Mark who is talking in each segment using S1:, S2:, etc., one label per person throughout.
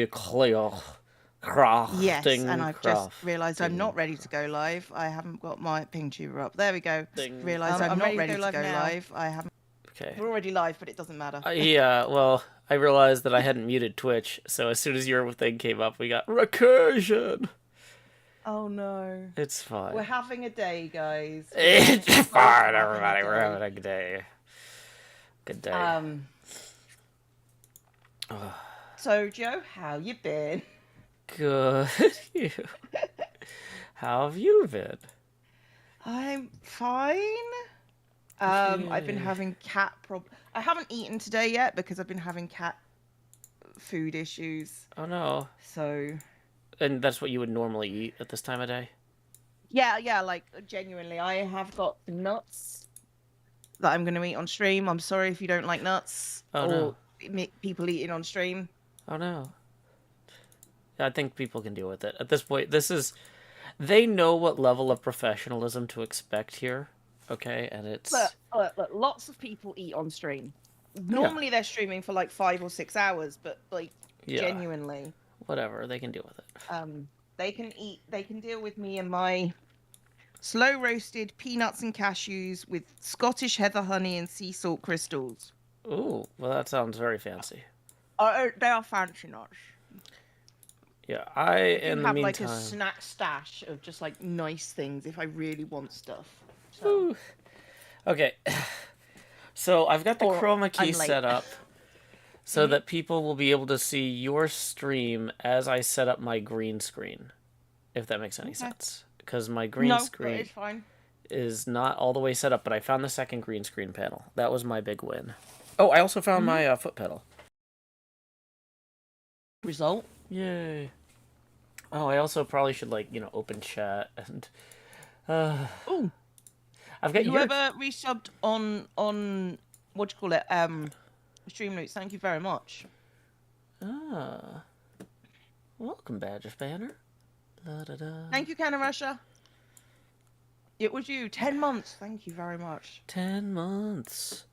S1: Cleo.
S2: Yes, and I've just
S1: Crafting.
S2: realised I'm not ready to go live. I haven't got my ping tuber up. There we go.
S1: Ding.
S2: Realised I'm not ready to go live. I haven't.
S1: Okay.
S2: We're already live, but it doesn't matter.
S1: Yeah, well, I realized that I hadn't muted Twitch, so as soon as your thing came up, we got recursion.
S2: Oh no.
S1: It's fine.
S2: We're having a day, guys.
S1: It's fine, everybody. We're having a good day. Good day.
S2: So, Joe, how you been?
S1: Good. You. How have you been?
S2: I'm fine. I've been having cat I haven't eaten today yet because I've been having cat food issues.
S1: Oh no.
S2: So.
S1: And that's what you would normally eat at this time of day?
S2: Yeah, like genuinely, I have got nuts that I'm going to eat on stream. I'm sorry if you don't like nuts or people eating on stream.
S1: Oh no. I think people can deal with it. At this point, they know what level of professionalism to expect here, okay? And it's...
S2: Look, lots of people eat on stream. Normally they're streaming for like 5 or 6 hours, but like genuinely...
S1: Whatever, they can deal with it.
S2: They can deal with me and my slow roasted peanuts and cashews with Scottish heather honey and sea salt crystals.
S1: Ooh, well that sounds very fancy.
S2: They are fancy nuts.
S1: Yeah, in the meantime...
S2: like a snack stash of just like nice things if I really want stuff. So.
S1: Ooh. Okay, so I've got the chroma key set up so that people will be able to see your stream as I set up my green screen, if that makes any sense. Because my green screen is not all the way set up, but I found the second green screen panel. That was my big win. Oh, I also found my foot pedal.
S2: Result?
S1: Yay. Oh, I also probably should, like, open chat and...
S2: Ooh.
S1: I've got
S2: whoever resubbed on what do you call it? Stream notes, thank you very much.
S1: Ah. Welcome, Badger Spanner. La-da-da.
S2: Thank you, Canna Russia. It was you. 10 months. Thank you very much.
S1: 10 months.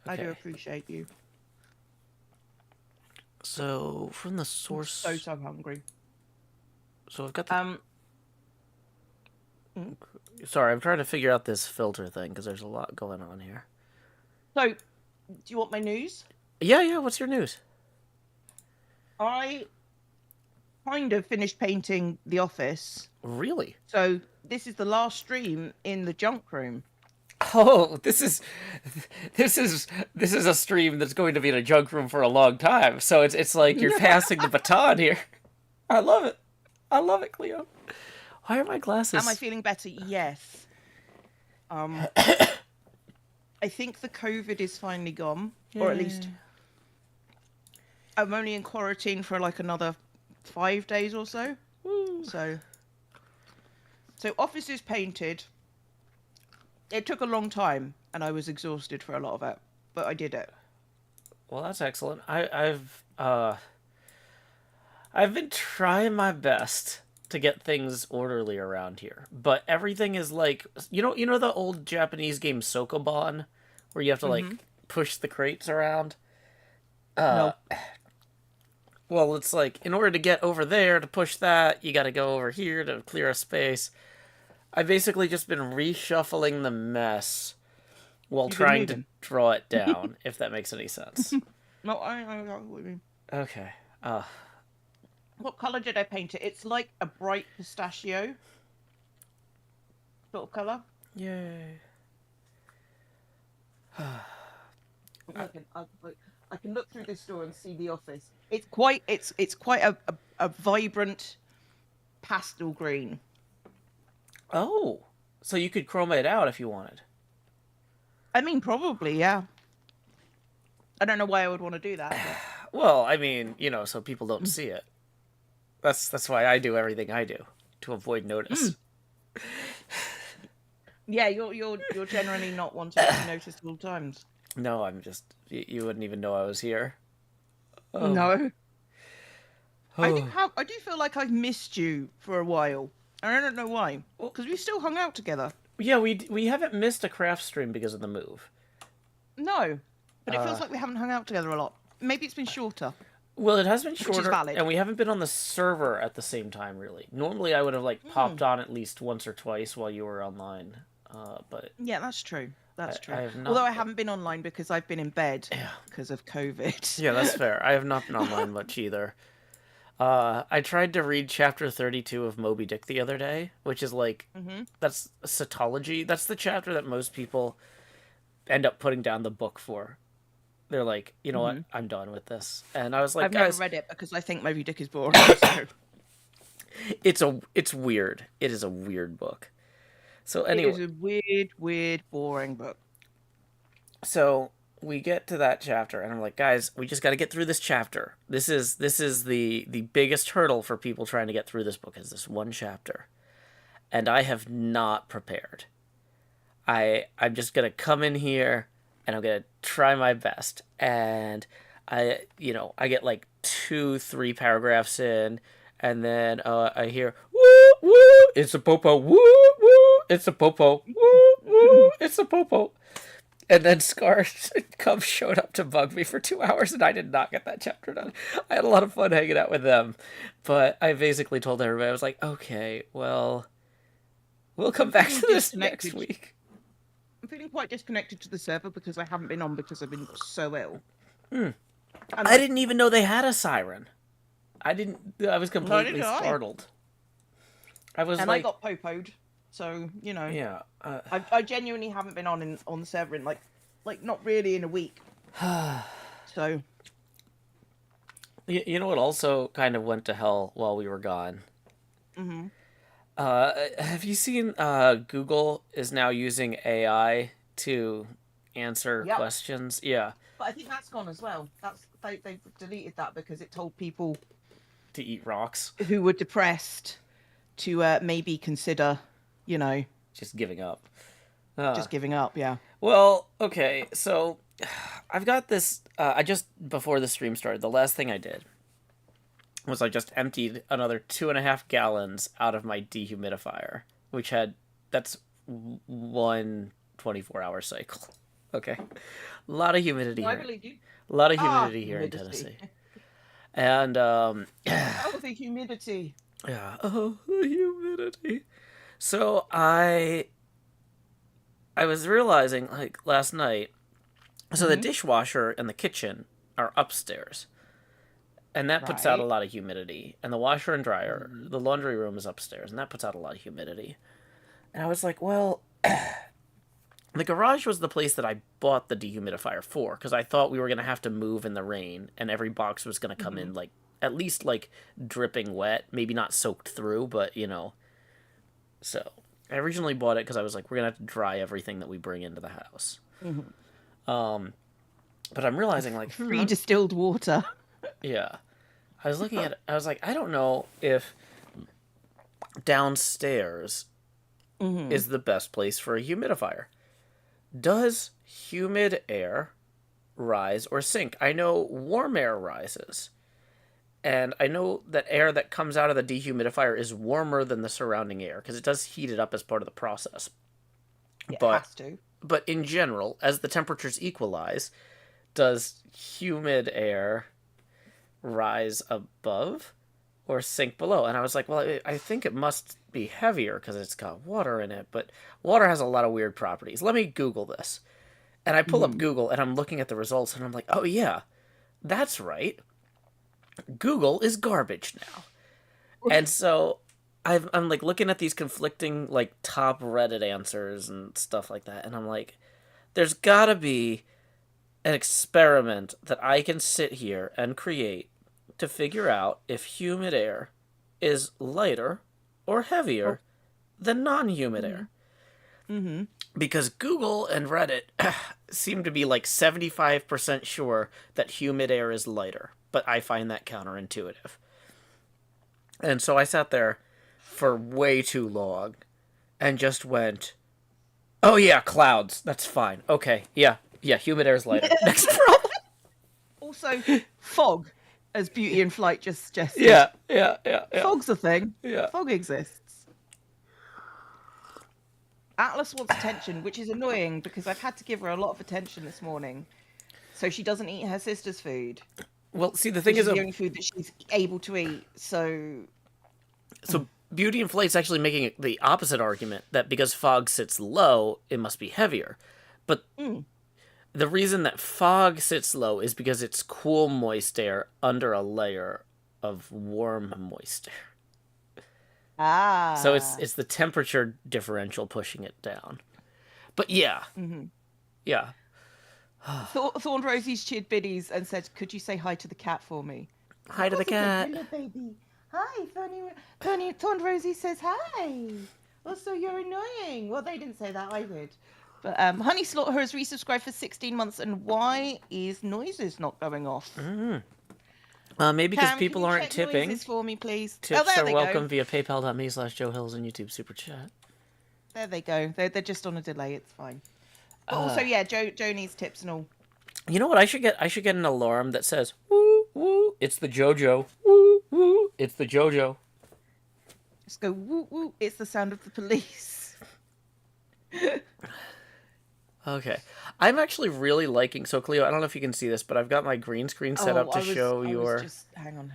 S2: Okay. I do appreciate you.
S1: So, from the source...
S2: I'm so hungry.
S1: So I've got the... Sorry, I'm trying to figure out this filter thing, because there's a lot going on here.
S2: So, do you want my news?
S1: Yeah, what's your news?
S2: I kind of finished painting the office.
S1: Really?
S2: So, this is the last stream in the junk room.
S1: Oh, this is a stream that's going to be in a junk room for a long time. So it's like you're passing the baton here. I love it. I love it, Cleo. Why are my glasses?
S2: Am I feeling better? Yes. I think the COVID is finally gone, or at least I'm only in quarantine for like another 5 days or so.
S1: Woo.
S2: So office is painted. It took a long time, and I was exhausted for a lot of it, but I did it.
S1: Well, that's excellent. I've been trying my best to get things orderly around here, but everything is like you know the old Japanese game Sokoban, where you have to like push the crates around.
S2: No.
S1: Well, it's like in order to get over there to push that, you got to go over here to clear a space. I've basically just been reshuffling the mess while trying to draw it down, if that makes any sense.
S2: No, I know what you mean.
S1: Okay.
S2: What colour did I paint it? It's like a bright pistachio sort of colour.
S1: Yay.
S2: I can look through this door and see the office. It's quite a vibrant pastel green.
S1: Oh, so you could chroma it out if you wanted.
S2: I mean, probably, yeah. I don't know why I would want to do that.
S1: But... Well, I mean, so people don't see it. That's why I do everything I do, to avoid notice.
S2: Yeah, you're generally not wanting to be noticed all times.
S1: No, I'm just... You wouldn't even know I was here.
S2: Oh. No. Oh. I do feel like I've missed you for a while. I don't know why. Because we still hung out together.
S1: Yeah, we haven't missed a craft stream because of the move.
S2: No. But it feels like we haven't hung out together a lot. Maybe it's been shorter.
S1: Well, it has been
S2: which is
S1: shorter,
S2: valid.
S1: and we haven't been on the server at the same time, really. Normally, I would have like popped on at least once or twice while you were online, but
S2: Yeah, that's true. That's true.
S1: I have not.
S2: Although I haven't been online because I've been in bed
S1: Yeah,
S2: because of COVID.
S1: yeah, that's fair. I have not been online much either. I tried to read chapter 32 of Moby Dick the other day, which is like that's cetology. That's the chapter that most people end up putting down the book for. They're like, you know what? I'm done with this. And I was like,
S2: I've
S1: guys,
S2: never read it because I think Moby Dick is boring. So.
S1: it's weird. It is a weird book. So anyway,
S2: it is a weird, boring book.
S1: So we get to that chapter, and I'm like, guys, we just got to get through this chapter. This is the biggest hurdle for people trying to get through this book is this one chapter, and I have not prepared. I'm just gonna come in here, and I'm gonna try my best, and I get like 2-3 paragraphs in, and then I hear woo woo, it's a popo, woo woo, it's a popo, woo woo, it's a popo. And then Scar Cub showed up to bug me for 2 hours, and I did not get that chapter done. I had a lot of fun hanging out with them, but I basically told everybody, I was like, okay, well, we'll come back to this next week.
S2: I'm feeling quite disconnected to the server because I haven't been on because I've been so ill.
S1: I didn't even know they had a siren. I was completely startled. I
S2: got popoed. So,
S1: Yeah.
S2: I genuinely haven't been on the server in like not really in a week. So.
S1: You know what also kind of went to hell while we were gone? Have you seen Google is now using AI to answer questions? Yeah.
S2: But I think that's gone as well. They've deleted that because it told people
S1: to eat rocks
S2: who were depressed to maybe consider,
S1: just giving up.
S2: Just giving up, yeah.
S1: Well, okay, so I've got this. I just before the stream started, the last thing I did was I just emptied another 2.5 gallons out of my dehumidifier, which that's one 24-hour cycle. Okay, a lot of humidity here.
S2: I believe you.
S1: A lot of humidity here in Tennessee. And
S2: oh, the humidity.
S1: Yeah, oh, the humidity. So I was realizing like last night. So the dishwasher and the kitchen are upstairs, and that puts out a lot of humidity. And the washer and dryer, the laundry room is upstairs, and that puts out a lot of humidity. And I was like, well, the garage was the place that I bought the dehumidifier for, because I thought we were gonna have to move in the rain, and every box was gonna come in like at least like dripping wet, maybe not soaked through, but So I originally bought it because I was like, we're gonna have to dry everything that we bring into the house. But I'm realizing like
S2: free distilled water.
S1: Yeah, I was looking at it. I was like, I don't know if downstairs is the best place for a humidifier. Does humid air rise or sink? I know warm air rises. And I know that air that comes out of the dehumidifier is warmer than the surrounding air because it does heat it up as part of the process.
S2: It has to.
S1: But in general, as the temperatures equalize, does humid air rise above or sink below? And I was like, well, I think it must be heavier because it's got water in it. But water has a lot of weird properties. Let me Google this. And I pull up Google and I'm looking at the results and I'm like, oh yeah, that's right. Google is garbage now. And so I'm like looking at these conflicting like top Reddit answers and stuff like that, and I'm like, there's gotta be an experiment that I can sit here and create to figure out if humid air is lighter or heavier than non-humid air. Because Google and Reddit seem to be like 75% sure that humid air is lighter. But I find that counterintuitive. And so I sat there for way too long and just went, oh yeah, clouds. That's fine. Okay, yeah, humid air is lighter. Next problem.
S2: Also, fog, as Beauty in Flight just suggested.
S1: Yeah.
S2: Fog's a thing.
S1: Yeah.
S2: Fog exists. Atlas wants attention, which is annoying because I've had to give her a lot of attention this morning. So she doesn't eat her sister's food.
S1: Well, see, the thing is,
S2: the only food that she's able to eat. So
S1: Beauty Inflate's actually making the opposite argument that because fog sits low, it must be heavier. But the reason that fog sits low is because it's cool, moist air under a layer of warm, moist air. So it's the temperature differential pushing it down. But yeah. Yeah.
S2: Thorn Rosie's cheered biddies and said, "Could you say hi to the cat for me?"
S1: Hi to the cat.
S2: Hello, baby. Hi, Thorn Rosie says hi. Also, you're annoying. Well, they didn't say that. I did. But Honey Slaughter has resubscribed for 16 months, and why is noises not going off?
S1: Maybe because people aren't tipping.
S2: Noises for me, please.
S1: Tips are welcome via paypal.me/Joe Hills and YouTube Super Chat.
S2: There they go. They're just on a delay. It's fine. Also, yeah, Joe needs tips and all.
S1: You know what I should get? I should get an alarm that says, woo, woo, it's the JoJo. Woo, woo, it's the JoJo.
S2: Just go, woo, woo, it's the sound of the police.
S1: Okay. I'm actually really liking... So, Cleo, I don't know if you can see this, but I've got my green screen set up to show your...
S2: Hang on.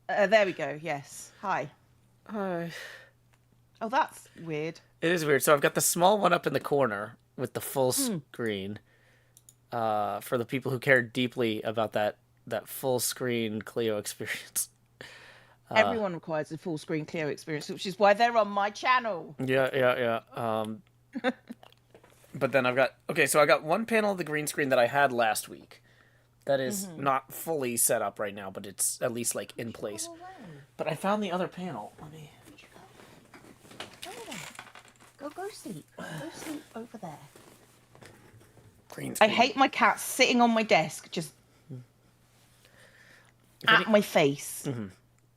S2: There we go, yes. Hi.
S1: Hi.
S2: Oh, that's weird.
S1: It is weird. So I've got the small one up in the corner with the full screen for the people who care deeply about that full screen Cleo experience.
S2: Everyone requires a full screen Cleo experience, which is why they're on my channel.
S1: Yeah. But then I've got... Okay, so I got one panel of the green screen that I had last week. That is not fully set up right now, but it's at least, like, in place. But I found the other panel. Let me...
S2: Go sleep. Go sleep over there.
S1: Green screen.
S2: I hate my cat sitting on my desk, just at my face.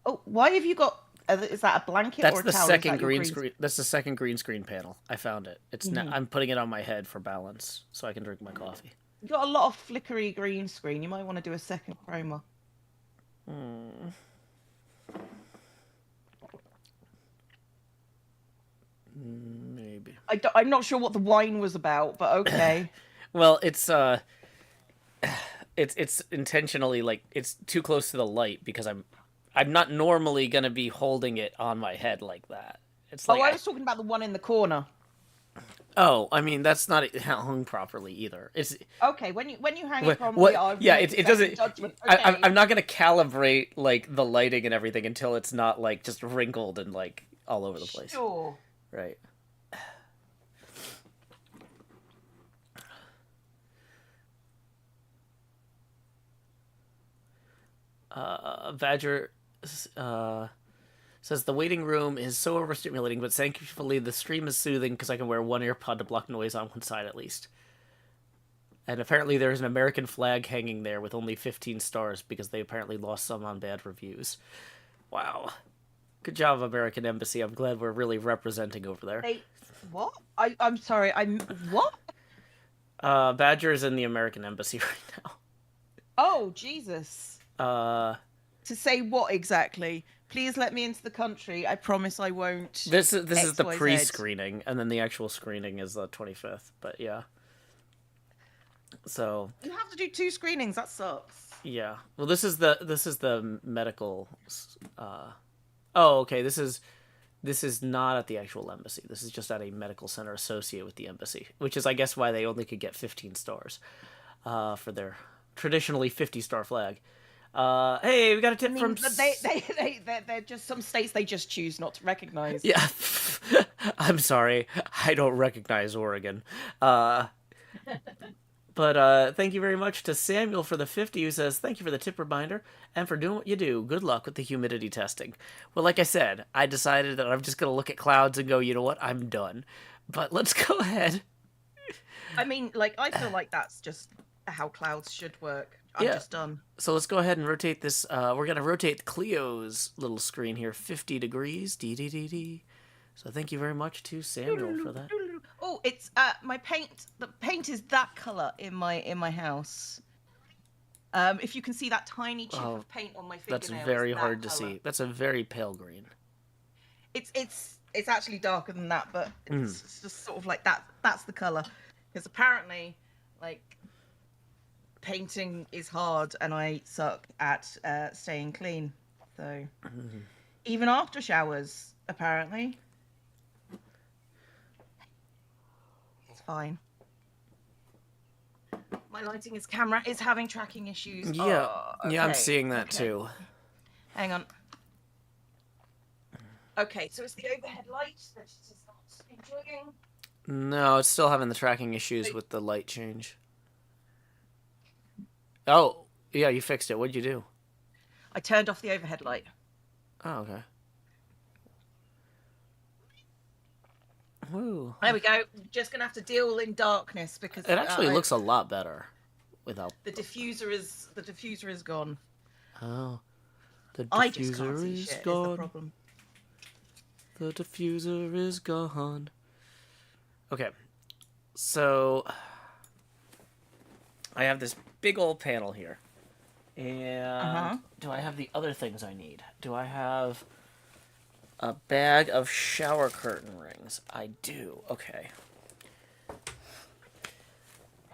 S2: Oh, why have you got... is that a blanket or a towel?
S1: That's the second green screen. That's the second green screen panel. I found it. It's I'm putting it on my head for balance, so I can drink my coffee.
S2: You got a lot of flickery green screen. You might want to do a second chroma.
S1: Maybe.
S2: I'm not sure what the wine was about, but okay.
S1: Well, it's intentionally, like, it's too close to the light because I'm not normally gonna be holding it on my head like that. It's like
S2: I was talking about the one in the corner.
S1: Oh, I mean, that's not hung properly either. It's
S2: okay when you hang it properly.
S1: It doesn't. Okay. I'm not gonna calibrate like the lighting and everything until it's not like just wrinkled and like all over the place.
S2: Sure.
S1: Right. Badger says the waiting room is so overstimulating, but thankfully the stream is soothing because I can wear one earpod to block noise on one side at least. And apparently there's an American flag hanging there with only 15 stars because they apparently lost some on bad reviews. Wow. Good job, American Embassy. I'm glad we're really representing over there.
S2: What? I'm sorry. What?
S1: Badger's in the American Embassy right now.
S2: Oh, Jesus. To say what exactly? Please let me into the country. I promise I won't.
S1: This is the pre-screening, and then the actual screening is the 25th. But yeah. So
S2: you have to do 2 screenings. That sucks.
S1: Yeah. Well, this is the medical. Oh, okay. This is not at the actual embassy. This is just at a medical center associated with the embassy, which is, I guess, why they only could get 15 stars for their traditionally 50-star flag. Hey, we got a tip from...
S2: They're just some states they just choose not to recognize.
S1: Yeah. I'm sorry. I don't recognize Oregon. But thank you very much to Samuel for the 50, who says, thank you for the tip reminder and for doing what you do. Good luck with the humidity testing. Well, like I said, I decided that I'm just going to look at clouds and go, you know what? I'm done. But let's go ahead.
S2: I mean, like, I feel like that's just how clouds should work. I'm just done.
S1: So let's go ahead and rotate this. We're going to rotate Cleo's little screen here 50 degrees. D. So thank you very much to Samuel for that.
S2: Oh, it's my paint. The paint is that color in my house. If you can see that tiny chip of paint on my fingernail.
S1: That's very hard to see. That's a very pale green.
S2: It's actually darker than that, but it's just sort of like that. That's the color. Because apparently, like, painting is hard and I suck at staying clean. So even after showers, apparently. It's fine. My lighting camera is having tracking issues.
S1: Yeah.
S2: Okay.
S1: Yeah, I'm seeing that too.
S2: Hang on. Okay, so it's the overhead light that she's not enjoying.
S1: No, it's still having the tracking issues with the light change. Oh, yeah, you fixed it. What'd you do?
S2: I turned off the overhead light.
S1: Oh, okay. Woo.
S2: There we go. Just gonna have to deal in darkness because
S1: it actually looks a lot better without
S2: the diffuser is gone.
S1: Oh, the
S2: I just can't
S1: diffuser
S2: see
S1: is
S2: shit,
S1: gone.
S2: is the problem.
S1: The diffuser is gone. Okay, so I have this big old panel here, and do I have the other things I need? Do I have a bag of shower curtain rings? I do. Okay.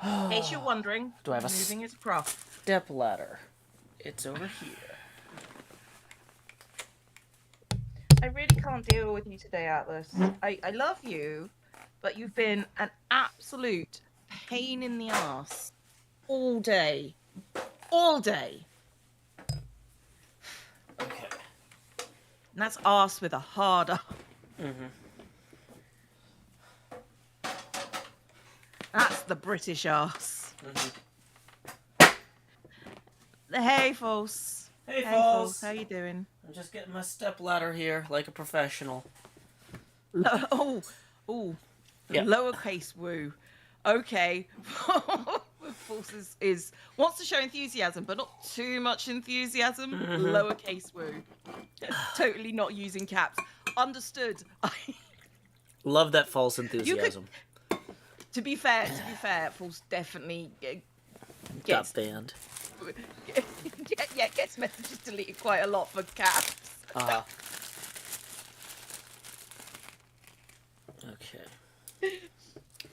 S2: In case you're wondering,
S1: do I have a
S2: moving his prof
S1: step ladder? It's over here.
S2: I really can't deal with you today, Atlas. I love you, but you've been an absolute pain in the ass all day. All day.
S1: Okay.
S2: And that's ass with a hard R. That's the British ass. Hey, False.
S1: Hey, False.
S2: How you doing?
S1: I'm just getting my step ladder here like a professional.
S2: Oh,
S1: Yeah.
S2: Lowercase woo. Okay. False is wants to show enthusiasm, but not too much enthusiasm. Lowercase woo. Totally not using caps. Understood.
S1: Love that false enthusiasm.
S2: To be fair, False definitely
S1: Got banned.
S2: Gets messages deleted quite a lot for caps.
S1: Okay.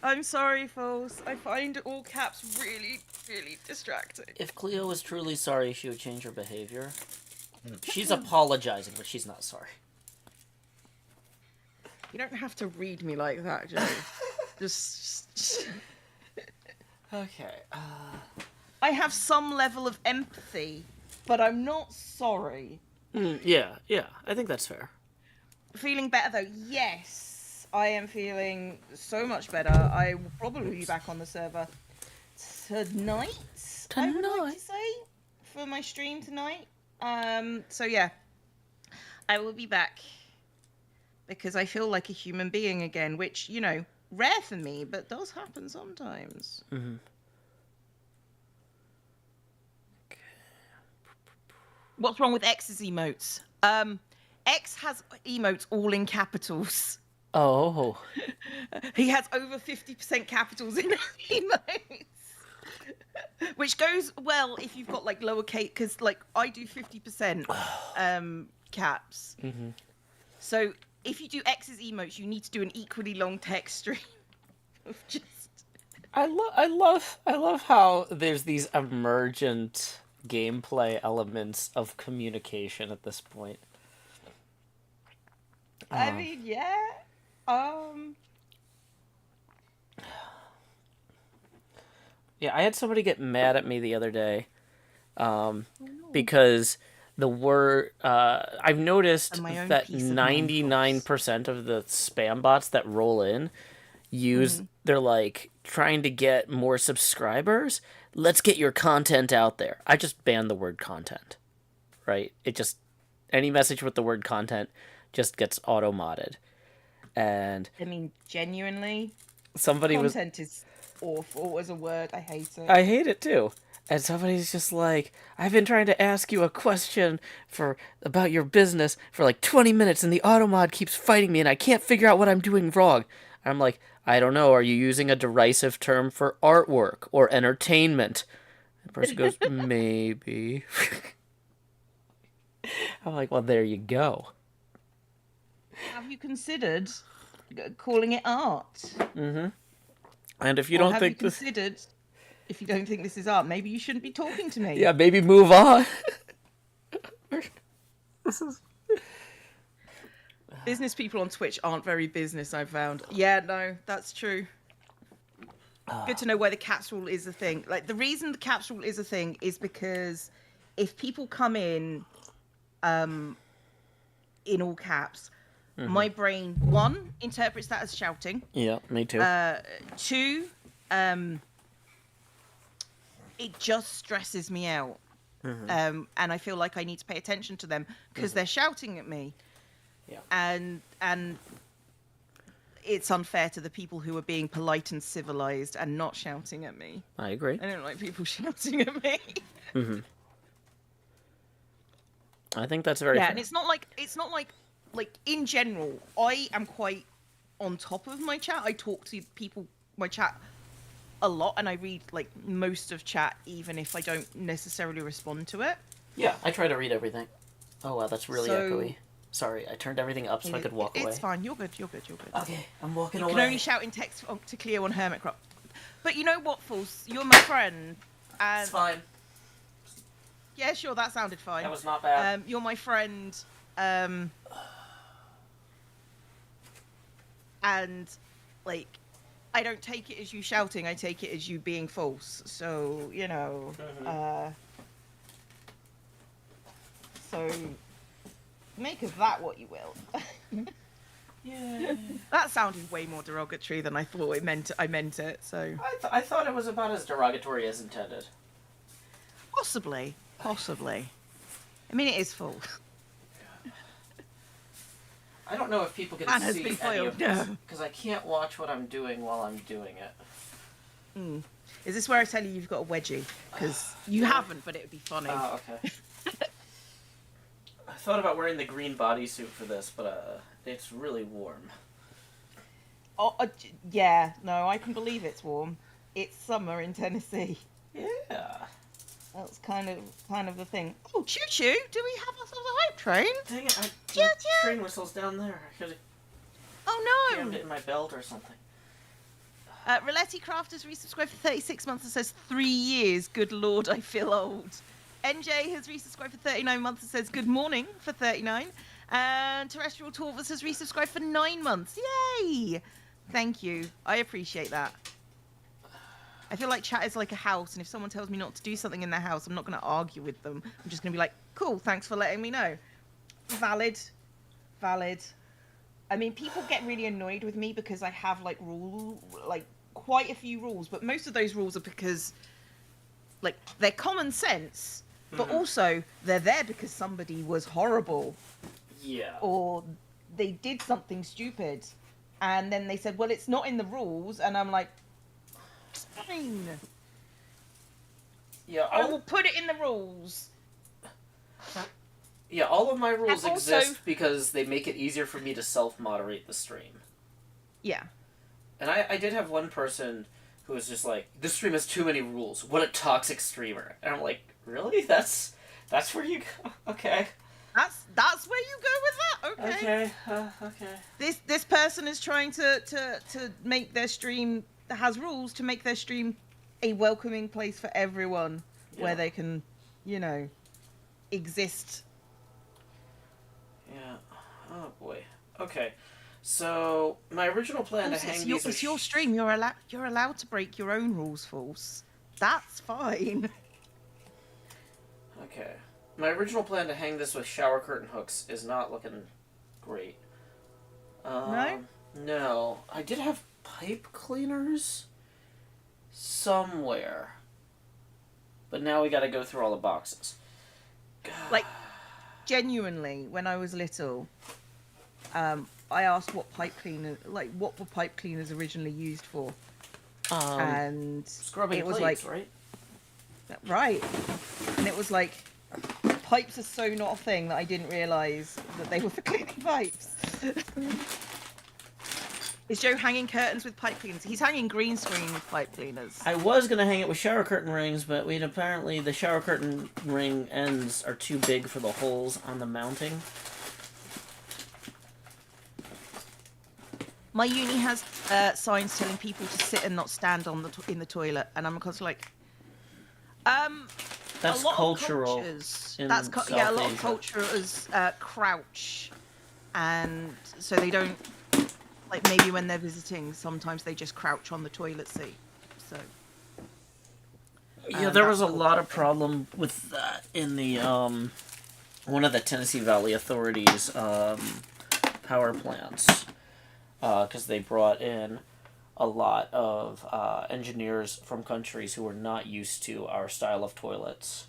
S2: I'm sorry, False. I find all caps really, really distracting.
S1: If Cleo was truly sorry, she would change her behavior. She's apologizing, but she's not sorry.
S2: You don't have to read me like that, Joe. just...
S1: Okay.
S2: I have some level of empathy, but I'm not sorry.
S1: Yeah, I think that's fair.
S2: Feeling better, though? Yes, I am feeling so much better. I will probably be back on the server tonight. I would like to say, for my stream tonight. So yeah, I will be back because I feel like a human being again, which, you know, rare for me, but does happen sometimes. What's wrong with X's emotes? X has emotes all in capitals.
S1: Oh.
S2: He has over 50% capitals in emotes. Which goes well if you've got like lowercase, because like I do 50% caps. So if you do X's emotes, you need to do an equally long text string of just.
S1: I love how there's these emergent gameplay elements of communication at this point.
S2: I mean, yeah.
S1: Yeah, I had somebody get mad at me the other day because the word I've noticed that 99% of the spam bots that roll in use they're like trying to get more subscribers. Let's get your content out there. I just banned the word content. Right? It just any message with the word content just gets auto modded. And
S2: I mean, genuinely,
S1: content
S2: is awful as a word. I hate it.
S1: I hate it too. And somebody's just like, I've been trying to ask you a question about your business for like 20 minutes and the automod keeps fighting me and I can't figure out what I'm doing wrong. And I'm like, I don't know. Are you using a derisive term for artwork or entertainment? And the person goes, maybe. I'm like, well, there you go.
S2: Have you considered calling it art?
S1: And if you don't think
S2: considered If you don't think this is art, maybe you shouldn't be talking to me.
S1: Yeah, maybe move on. This is...
S2: Business people on Twitch aren't very business, I've found. Yeah, no, that's true. Good to know why the caps rule is a thing. Like, the reason the caps rule is a thing is because if people come in all caps, my brain, 1, interprets that as shouting.
S1: Yeah, me too.
S2: 2, it just stresses me out. And I feel like I need to pay attention to them because they're shouting at me.
S1: Yeah.
S2: And it's unfair to the people who are being polite and civilized and not shouting at me.
S1: I agree.
S2: I don't like people shouting at me.
S1: I think that's very fair.
S2: And it's not like in general, I am quite on top of my chat. I talk to people, my chat, a lot, and I read like most of chat, even if I don't necessarily respond to it.
S1: Yeah, I try to read everything. Oh wow, that's really echoey. Sorry, I turned everything up so I could walk away.
S2: It's fine. You're good.
S1: Okay, I'm walking away.
S2: You can only shout in text to Cleo on Hermitcraft. But you know what, False? You're my friend. And
S1: it's fine.
S2: Yeah, sure, that sounded fine.
S1: That was not bad.
S2: You're my friend. And like, I don't take it as you shouting. I take it as you being false. So you know. So make of that what you will.
S1: Yeah.
S2: That sounded way more derogatory than I thought I meant it. So
S1: I thought it was about as derogatory as intended.
S2: Possibly. I mean, it is full.
S1: I don't know if people can see any of this because I can't watch what I'm doing while I'm doing it.
S2: Is this where I tell you you've got a wedgie? Because you haven't, but it would be funny.
S1: Oh, okay. I thought about wearing the green bodysuit for this, but it's really warm.
S2: Yeah, no, I can believe it's warm. It's summer in Tennessee.
S1: Yeah.
S2: That's kind of the thing. Oh, choo-choo! Do we have ourselves a hype train?
S1: Dang it,
S2: Choo-choo!
S1: train whistle's down there. I could have jammed it in my belt or something.
S2: Roletti Crafters resubscribed for 36 months and says 3 years. Good lord, I feel old. NJ has resubscribed for 39 months and says good morning for 39. And Terrestrial Torvus has resubscribed for 9 months. Yay! Thank you. I appreciate that. I feel like chat is like a house, and if someone tells me not to do something in their house, I'm not going to argue with them. I'm just going to be like, cool, thanks for letting me know. Valid. I mean, people get really annoyed with me because I have like quite a few rules, but most of those rules are because like they're common sense, but also they're there because somebody was horrible.
S1: Yeah.
S2: Or they did something stupid, and then they said, well, it's not in the rules, and I'm like, fine.
S1: Yeah,
S2: I will put it in the rules.
S1: Yeah, all of my rules exist because they make it easier for me to self-moderate the stream.
S2: Yeah.
S1: And I did have one person who was just like, this stream has too many rules. What a toxic streamer. And I'm like, really? That's where you go? Okay.
S2: That's where you go with that? Okay.
S1: Okay.
S2: This person is trying to make their stream that has rules to make their stream a welcoming place for everyone, where they can, you know, exist.
S1: Yeah. Oh boy. Okay. So my original plan to hang these.
S2: It's your stream. You're allowed to break your own rules, False. That's fine.
S1: Okay. My original plan to hang this with shower curtain hooks is not looking great.
S2: No?
S1: No. I did have pipe cleaners somewhere. But now we gotta go through all the boxes. God.
S2: Like, genuinely, when I was little, I asked what were pipe cleaners originally used for? And
S1: scrubbing
S2: it was
S1: plates,
S2: like,
S1: right?
S2: Right. And it was like, pipes are so not a thing that I didn't realise that they were for cleaning pipes. Is Joe hanging curtains with pipe cleaners? He's hanging green screen with pipe cleaners.
S1: I was going to hang it with shower curtain rings, but apparently the shower curtain ring ends are too big for the holes on the mounting.
S2: My uni has signs telling people to sit and not stand in the toilet, and I'm constantly like,
S1: That's
S2: a lot
S1: cultural.
S2: Of cultures,
S1: In
S2: that's
S1: South
S2: yeah, a lot
S1: Asia.
S2: of cultures crouch, and so they don't like maybe when they're visiting. Sometimes they just crouch on the toilet seat. So
S1: yeah, there was a lot of
S2: thing.
S1: problem with that in the one of the Tennessee Valley Authority's power plants because they brought in a lot of engineers from countries who were not used to our style of toilets.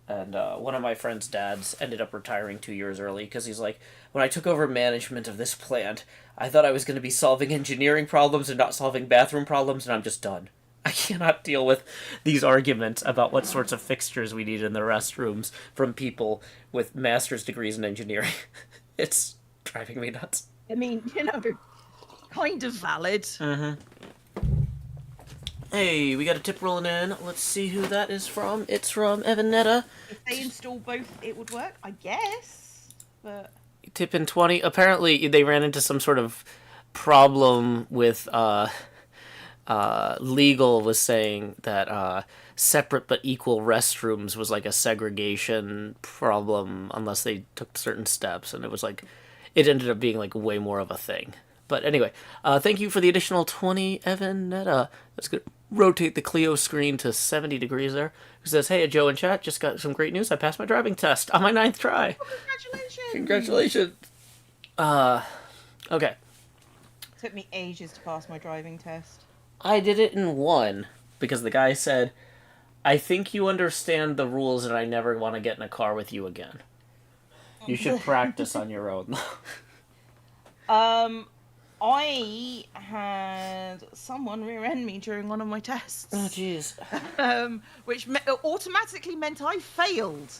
S1: And one of my friend's dads ended up retiring 2 years early because he's like, when I took over management of this plant, I thought I was going to be solving engineering problems and not solving bathroom problems, and I'm just done. I cannot deal with these arguments about what sorts of fixtures we need in the restrooms from people with master's degrees in engineering. It's driving me nuts.
S2: I mean, kind of valid.
S1: Mm-hmm. Hey, we got a tip rolling in. Let's see who that is from. It's from Evanetta.
S2: If they install both, it would work, I guess. But
S1: tip in 20. Apparently, they ran into some sort of problem with legal was saying that separate but equal restrooms was like a segregation problem unless they took certain steps, and it was like it ended up being like way more of a thing. But anyway, thank you for the additional 20, Evan Netta. That's good. Rotate the Clio screen to 70 degrees there. Who says, hey, Joe in chat, just got some great news. I passed my driving test on my 9th try.
S2: oh, congratulations!
S1: Congratulations. Okay.
S2: It took me ages to pass my driving test.
S1: I did it in one because the guy said, I think you understand the rules and I never want to get in a car with you again. You should practice on your own.
S2: I had someone rear-end me during one of my tests.
S1: Oh, jeez.
S2: Which automatically meant I failed.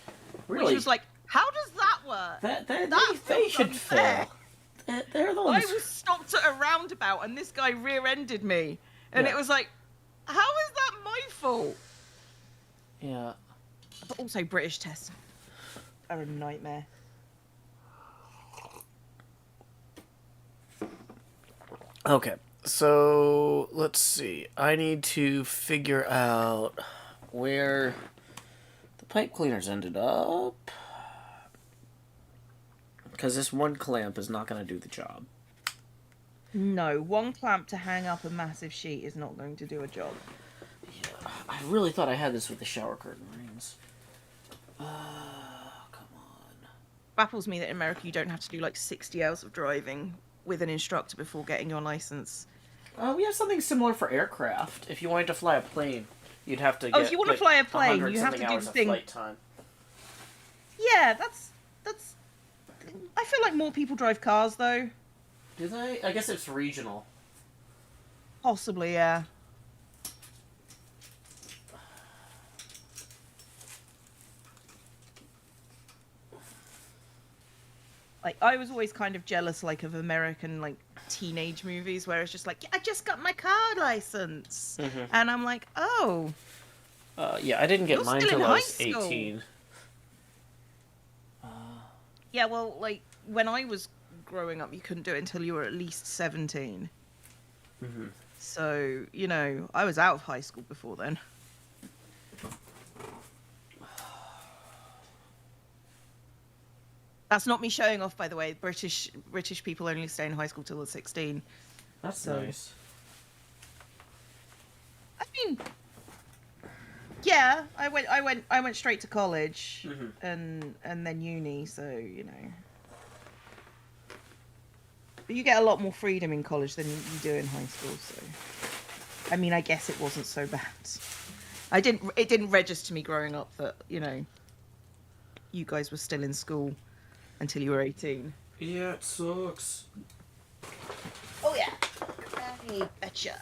S1: Really?
S2: Which was like, how does that work?
S1: They should fail. They're the ones.
S2: I was stopped at a roundabout and this guy rear-ended me. And It was like, how is that my fault?
S1: Yeah.
S2: But also British tests are a nightmare.
S1: Okay, so let's see. I need to figure out where the pipe cleaners ended up. Because this one clamp is not going to do the job.
S2: No, one clamp to hang up a massive sheet is not going to do a job.
S1: Yeah, I really thought I had this with the shower curtain rings. Come on.
S2: Baffles me that in America you don't have to do like 60 hours of driving with an instructor before getting your license.
S1: We have something similar for aircraft. If you wanted to fly a plane, you'd have to
S2: get if you want to fly a plane, you have to do the thing.
S1: Flight time.
S2: Yeah, that's. I feel like more people drive cars though.
S1: Do they? I guess it's regional.
S2: Possibly, yeah. Like, I was always kind of jealous, like, of American, like, teenage movies where it's just like, I just got my car license. Mm-hmm. And I'm like, oh.
S1: Yeah, I didn't get mine till I was 18.
S2: Yeah, well, like, when I was growing up, you couldn't do it until you were at least 17.
S1: Mm-hmm.
S2: So, I was out of high school before then. That's not me showing off, by the way. British people only stay in high school till they're 16.
S1: That's nice.
S2: I mean, yeah, I went straight to college, mm-hmm. and then uni. So but you get a lot more freedom in college than you do in high school. So, I mean, I guess it wasn't so bad. It didn't register me growing up that you guys were still in school until you were 18.
S1: Yeah, it sucks.
S2: Oh yeah, I betcha.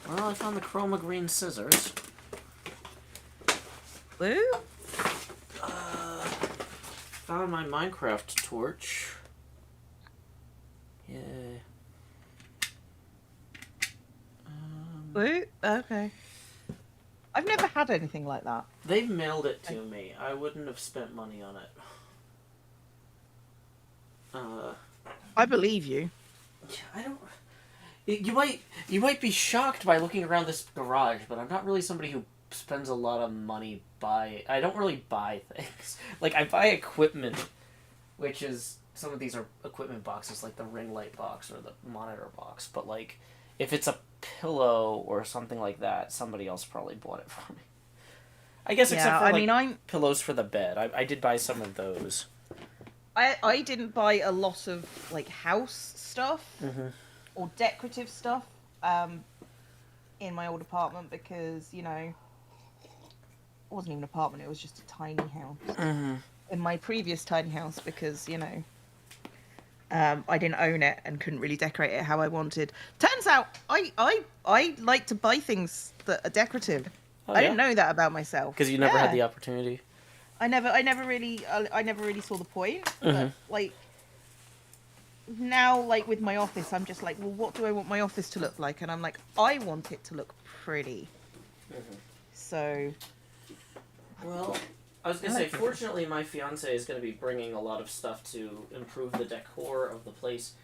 S1: Well, I found the chroma green scissors.
S2: Blue?
S1: Found my Minecraft torch. Yay.
S2: Blue? Okay. I've never had anything like that.
S1: They've mailed it to me. I wouldn't have spent money on it.
S2: I believe you.
S1: Yeah, I don't... You might be shocked by looking around this garage, but I'm not really somebody who spends a lot of money I don't really buy things. Like, I buy equipment, which is, some of these are equipment boxes, like the ring light box or the monitor box, but like, if it's a pillow or something like that, somebody else probably bought it for me. I guess except for pillows for the bed. I did buy some of those.
S2: I didn't buy a lot of like house stuff or decorative stuff in my old apartment because, you know, it wasn't even an apartment, it was just a tiny house. In my previous tiny house because, you know, I didn't own it and couldn't really decorate it how I wanted. Turns out I like to buy things that are decorative.
S1: Oh,
S2: I didn't know that about myself.
S1: Because you never had the opportunity.
S2: I never really saw the point. But like now, like with my office, I'm just like, well, what do I want my office to look like? And I'm like, I want it to look pretty. So,
S1: well, I was gonna say, fortunately, my fiance is gonna be bringing a lot of stuff to improve the decor of the place,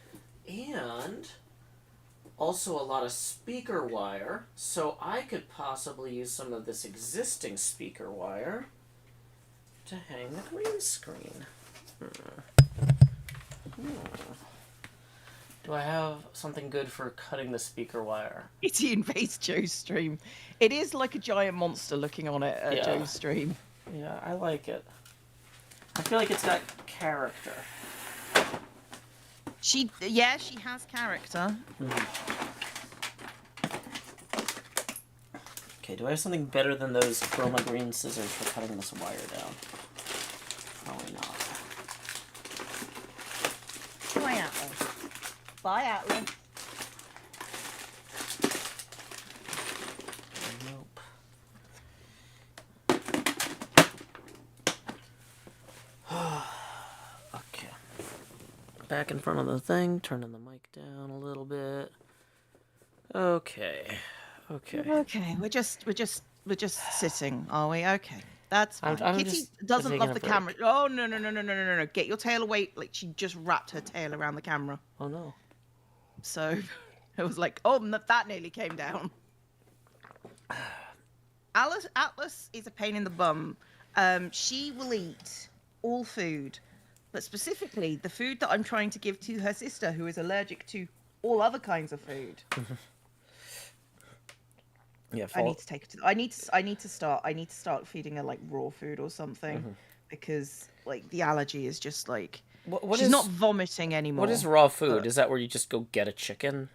S1: and also a lot of speaker wire, so I could possibly use some of this existing speaker wire to hang the green screen. Do I have something good for cutting the speaker wire?
S2: Kitty invades Joe's stream. It is like a giant monster looking on it at Joe's stream.
S1: Yeah, I like it. I feel like it's got character.
S2: She has character.
S1: Okay, do I have something better than those chroma green scissors for cutting this wire down? Probably not.
S2: Try Atlas. Bye, Atlas.
S1: Nope. Okay. Back in front of the thing, turning the mic down a little bit. Okay.
S2: We're just sitting, are we? Okay. That's fine. Kitty doesn't love the camera. Oh, no. Get your tail away. Like, she just wrapped her tail around the camera.
S1: Oh, no.
S2: So, it was like, oh, that nearly came down. Atlas is a pain in the bum. She will eat all food, but specifically the food that I'm trying to give to her sister, who is allergic to all other kinds of food.
S1: Yeah,
S2: I need to take it to. I need to start feeding her like raw food or something, because like the allergy is just like she's not vomiting anymore.
S1: What is raw food? Is that where you just go get a chicken?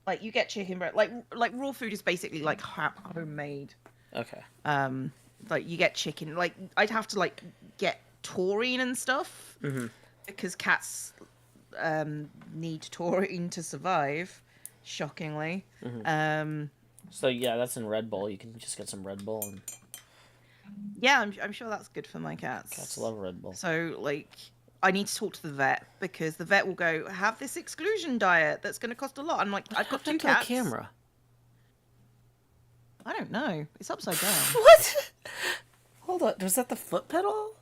S2: Like you get chicken breast. Like raw food is basically like homemade.
S1: Okay.
S2: Like you get chicken. Like I'd have to like get taurine and stuff because cats need taurine to survive. Shockingly.
S1: So yeah, that's in Red Bull. You can just get some Red Bull and.
S2: Yeah, I'm sure that's good for my cats.
S1: Cats love Red Bull.
S2: So like, I need to talk to the vet because the vet will go have this exclusion diet that's going to cost a lot. I'm like, I've got 2 cats.
S1: To a camera.
S2: I don't know. It's upside down.
S1: What? Hold on. Was that the foot pedal?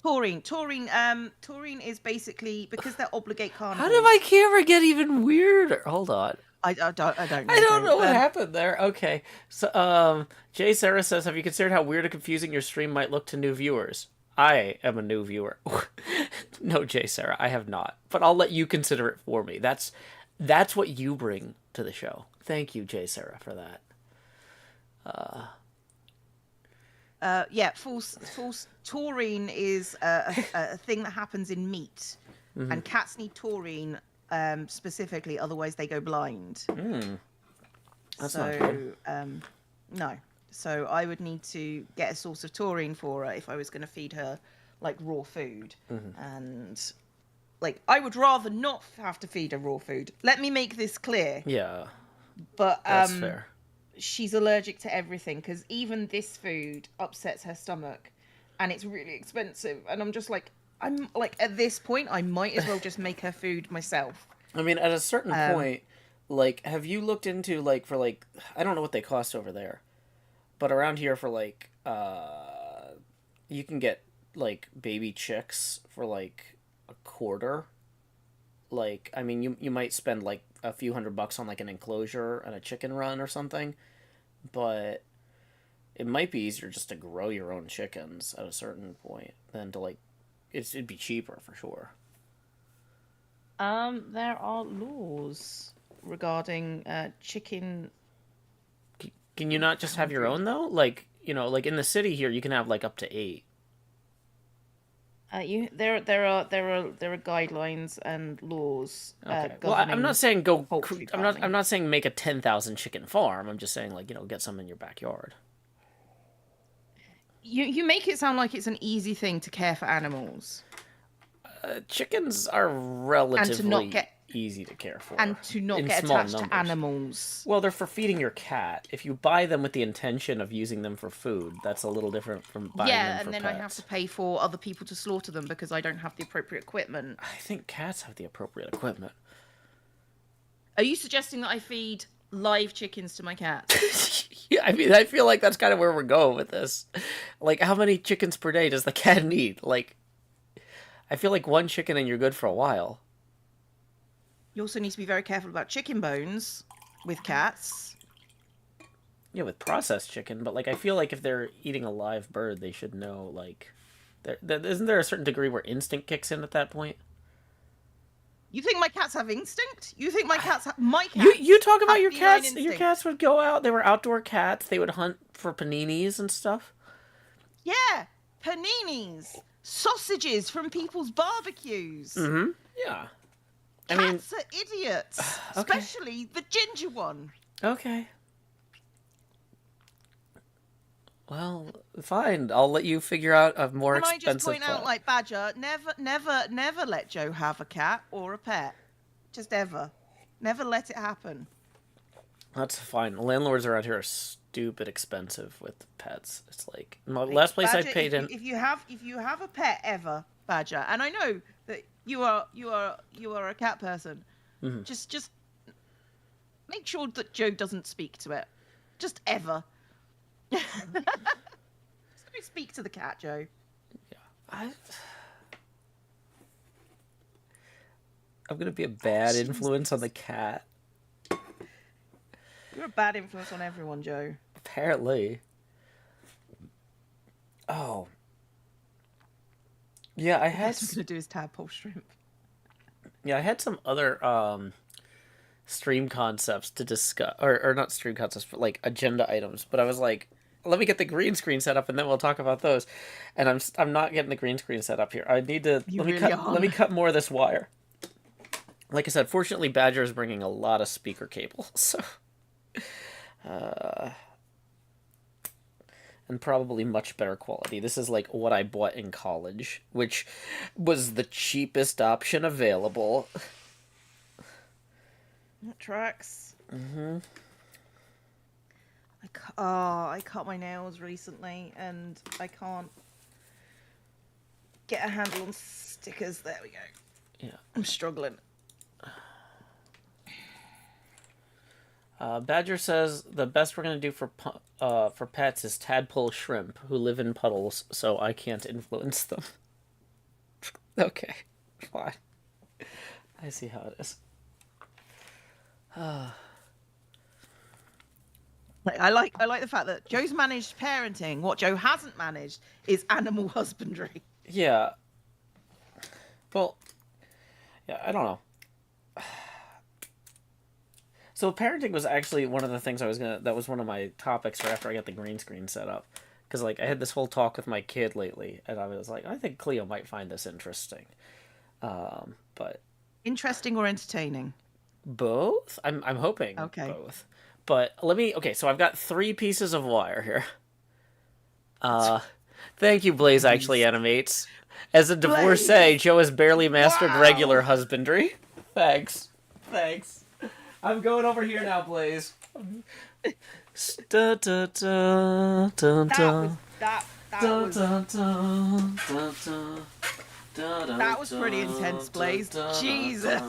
S2: Taurine is basically because they're obligate carnivores.
S1: How did my camera get even weirder? Hold on.
S2: I don't know.
S1: I don't know what happened there. Okay. So, Jay Sarah says, have you considered how weird and confusing your stream might look to new viewers? I am a new viewer. No, Jay Sarah, I have not. But I'll let you consider it for me. That's what you bring to the show. Thank you, Jay Sarah, for that.
S2: Yeah, false taurine is a thing that happens in meat, and cats need taurine specifically, otherwise they go blind.
S1: That's not good.
S2: No. So I would need to get a source of taurine for her if I was going to feed her like raw food, and like I would rather not have to feed her raw food. Let me make this clear.
S1: Yeah,
S2: but
S1: that's fair.
S2: She's allergic to everything because even this food upsets her stomach, and it's really expensive. And I'm just like, at this point, I might as well just make her food myself.
S1: I mean, at a certain point, like, have you looked into like for like I don't know what they cost over there, but around here for like you can get like baby chicks for like $1/4. Like, I mean, you might spend like a few $100 on like an enclosure and a chicken run or something, but it might be easier just to grow your own chickens at a certain point than to like it'd be cheaper for sure.
S2: There are laws regarding chicken.
S1: Can you not just have your own though? Like, like in the city here, you can have like up to 8.
S2: There are guidelines and laws.
S1: Okay. Well, I'm not saying go. I'm not saying make a 10,000 chicken farm. I'm just saying like get some in your backyard.
S2: You make it sound like it's an easy thing to care for animals.
S1: Chickens are relatively easy to care for.
S2: And to not get attached to animals.
S1: Well, they're for feeding your cat. If you buy them with the intention of using them for food, that's a little different from buying them for pets.
S2: Yeah, and then I have to pay for other people to slaughter them because I don't have the appropriate equipment.
S1: I think cats have the appropriate equipment.
S2: Are you suggesting that I feed live chickens to my cat?
S1: Yeah, I mean, I feel like that's kind of where we're going with this. Like, how many chickens per day does the cat need? Like, I feel like 1 chicken and you're good for a while.
S2: You also need to be very careful about chicken bones with cats.
S1: Yeah, with processed chicken, but like I feel like if they're eating a live bird, they should know like, isn't there a certain degree where instinct kicks in at that point?
S2: You think my cats have instinct? You think my cats have... My cats
S1: you talk about your cats. Instinct. Your cats would go out. They were outdoor cats. They would hunt for paninis and stuff.
S2: Yeah, paninis. Sausages from people's barbecues.
S1: Mm-hmm. Yeah.
S2: Cats are idiots. Okay. Especially the ginger one.
S1: Okay. Well, fine. I'll let you figure out a more expensive
S2: Can I just point out, like, Badger, never let Joe have a cat or a pet. Just ever. Never let it happen.
S1: That's fine. Landlords around here are stupid expensive with pets. It's like last place
S2: Badger,
S1: I paid in.
S2: If you have a pet ever, Badger, and I know that you are a cat person,
S1: mm-hmm.
S2: just make sure that Joe doesn't speak to it. Just ever. Just don't speak to the cat, Joe.
S1: Yeah, I'm gonna be a bad influence on the cat.
S2: You're a bad influence on everyone, Joe.
S1: Apparently. Oh. Yeah, I had.
S2: What I'm gonna do is tadpole shrimp.
S1: Yeah, I had some other stream concepts to discuss, or not stream concepts, but like agenda items. But I was like, let me get the green screen set up, and then we'll talk about those. And I'm not getting the green screen set up here. I need to let me cut more of this wire. Like I said, fortunately, Badger is bringing a lot of speaker cable, so. And probably much better quality. This is like what I bought in college, which was the cheapest option available.
S2: That tracks.
S1: Mm-hmm.
S2: I cut my nails recently, and I can't get a handle on stickers. There we go.
S1: Yeah.
S2: I'm struggling.
S1: Badger says the best we're gonna do for pets is tadpole shrimp who live in puddles, so I can't influence them. Okay, fine. I see how it is.
S2: I like the fact that Joe's managed parenting. What Joe hasn't managed is animal husbandry.
S1: Yeah. Well, yeah, I don't know. So parenting was actually one of the things that was one of my topics right after I got the green screen set up. Because, like, I had this whole talk with my kid lately, and I was like, I think Cleo might find this interesting. But...
S2: Interesting or entertaining?
S1: Both? I'm hoping both. But so I've got 3 pieces of wire here. Thank you, Blaze actually animates. As a divorcee, Joe has barely mastered regular husbandry. Thanks. I'm going over here now, Blaze.
S2: That was pretty intense, Blaze. Jesus.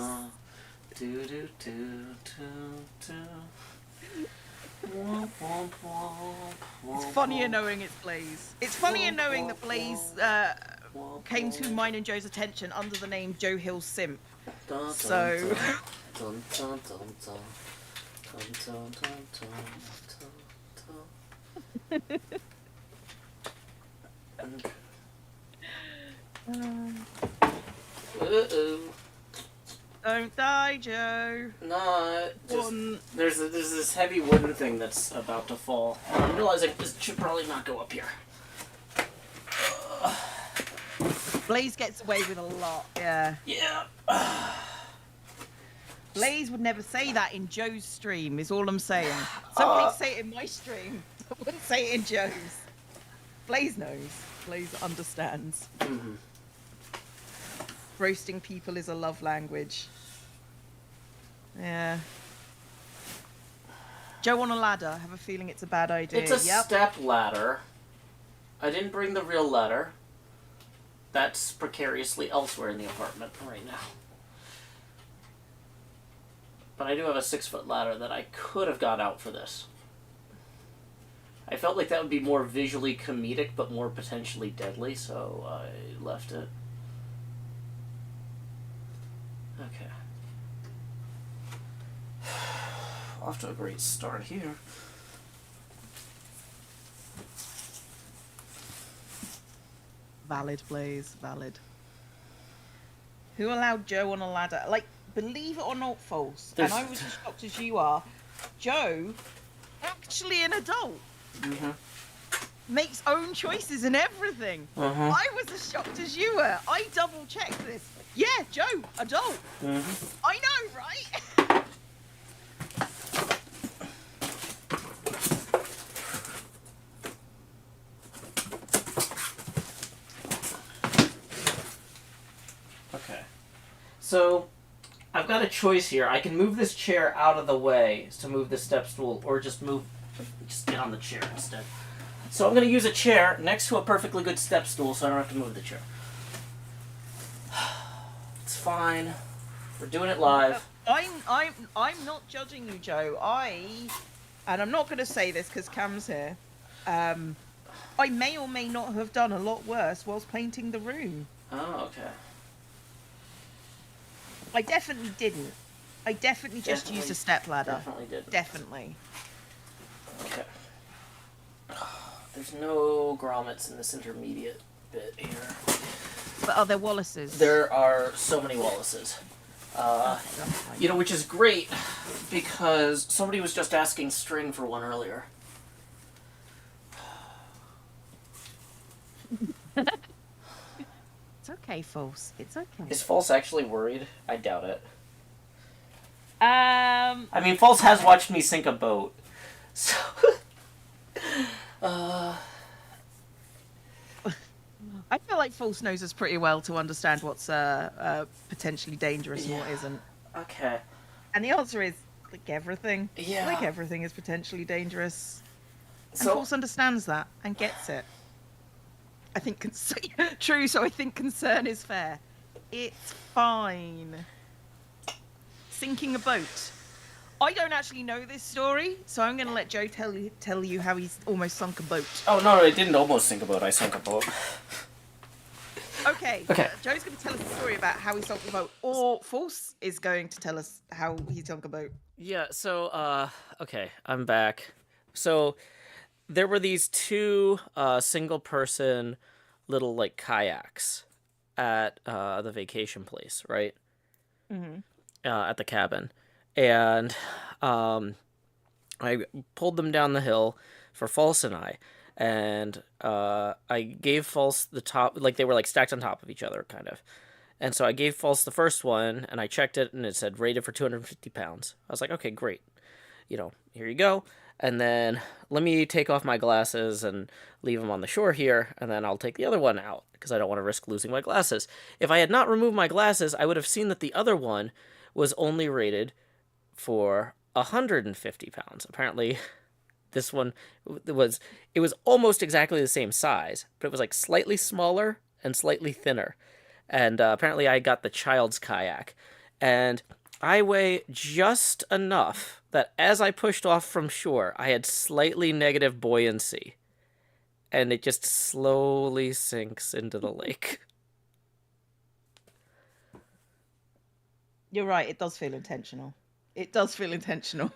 S2: It's funnier knowing it's Blaze. It's funnier knowing that Blaze came to mine and Joe's attention under the name Joe Hill Simp. So...
S1: Uh-oh.
S2: Don't die, Joe.
S1: No, just there's this heavy wooden thing that's about to fall. I'm realizing this should probably not go up here.
S2: Blaze gets away with a lot, yeah.
S1: Yeah.
S2: Blaze would never say that in Joe's stream, is all I'm saying. Somebody say it in my stream. I wouldn't say it in Joe's. Blaze knows. Blaze understands.
S1: Mm-hmm.
S2: Roasting people is a love language. Yeah. Joe on a ladder. I have a feeling it's a bad idea.
S1: It's a step ladder. I didn't bring the real ladder. That's precariously elsewhere in the apartment right now. But I do have a 6-foot ladder that I could have got out for this. I felt like that would be more visually comedic, but more potentially deadly, so I left it. Okay. Off to a great start here.
S2: Valid, Blaze. Valid. Who allowed Joe on a ladder? Like, believe it or not, false. And I was as shocked as you are. Joe, actually an adult.
S1: Mm-hmm.
S2: Makes own choices and everything.
S1: Uh-huh.
S2: I was as shocked as you were. I double checked this. Yeah, Joe, adult.
S1: Mm-hmm.
S2: I know, right?
S1: Okay. So, I've got a choice here. I can move this chair out of the way to move the step stool, or just get on the chair instead. So I'm going to use a chair next to a perfectly good step stool so I don't have to move the chair. It's fine. We're doing it live.
S2: I'm not judging you, Joe. And I'm not going to say this because Cam's here. I may or may not have done a lot worse whilst painting the room.
S1: Oh, okay.
S2: I definitely didn't. I definitely just used a step ladder.
S1: Definitely did.
S2: Definitely.
S1: Okay. There's no grommets in this intermediate bit here.
S2: But are there Wallaces?
S1: There are so many Wallaces. Which is great because somebody was just asking string for one earlier.
S2: It's okay, False. It's okay.
S1: Is False actually worried? I doubt it.
S2: I
S1: mean, False has watched me sink a boat. So...
S2: I feel like False knows us pretty well to understand what's potentially dangerous and what isn't.
S1: Okay.
S2: And the answer is, like everything.
S1: Yeah.
S2: Like everything is potentially dangerous. And
S1: So,
S2: False understands that and gets it. I think true, so I think concern is fair. It's fine. Sinking a boat. I don't actually know this story, so I'm going to let Joe tell you how he's almost sunk a boat.
S1: Oh, no, I didn't almost sink a boat. I sunk a boat.
S2: Okay. Joe's going to tell us a story about how he sunk a boat, or False is going to tell us how he sunk a boat.
S1: Yeah, so, okay, I'm back. So, there were these two single-person little, like, kayaks at the vacation place, right?
S2: Mm-hmm.
S1: At the cabin. And I pulled them down the hill for False and I. And I gave False the top, like they were like stacked on top of each other, kind of. And so I gave False the first one, and I checked it, and it said rated for 250 pounds. I was like, okay, great. Here you go. And then let me take off my glasses and leave them on the shore here, and then I'll take the other one out, because I don't want to risk losing my glasses. If I had not removed my glasses, I would have seen that the other one was only rated for 150 pounds. Apparently, this one it was almost exactly the same size, but it was like slightly smaller and slightly thinner. And apparently I got the child's kayak. And I weigh just enough that as I pushed off from shore, I had slightly negative buoyancy. And it just slowly sinks into the lake.
S2: You're right. It does feel intentional. It does feel intentional.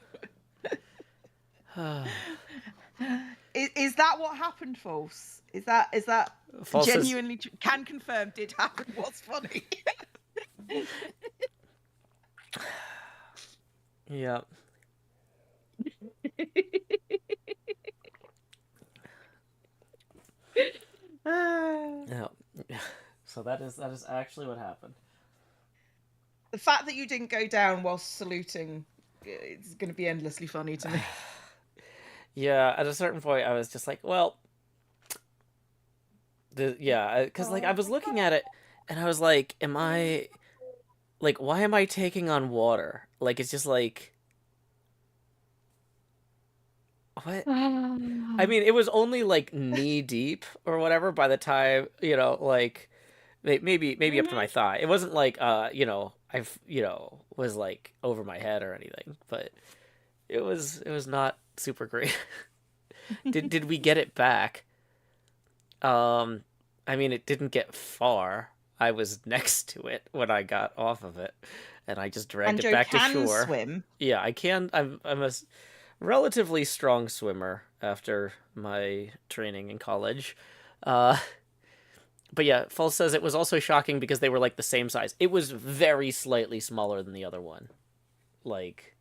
S2: Is that what happened, False? Is that
S1: False says,
S2: genuinely can confirm did happen? What's funny?
S1: yeah. Yeah. So that is actually what happened.
S2: The fact that you didn't go down while saluting, it's going to be endlessly funny to me.
S1: Yeah, at a certain point, I was just like, well, because like I was looking at it, and I was like, am I, like, why am I taking on water? Like, it's just like, what? I mean, it was only like knee deep or whatever by the time, like maybe up to my thigh. It wasn't like I've was like over my head or anything, but it was not super great. Did we get it back? I mean, it didn't get far. I was next to it when I got off of it, and I just dragged
S2: And
S1: it
S2: Joe
S1: back to
S2: can
S1: shore.
S2: swim.
S1: Yeah, I can. I'm a relatively strong swimmer after my training in college. Uh, but yeah, False says it was also shocking because they were like the same size. It was very slightly smaller than the other one. Like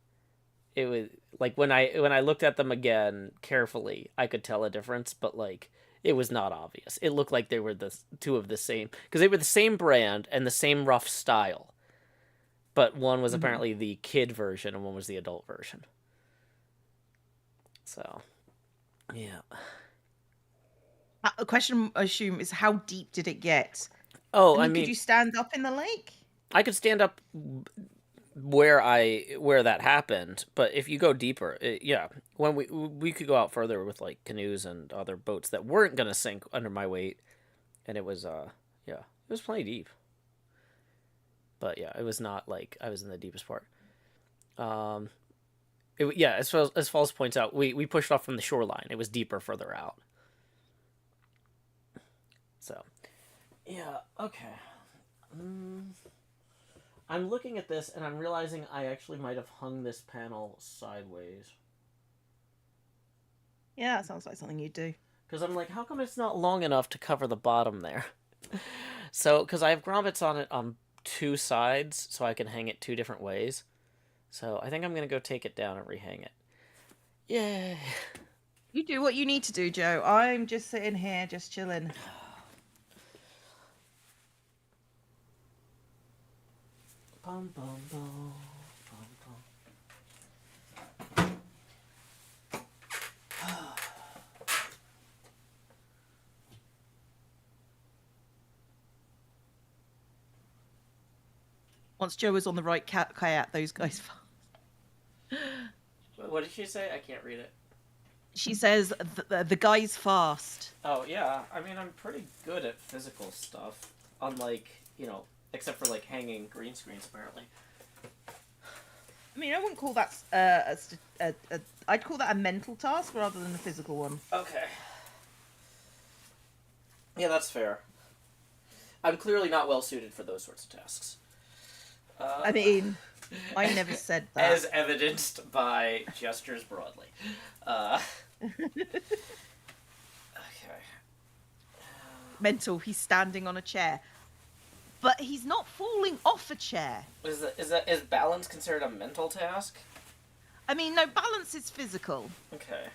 S1: it was like when I looked at them again carefully, I could tell a difference, but like it was not obvious. It looked like they were the two of the same because they were the same brand and the same rough style. But one was apparently the kid version and one was the adult version. So, yeah.
S2: The question, I assume, is how deep did it get?
S1: Oh,
S2: I
S1: I
S2: mean, could
S1: mean,
S2: you stand up in the lake?
S1: I could stand up where that happened, but if you go deeper, yeah, when we could go out further with like canoes and other boats that weren't gonna sink under my weight, and it was yeah, it was plenty deep. But yeah, it was not like I was in the deepest part. Um, yeah, as Falls points out, we pushed off from the shoreline. It was deeper further out. So yeah, okay. I'm looking at this and I'm realizing I actually might have hung this panel sideways.
S2: Yeah, that sounds like something you'd do.
S1: Because I'm like, how come it's not long enough to cover the bottom there? So, because I have grommets on it on two sides, so I can hang it two different ways. So I think I'm going to go take it down and rehang it. Yay!
S2: You do what you need to do, Joe. I'm just sitting here, just chilling.
S1: Bum, bum, bum.
S2: Once Joe was on the right kayak, those guys.
S1: What did she say? I can't read it.
S2: She says the guy's fast.
S1: Oh, yeah. I mean, I'm pretty good at physical stuff. Unlike, except for, like, hanging green screens, apparently.
S2: I mean, I wouldn't call that I'd call that a mental task rather than a physical one.
S1: Okay. Yeah, that's fair. I'm clearly not well suited for those sorts of tasks.
S2: I mean, I never said that.
S1: As evidenced by gestures broadly. Okay.
S2: Mental, he's standing on a chair. But he's not falling off a chair.
S1: Is balance considered a mental task?
S2: I mean, no, balance is physical.
S1: Okay.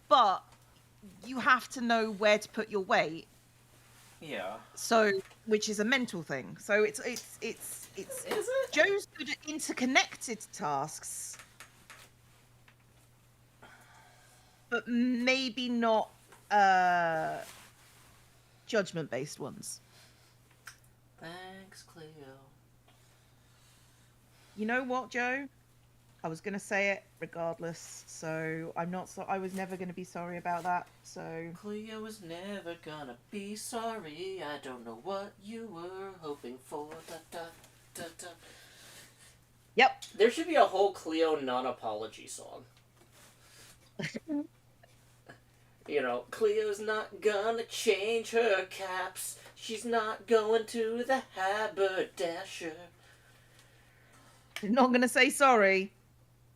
S2: But you have to know where to put your weight.
S1: Yeah.
S2: So, which is a mental thing. So it's
S1: Is it?
S2: Joe's good at interconnected tasks, but maybe not judgment-based ones.
S1: Thanks, Cleo.
S2: You know what, Joe? I was gonna say it regardless, so I'm not. I was never gonna be sorry about that. So
S1: Cleo was never gonna be sorry. I don't know what you were hoping for. Da, da, da, da.
S2: Yep.
S1: There should be a whole Cleo non-apology song. Cleo's not gonna change her caps. She's not going to the haberdasher.
S2: not going to say sorry.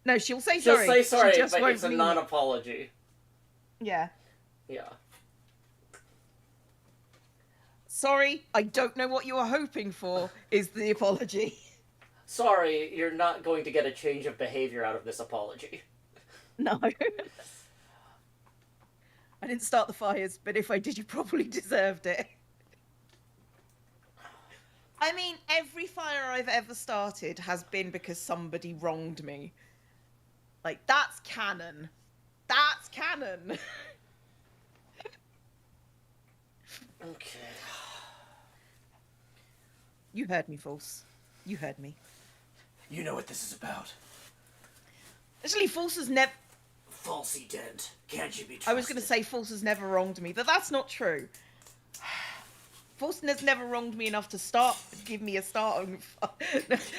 S2: No, she'll say
S1: She'll
S2: sorry.
S1: say sorry,
S2: she just
S1: but
S2: won't
S1: it's a
S2: mean
S1: non-apology.
S2: Yeah.
S1: Yeah.
S2: Sorry, I don't know what you were hoping for, is the apology.
S1: Sorry, you're not going to get a change of behavior out of this apology.
S2: No. I didn't start the fires, but if I did, you probably deserved it. I mean, every fire I've ever started has been because somebody wronged me. Like, that's canon. That's canon.
S1: Okay.
S2: You heard me, False. You heard me.
S1: You know what this is about.
S2: Actually, False has never...
S1: Falsey dent. Can't you be trusted?
S2: I was going to say False has never wronged me, but that's not true. False has never wronged me enough to give me a start.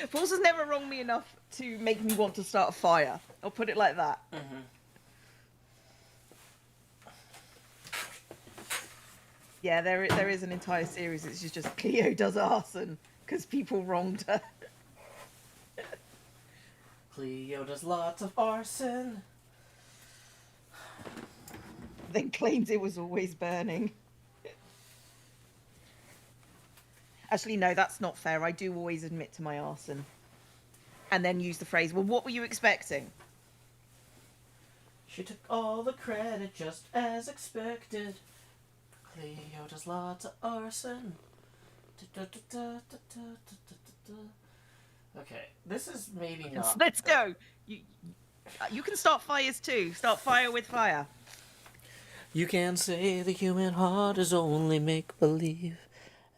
S2: False has never wronged me enough to make me want to start a fire. I'll put it like that.
S1: Mm-hmm.
S2: Yeah, there is an entire series. It's just Cleo does arson because people wronged her.
S1: Cleo does lots of arson.
S2: Then claims it was always burning. Actually, no, that's not fair. I do always admit to my arson. And then use the phrase, well, what were you expecting?
S1: She took all the credit just as expected. Cleo does lots of arson. Okay, this is maybe not...
S2: Let's go! You can start fires too. Start fire with fire.
S1: You can say the human heart is only make-believe,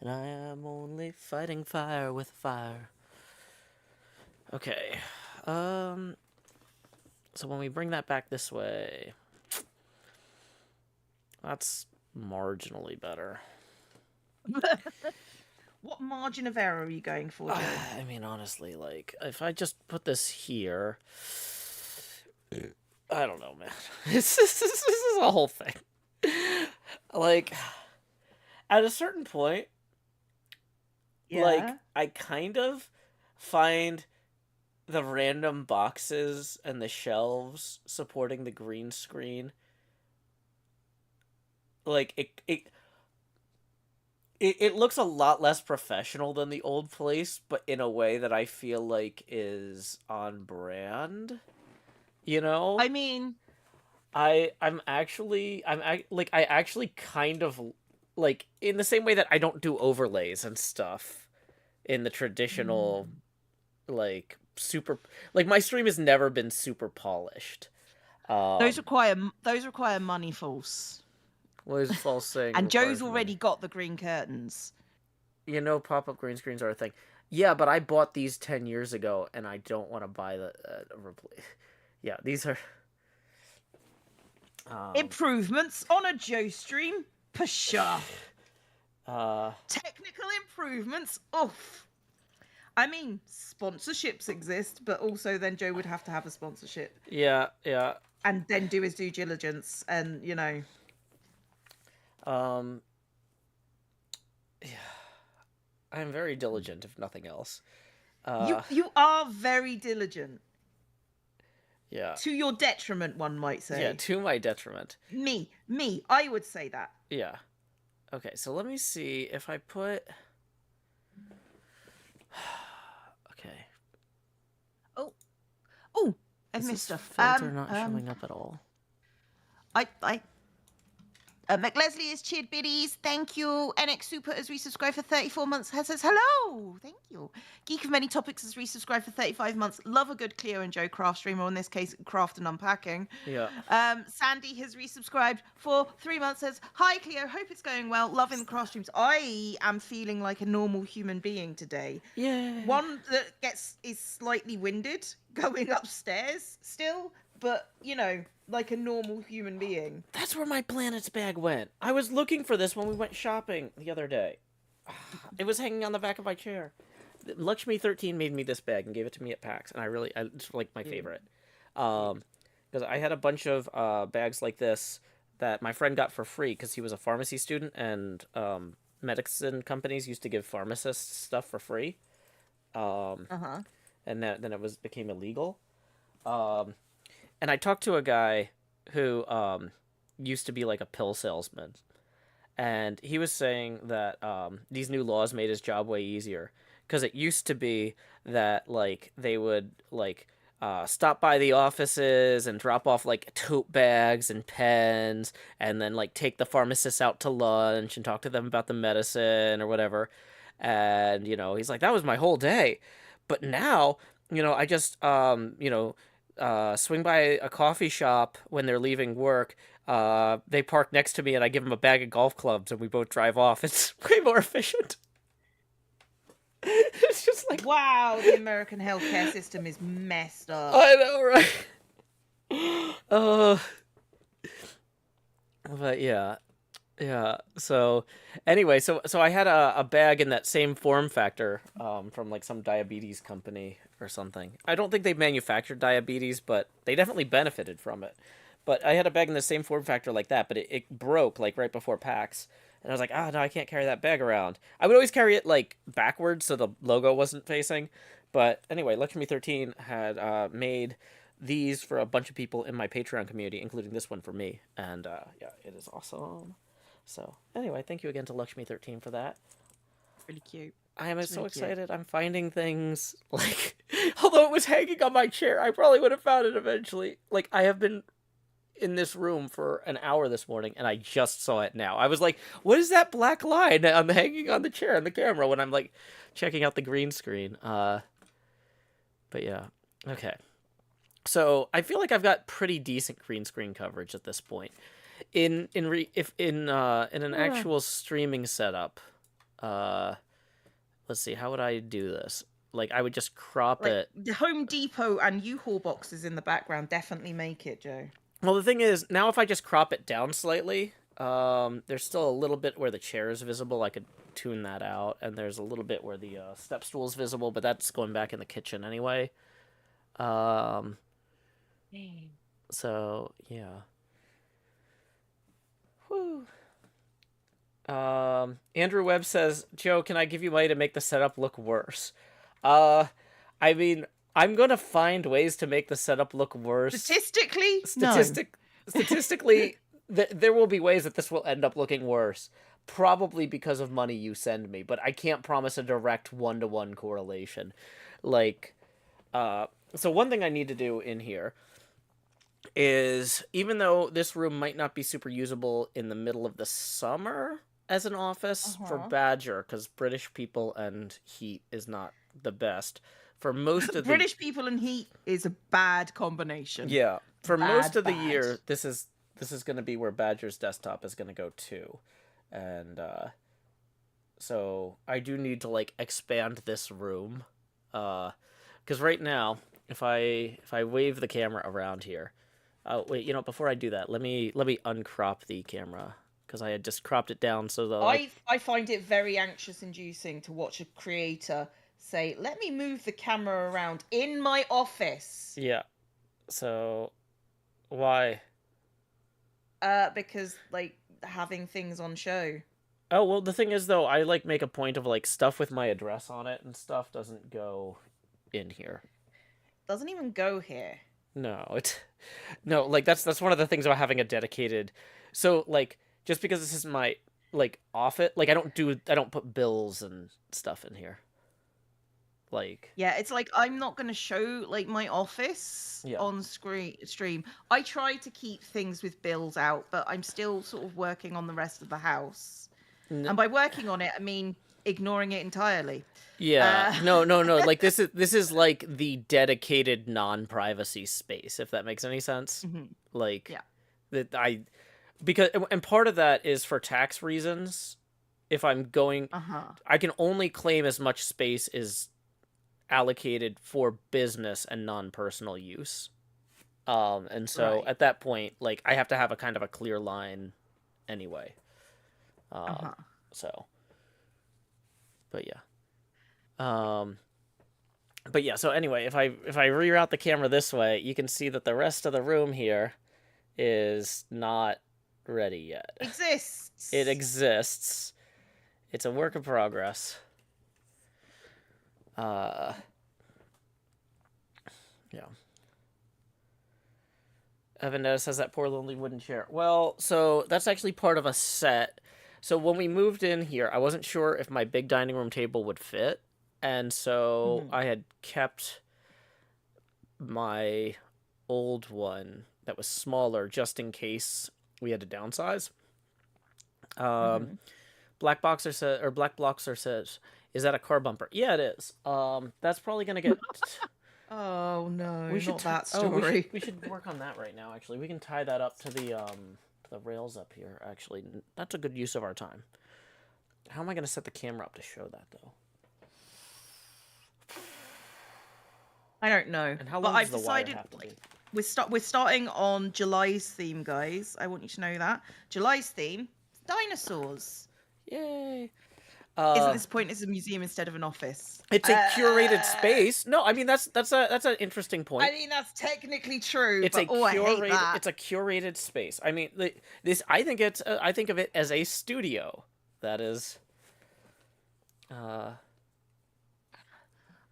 S1: and I am only fighting fire with fire. Okay, so when we bring that back this way, that's marginally better.
S2: What margin of error are you going for, Joe?
S1: I mean, honestly, like, if I just put this here... I don't know, man. This is a whole thing. Like, at a certain point, like, I kind of find the random boxes and the shelves supporting the green screen, like, it looks a lot less professional than the old place, but in a way that I feel like is on brand. You know?
S2: I mean,
S1: I actually kind of, like, in the same way that I don't do overlays and stuff in the traditional, like, super, like, my stream has never been super polished.
S2: Those require money, False.
S1: What is False saying?
S2: And Joe's already got the green curtains.
S1: You know, pop-up green screens are a thing. Yeah, but I bought these 10 years ago, and I don't want to buy the yeah, these are
S2: improvements on a Joe stream. Pshaw. Technical improvements. Oof. I mean, sponsorships exist, but also then Joe would have to have a sponsorship.
S1: Yeah.
S2: And then do his due diligence, and you know.
S1: Yeah. I'm very diligent, if nothing else.
S2: You are very diligent.
S1: Yeah.
S2: To your detriment, one might say.
S1: Yeah, to my detriment.
S2: Me, I would say that.
S1: Yeah. Okay, so let me see if I put... Okay.
S2: Oh, I've missed stuff.
S1: Filter not showing up at all.
S2: McLesley has cheered biddies. Thank you. NX Super has resubscribed for 34 months. Says hello. Thank you. Geek of Many Topics has resubscribed for 35 months. Love a good Cleo and Joe craft streamer, or in this case, craft and unpacking.
S1: Yeah.
S2: Sandy has resubscribed for 3 months. Says, hi Cleo, hope it's going well. Loving the craft streams. I am feeling like a normal human being today.
S1: Yeah.
S2: One that is slightly winded going upstairs still, but you know, like a normal human being.
S1: That's where my planets bag went. I was looking for this when we went shopping the other day. It was hanging on the back of my chair. Lakshmi13 made me this bag and gave it to me at PAX, and it's like my favorite. Because I had a bunch of bags like this that my friend got for free because he was a pharmacy student, and medicine companies used to give pharmacists stuff for free. and then it became illegal. Um, and I talked to a guy who used to be like a pill salesman, and he was saying that these new laws made his job way easier because it used to be that like they would like stop by the offices and drop off like tote bags and pens, and then like take the pharmacists out to lunch and talk to them about the medicine or whatever. And he's like, that was my whole day. But now, I just swing by a coffee shop when they're leaving work. They park next to me, and I give them a bag of golf clubs, and we both drive off. It's way more efficient. It's just like,
S2: wow, the American healthcare system is messed up.
S1: I know, right? But yeah. So anyway, so I had a bag in that same form factor from like some diabetes company or something. I don't think they manufactured diabetes, but they definitely benefited from it. But I had a bag in the same form factor like that, but it broke like right before PAX. And I was like, no, I can't carry that bag around. I would always carry it like backwards so the logo wasn't facing. But anyway, Lakshmi 13 had made these for a bunch of people in my Patreon community, including this one for me. And yeah, it is awesome. So anyway, thank you again to Lakshmi 13 for that.
S2: Really cute.
S1: I am so excited. I'm finding things like, although it was hanging on my chair, I probably would have found it eventually. Like, I have been in this room for an hour this morning, and I just saw it now. I was like, what is that black line I'm hanging on the chair on the camera when I'm like checking out the green screen? But yeah, okay. So I feel like I've got pretty decent green screen coverage at this point. In an actual streaming setup, let's see, how would I do this? Like, I would just crop it.
S2: The Home Depot and U-Haul boxes in the background definitely make it, Joe.
S1: Well, the thing is, now if I just crop it down slightly, there's still a little bit where the chair is visible. I could tune that out, and there's a little bit where the step stool is visible, but that's going back in the kitchen anyway. So yeah. Whew. Andrew Webb says, Joe, can I give you money to make the setup look worse? I mean, I'm gonna find ways to make the setup look worse.
S2: Statistically,
S1: statistically, there will be ways that this will end up looking worse. Probably because of money you send me, but I can't promise a direct one-to-one correlation. Like, so one thing I need to do in here is, even though this room might not be super usable in the middle of the summer as an office for Badger, because British people and heat is not the best. For most of
S2: British people and heat is a bad combination.
S1: Yeah, for most of the year, this is going to be where Badger's desktop is going to go to, and so I do need to like expand this room, because right now, if I wave the camera around here, wait, before I do that, let me uncrop the camera, because I had just cropped it down so that
S2: I find it very anxious inducing to watch a creator say, let me move the camera around in my office.
S1: Yeah. So why?
S2: Because like having things on show.
S1: Oh, well, the thing is though, I like make a point of like stuff with my address on it and stuff doesn't go in here.
S2: Doesn't even go here.
S1: No, like that's one of the things about having a dedicated. So like, just because this is my like office, like I don't put bills and stuff in here. Like,
S2: yeah, it's like I'm not going to show like my office on stream. I try to keep things with bills out, but I'm still sort of working on the rest of the house. And by working on it, I mean ignoring it entirely.
S1: Yeah. No. Like this is like the dedicated non-privacy space, if that makes any sense.
S2: Mm-hmm.
S1: Like, yeah. Because part of that is for tax reasons. If I'm going, I can only claim as much space as allocated for business and non-personal use. And so at that point, like I have to have a kind of a clear line anyway. So, but yeah. So anyway, if I reroute the camera this way, you can see that the rest of the room here is not ready yet. It exists. It's a work in progress. Yeah. Evan noticed has that poor lonely wooden chair. Well, so that's actually part of a set. So when we moved in here, I wasn't sure if my big dining room table would fit, and so I had kept my old one that was smaller just in case we had to downsize. Black Bloxer says, "Is that a car bumper?" Yeah, it is. That's probably gonna get.
S2: Oh no, not that
S1: Oh,
S2: story.
S1: we should work on that right now. Actually, we can tie that up to the rails up here. Actually, that's a good use of our time. How am I gonna set the camera up to show that though?
S2: I don't know.
S1: And how
S2: but
S1: long
S2: I've
S1: does the wire
S2: decided
S1: have to be?
S2: we're starting on July's theme, guys. I want you to know that July's theme: dinosaurs.
S1: Yay!
S2: Isn't this point as a museum instead of an office?
S1: It's a curated space. No, I mean that's an interesting point.
S2: I mean that's technically true.
S1: It's
S2: but,
S1: a
S2: I hate that.
S1: It's a curated space. I mean, this. I think it's. I think of it as a studio. That is.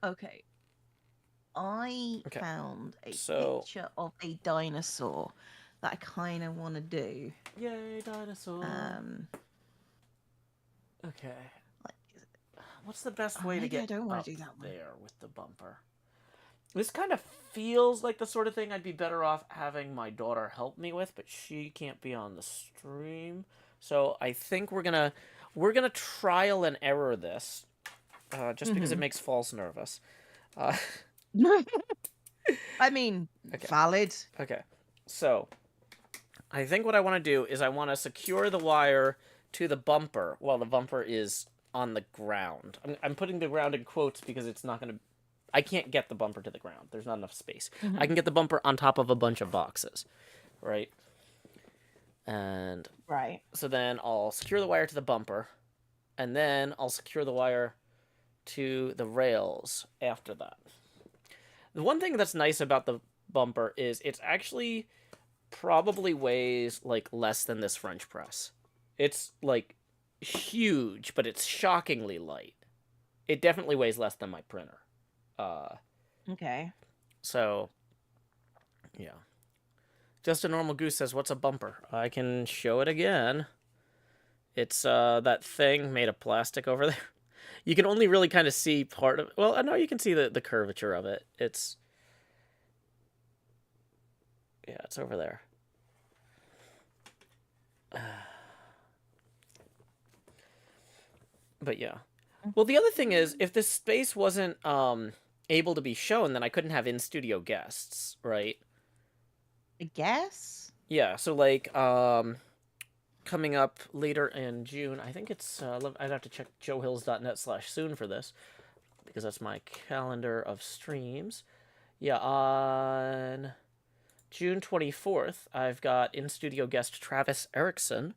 S2: Okay. I found a picture of a dinosaur that I kind of want to do.
S1: Yay, dinosaur. Okay. What's the best way to get
S2: I don't want to do that
S1: there with the bumper? This kind of feels like the sort of thing I'd be better off having my daughter help me with, but she can't be on the stream. So I think we're gonna trial and error this, just because it makes False nervous.
S2: I mean, valid.
S1: Okay, so I think what I want to do is I want to secure the wire to the bumper while the bumper is on the ground. I'm putting the ground in quotes because it's not going to... I can't get the bumper to the ground. There's not enough space. I can get the bumper on top of a bunch of boxes, right? And...
S2: Right.
S1: So then I'll secure the wire to the bumper, and then I'll secure the wire to the rails after that. The one thing that's nice about the bumper is it's actually probably weighs, like, less than this French press. It's, like, huge, but it's shockingly light. It definitely weighs less than my printer.
S2: Okay.
S1: So, yeah. Just a Normal Goose says, what's a bumper? I can show it again. It's that thing made of plastic over there. You can only really kind of see part of... Well, I know you can see the curvature of it. It's... Yeah, it's over there. But yeah. Well, the other thing is, if this space wasn't able to be shown, then I couldn't have in-studio guests, right?
S2: I guess?
S1: Yeah, so like... coming up later in June, I think it's, I'd have to check joehills.net/soon for this, because that's my calendar of streams. Yeah, on June 24th, I've got in-studio guest Travis Erickson,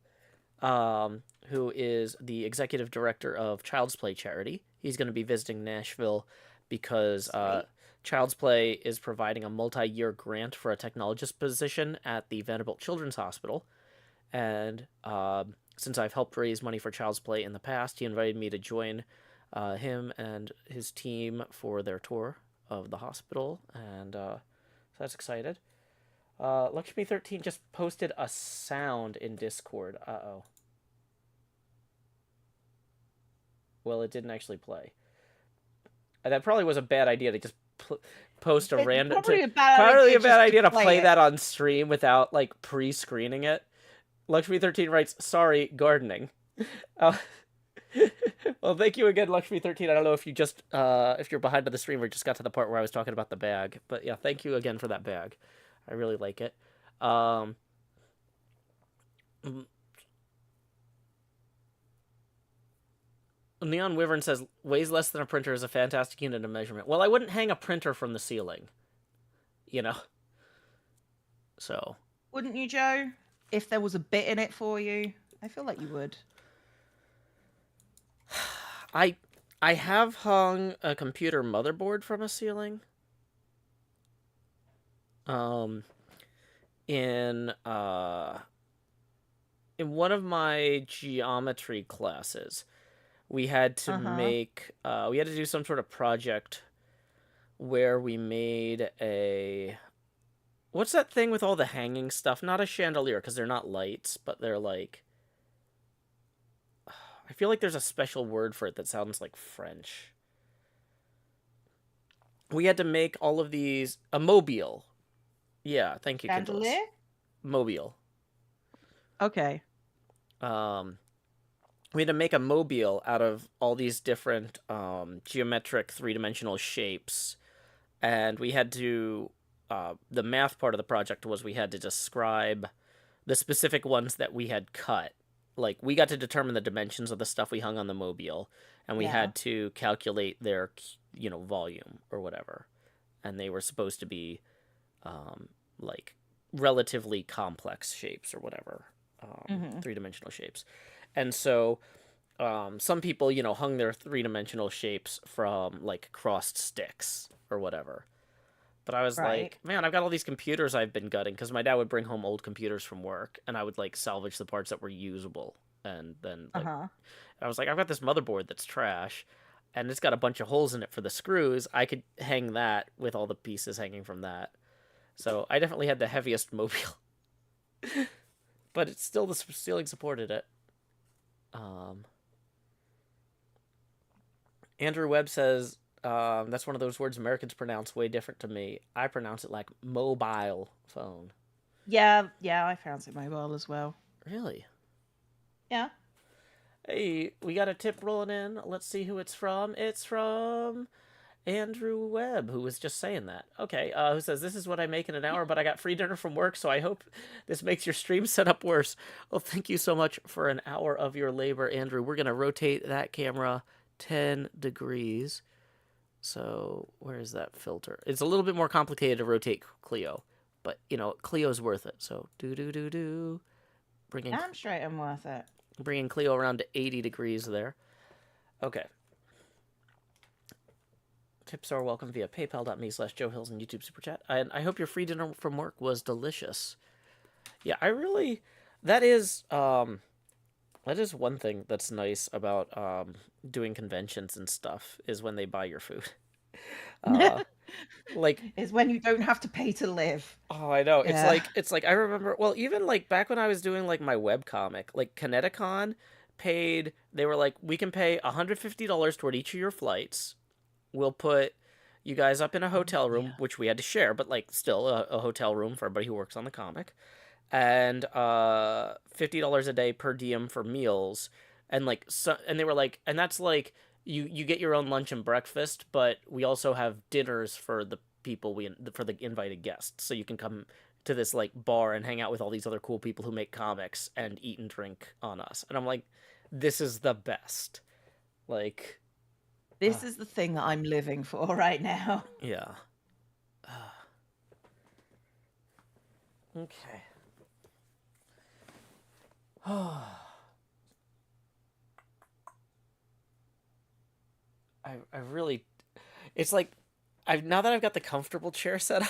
S1: who is the executive director of Child's Play charity. He's going to be visiting Nashville because Child's Play is providing a multi-year grant for a technologist position at the Vanderbilt Children's Hospital. And since I've helped raise money for Child's Play in the past, he invited me to join him and his team for their tour of the hospital, and so that's excited. Lakshmi13 just posted a sound in Discord. Uh-oh. Well, it didn't actually play. That probably was a bad idea to just post a random...
S2: Probably a
S1: bad idea to play that on stream without, like, pre-screening it. Lakshmi13 writes, sorry, gardening. Well, thank you again, Lakshmi13. I don't know if you just, if you're behind on the stream or just got to the part where I was talking about the bag. But yeah, thank you again for that bag. I really like it. Neon Wyvern says, weighs less than a printer is a fantastic unit of measurement. Well, I wouldn't hang a printer from the ceiling. You know? So.
S2: Wouldn't you, Joe? If there was a bit in it for you, I feel like you would.
S1: I have hung a computer motherboard from a ceiling. In one of my geometry classes, we had to make we had to do some sort of project where we made a... What's that thing with all the hanging stuff? Not a chandelier, because they're not lights, but they're like... I feel like there's a special word for it that sounds like French. We had to make all of these... A mobile. Yeah, thank you,
S2: Chandelier?
S1: Mobile.
S2: Okay.
S1: We had to make a mobile out of all these different geometric three-dimensional shapes. And we had to... the math part of the project was we had to describe the specific ones that we had cut. Like, we got to determine the dimensions of the stuff we hung on the mobile, and we had to calculate their, volume or whatever. And they were supposed to be, like, relatively complex shapes or whatever, three-dimensional shapes. And so some people, hung their three-dimensional shapes from, like, crossed sticks or whatever. But I was like, man, I've got all these computers I've been gutting, because my dad would bring home old computers from work, and I would, like, salvage the parts that were usable. And then, like, I was like, I've got this motherboard that's trash, and it's got a bunch of holes in it for the screws. I could hang that with all the pieces hanging from that. So I definitely had the heaviest mobile. But it's still, the ceiling supported it. Andrew Webb says... that's one of those words Americans pronounce way different to me. I pronounce it like mobile phone.
S2: Yeah, I pronounce it mobile as well.
S1: Really?
S2: Yeah.
S1: Hey, we got a tip rolling in. Let's see who it's from. It's from Andrew Webb, who was just saying that. Okay, who says, this is what I make in an hour, but I got free dinner from work, so I hope this makes your stream setup worse. Well, thank you so much for an hour of your labor, Andrew. We're going to rotate that camera 10 degrees. So, where is that filter? It's a little bit more complicated to rotate Cleo, but, Cleo's worth it. So, do.
S2: Damn straight I'm worth it.
S1: Bringing Cleo around to 80 degrees there. Okay. Tips are welcome via paypal.me/JoeHills and YouTube Super Chat. And I hope your free dinner from work was delicious. Yeah, that is one thing that's nice about doing conventions and stuff, is when they buy your food. Like,
S2: is when you don't have to pay to live.
S1: Oh, I know. Yeah. It's like I remember, well, even like back when I was doing like my webcomic, like Kineticon they were like, we can pay $150 toward each of your flights. We'll put you guys up in a hotel room, which we had to share, but like still a hotel room for everybody who works on the comic. And $50 a day per diem for meals. And like, and they were like, and that's like, you get your own lunch and breakfast, but we also have dinners for the people for the invited guests, so you can come to this like bar and hang out with all these other cool people who make comics and eat and drink on us. And I'm like, this is the best. Like,
S2: this is the thing that I'm living for right now.
S1: Yeah. Okay. I really, it's like, now that I've got the comfortable chair set up,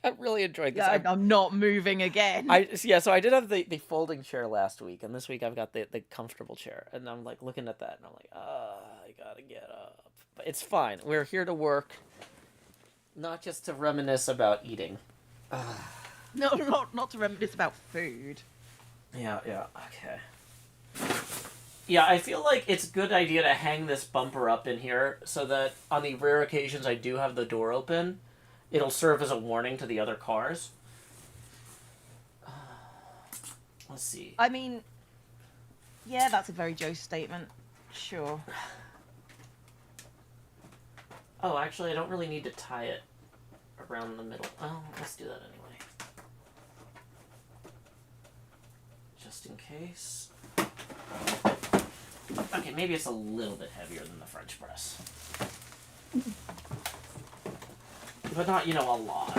S1: I'm really enjoying this.
S2: Yeah, I'm not moving again.
S1: So I did have the folding chair last week, and this week I've got the comfortable chair, and I'm like looking at that, and I'm like, I gotta get up. But it's fine. We're here to work, not just to reminisce about eating.
S2: No, not to reminisce about food.
S1: Yeah, okay. Yeah, I feel like it's a good idea to hang this bumper up in here so that on the rare occasions I do have the door open, it'll serve as a warning to the other cars. Let's see.
S2: I mean, yeah, that's a very Joe statement. Sure.
S1: Oh, actually, I don't really need to tie it around the middle. Oh, let's do that anyway. Just in case. Okay, maybe it's a little bit heavier than the French press. But not, a lot.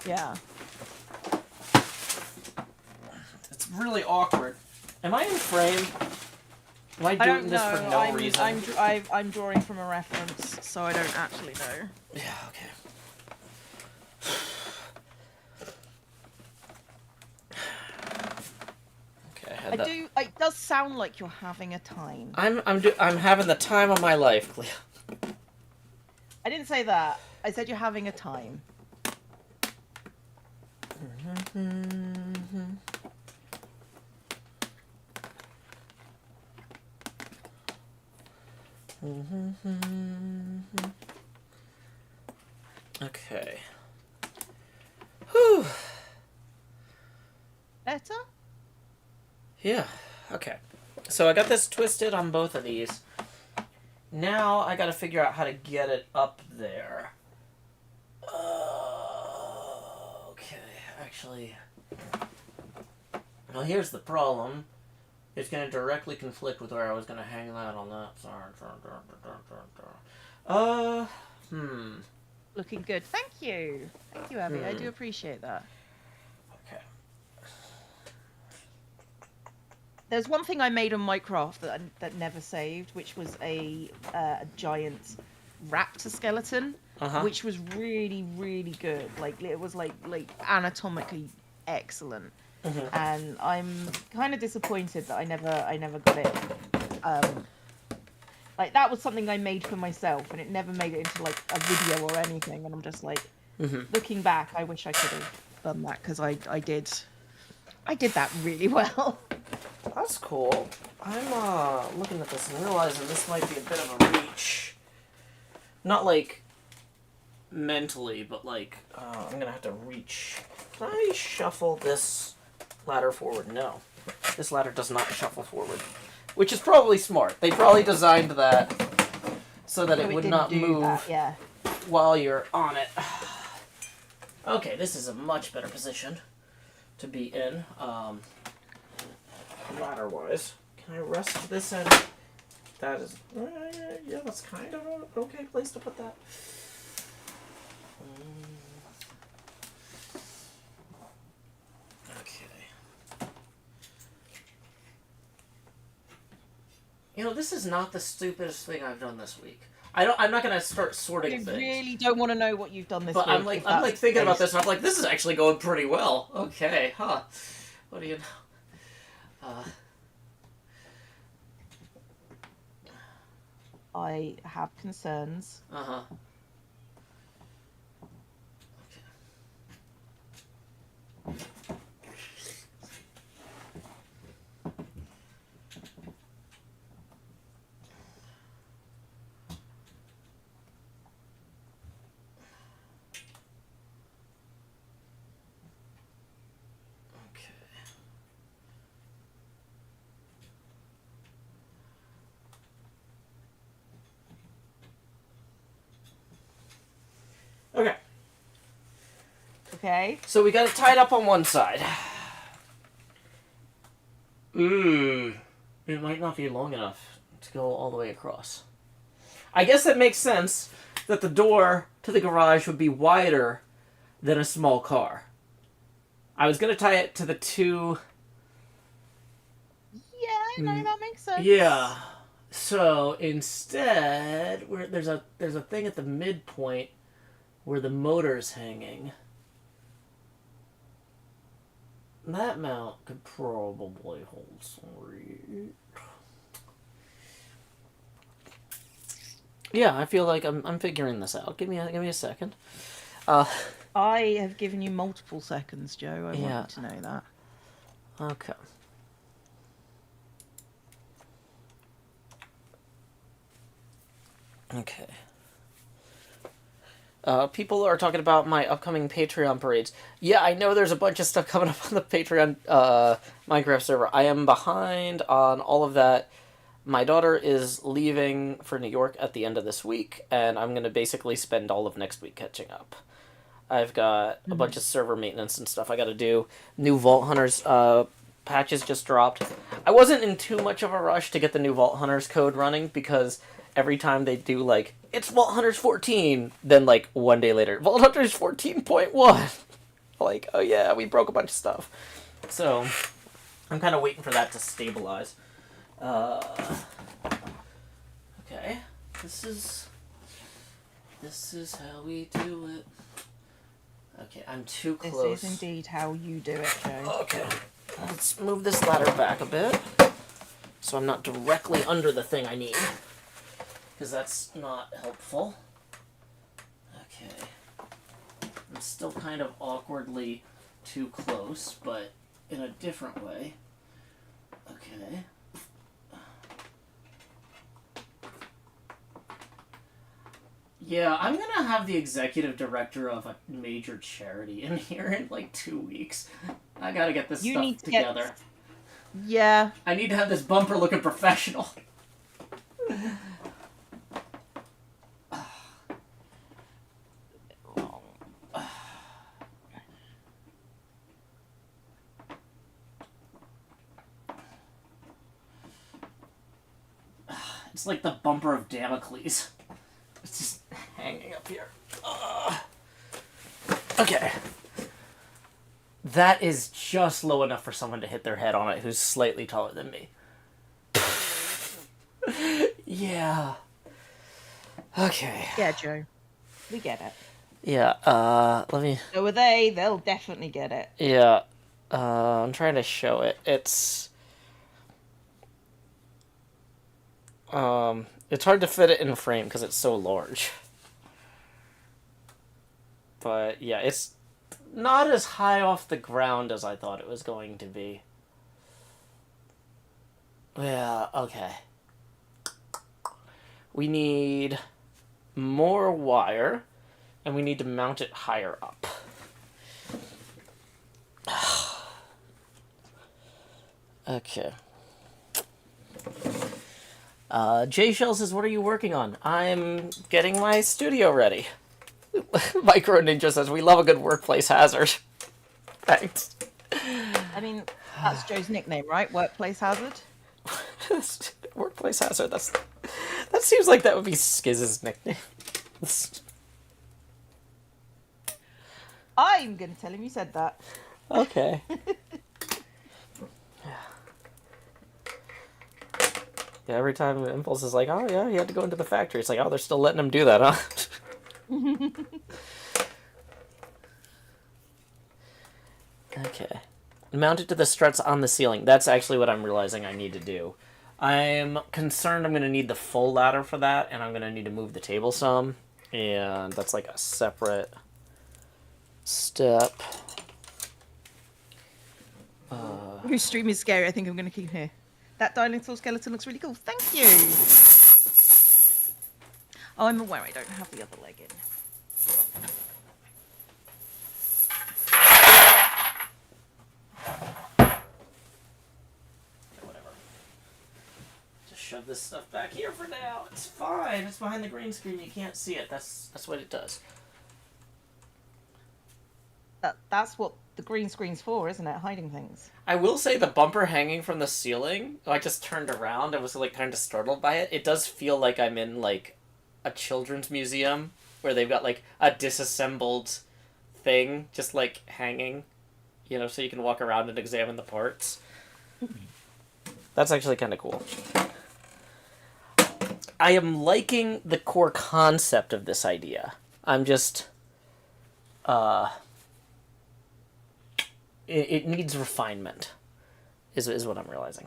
S2: Yeah.
S1: It's really awkward. Am I in frame? Am I doing this for no reason?
S2: I'm drawing from a reference, so I don't actually know.
S1: Yeah, okay.
S2: It does sound like you're having a time.
S1: I'm having the time of my life, Cleo.
S2: I didn't say that. I said you're having a time.
S1: Okay. Whew.
S2: Better?
S1: Yeah. Okay. So I got this twisted on both of these. Now I gotta figure out how to get it up there. Okay, actually... Well, here's the problem. It's gonna directly conflict with where I was gonna hang that on that.
S2: Looking good. Thank you. Thank you, Abby. I do appreciate that.
S1: Okay.
S2: There's one thing I made on Minecraft that never saved, which was a giant raptor skeleton, which was really, really good. Like, it was like anatomically excellent. And I'm kind of disappointed that I never got it. Like, that was something I made for myself, and it never made it into like a video or anything. And I'm just like, looking back, I wish I could have done that, because I did that really well.
S1: That's cool. I'm looking at this and realizing this might be a bit of a reach. Not like mentally, but like I'm gonna have to reach. Can I shuffle this ladder forward? No. This ladder does not shuffle forward. Which is probably smart. They probably designed that so that it would not move while you're on it. Okay, this is a much better position to be in, ladder-wise. Can I rest this end? That is... yeah, that's kind of an okay place to put that. You know, this is not the stupidest thing I've done this week. I'm not gonna start sorting things.
S2: I really don't want to know what you've done this week.
S1: But I'm like thinking about this, and I'm like, this is actually going pretty well. Okay, huh? What do you know?
S2: I have concerns.
S1: Okay.
S2: Okay.
S1: So we got it tied up on one side. It might not be long enough to go all the way across. I guess it makes sense that the door to the garage would be wider than a small car. I was gonna tie it to the two...
S2: Yeah, no, that makes sense.
S1: Yeah. So instead, there's a thing at the midpoint where the motor's hanging. That mount could probably hold some weight. Yeah, I feel like I'm figuring this out. Give me a second.
S2: I have given you multiple seconds, Joe. I want you to know that.
S1: Okay. Okay. People are talking about my upcoming Patreon parades. Yeah, I know there's a bunch of stuff coming up on the Patreon Minecraft server. I am behind on all of that. My daughter is leaving for New York at the end of this week, and I'm going to basically spend all of next week catching up. I've got a bunch of server maintenance and stuff I got to do. New Vault Hunters patches just dropped. I wasn't in too much of a rush to get the new Vault Hunters code running, because every time they do, like, it's Vault Hunters 14, then, like, one day later, Vault Hunters 14.1. Like, oh yeah, we broke a bunch of stuff. So, I'm kind of waiting for that to stabilize. Okay, this is how we do it. Okay, I'm too close.
S2: This is indeed how you do it, Joe.
S1: Okay, let's move this ladder back a bit, so I'm not directly under the thing I need, because that's not helpful. still kind of awkwardly too close, but in a different way. Okay. Yeah, I'm gonna have the executive director of a major charity in here in like 2 weeks. I gotta get this stuff together.
S2: Yeah.
S1: I need to have this bumper looking professional. It's like the bumper of Damocles. It's just hanging up here. Okay. That is just low enough for someone to hit their head on it who's slightly taller than me. Yeah. Okay.
S2: Yeah, Joe. We get it.
S1: Yeah, let me...
S2: So are they. They'll definitely get it.
S1: Yeah. I'm trying to show it. It's hard to fit it in frame because it's so large. But, yeah, it's not as high off the ground as I thought it was going to be. Yeah, okay. We need more wire, and we need to mount it higher up. Okay. J Shell says, what are you working on? I'm getting my studio ready. Micro Ninja says, we love a good workplace hazard. Thanks.
S2: I mean, that's Joe's nickname, right? Workplace hazard?
S1: Workplace hazard, that seems like that would be Skiz's nickname.
S2: I'm going to tell him you said that.
S1: Okay. Yeah, every time Impulse is like, oh yeah, he had to go into the factory. It's like, oh, they're still letting him do that, huh? Okay. Mount it to the struts on the ceiling. That's actually what I'm realizing I need to do. I'm concerned I'm going to need the full ladder for that, and I'm going to need to move the table some. And that's like a separate step.
S2: Whose stream is scary, I think I'm going to keep here. That dinosaur skeleton looks really cool. Thank you. Oh, I'm aware I don't have the other leg in.
S1: Whatever. Just shove this stuff back here for now. It's fine. It's behind the green screen. You can't see it. That's what it does.
S2: That's what the green screen's for, isn't it? Hiding things.
S1: I will say the bumper hanging from the ceiling, I just turned around and was like kind of startled by it. It does feel like I'm in like a children's museum where they've got like a disassembled thing just like hanging, you know, so you can walk around and examine the parts. That's actually kind of cool. I am liking the core concept of this idea. I'm just it needs refinement, is what I'm realizing.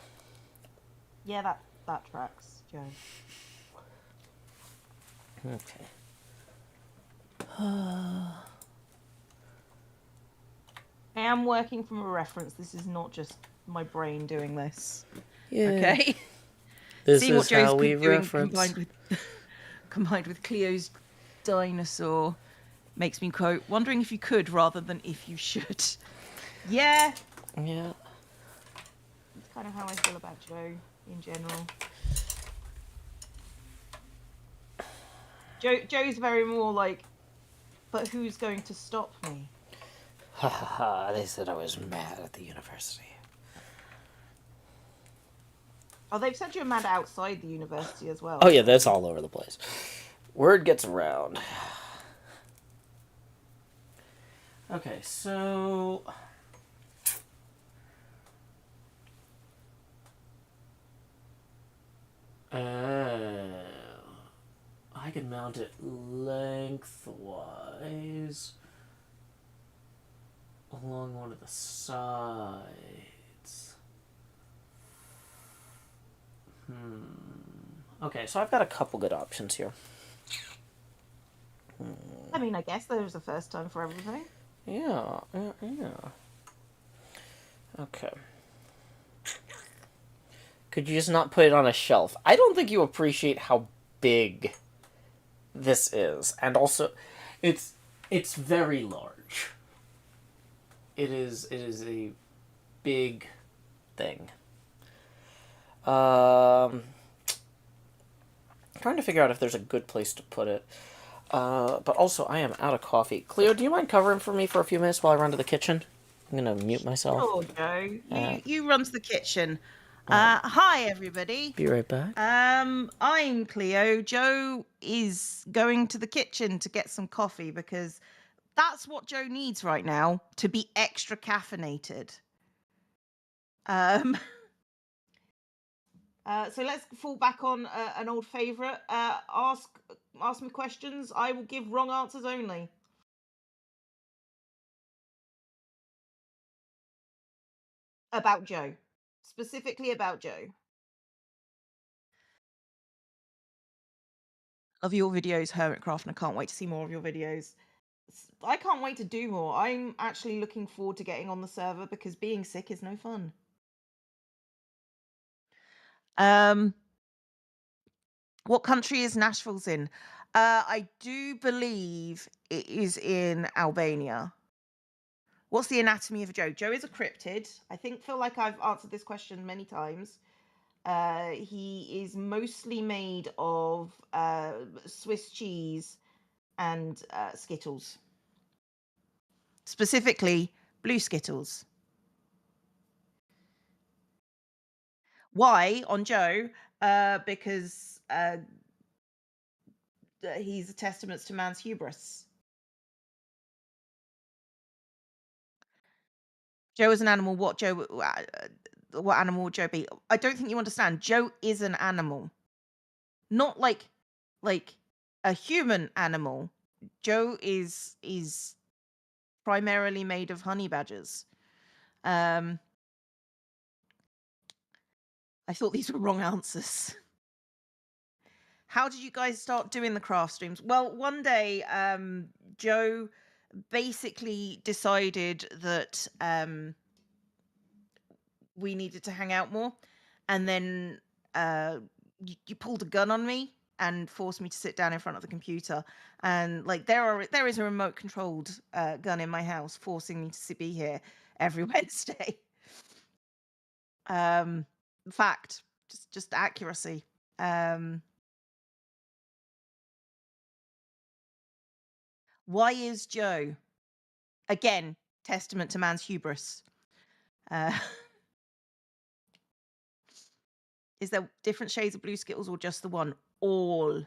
S2: Yeah, that tracks, Joe.
S1: Okay.
S2: I am working from a reference. This is not just my brain doing this.
S1: Yeah.
S2: Okay.
S1: This
S2: See
S1: is
S2: what Joe's
S1: how we
S2: doing
S1: reference.
S2: combined with Cleo's dinosaur makes me quote, wondering if you could rather than if you should. Yeah.
S1: Yeah.
S2: That's kind of how I feel about Joe in general. Joe's very more like, but who's going to stop me?
S1: Ha ha ha, they said I was mad at the university.
S2: Oh, they've said you're mad outside the university as well.
S1: Oh yeah, that's all over the place. Word gets around. Okay, so... I can mount it lengthwise along one of the sides. Okay, so I've got a couple good options here.
S2: I mean, I guess there's a first time for everything.
S1: Yeah. Okay. Could you just not put it on a shelf? I don't think you appreciate how big this is. And also, it's very large. It is a big thing. Trying to figure out if there's a good place to put it. But also, I am out of coffee. Cleo, do you mind covering for me for a few minutes while I run to the kitchen? I'm going to mute myself.
S2: Sure, Joe. You run to the kitchen. Hi, everybody.
S1: Be right back.
S2: I'm Cleo. Joe is going to the kitchen to get some coffee because that's what Joe needs right now to be extra caffeinated. So let's fall back on an old favourite. Ask me questions. I will give wrong answers only. About Joe. Specifically about Joe. Love your videos, Hermitcraft, and I can't wait to see more of your videos. I can't wait to do more. I'm actually looking forward to getting on the server because being sick is no fun. What country is Nashville's in? I do believe it is in Albania. What's the anatomy of Joe? Joe is a cryptid. I feel like I've answered this question many times. He is mostly made of Swiss cheese and Skittles. Specifically, blue Skittles. Why on Joe? Because he's a testament to man's hubris. Joe is an animal. What animal would Joe be? I don't think you understand. Joe is an animal, not like a human animal. Joe is primarily made of honey badgers. I thought these were wrong answers. How did you guys start doing the craft streams? Well, one day, Joe basically decided that we needed to hang out more, and then you pulled a gun on me and forced me to sit down in front of the computer, and there is a remote controlled gun in my house forcing me to be here every Wednesday. Fact, just accuracy. Why is Joe? Again, testament to man's hubris. Is there different shades of blue Skittles or just the one? All.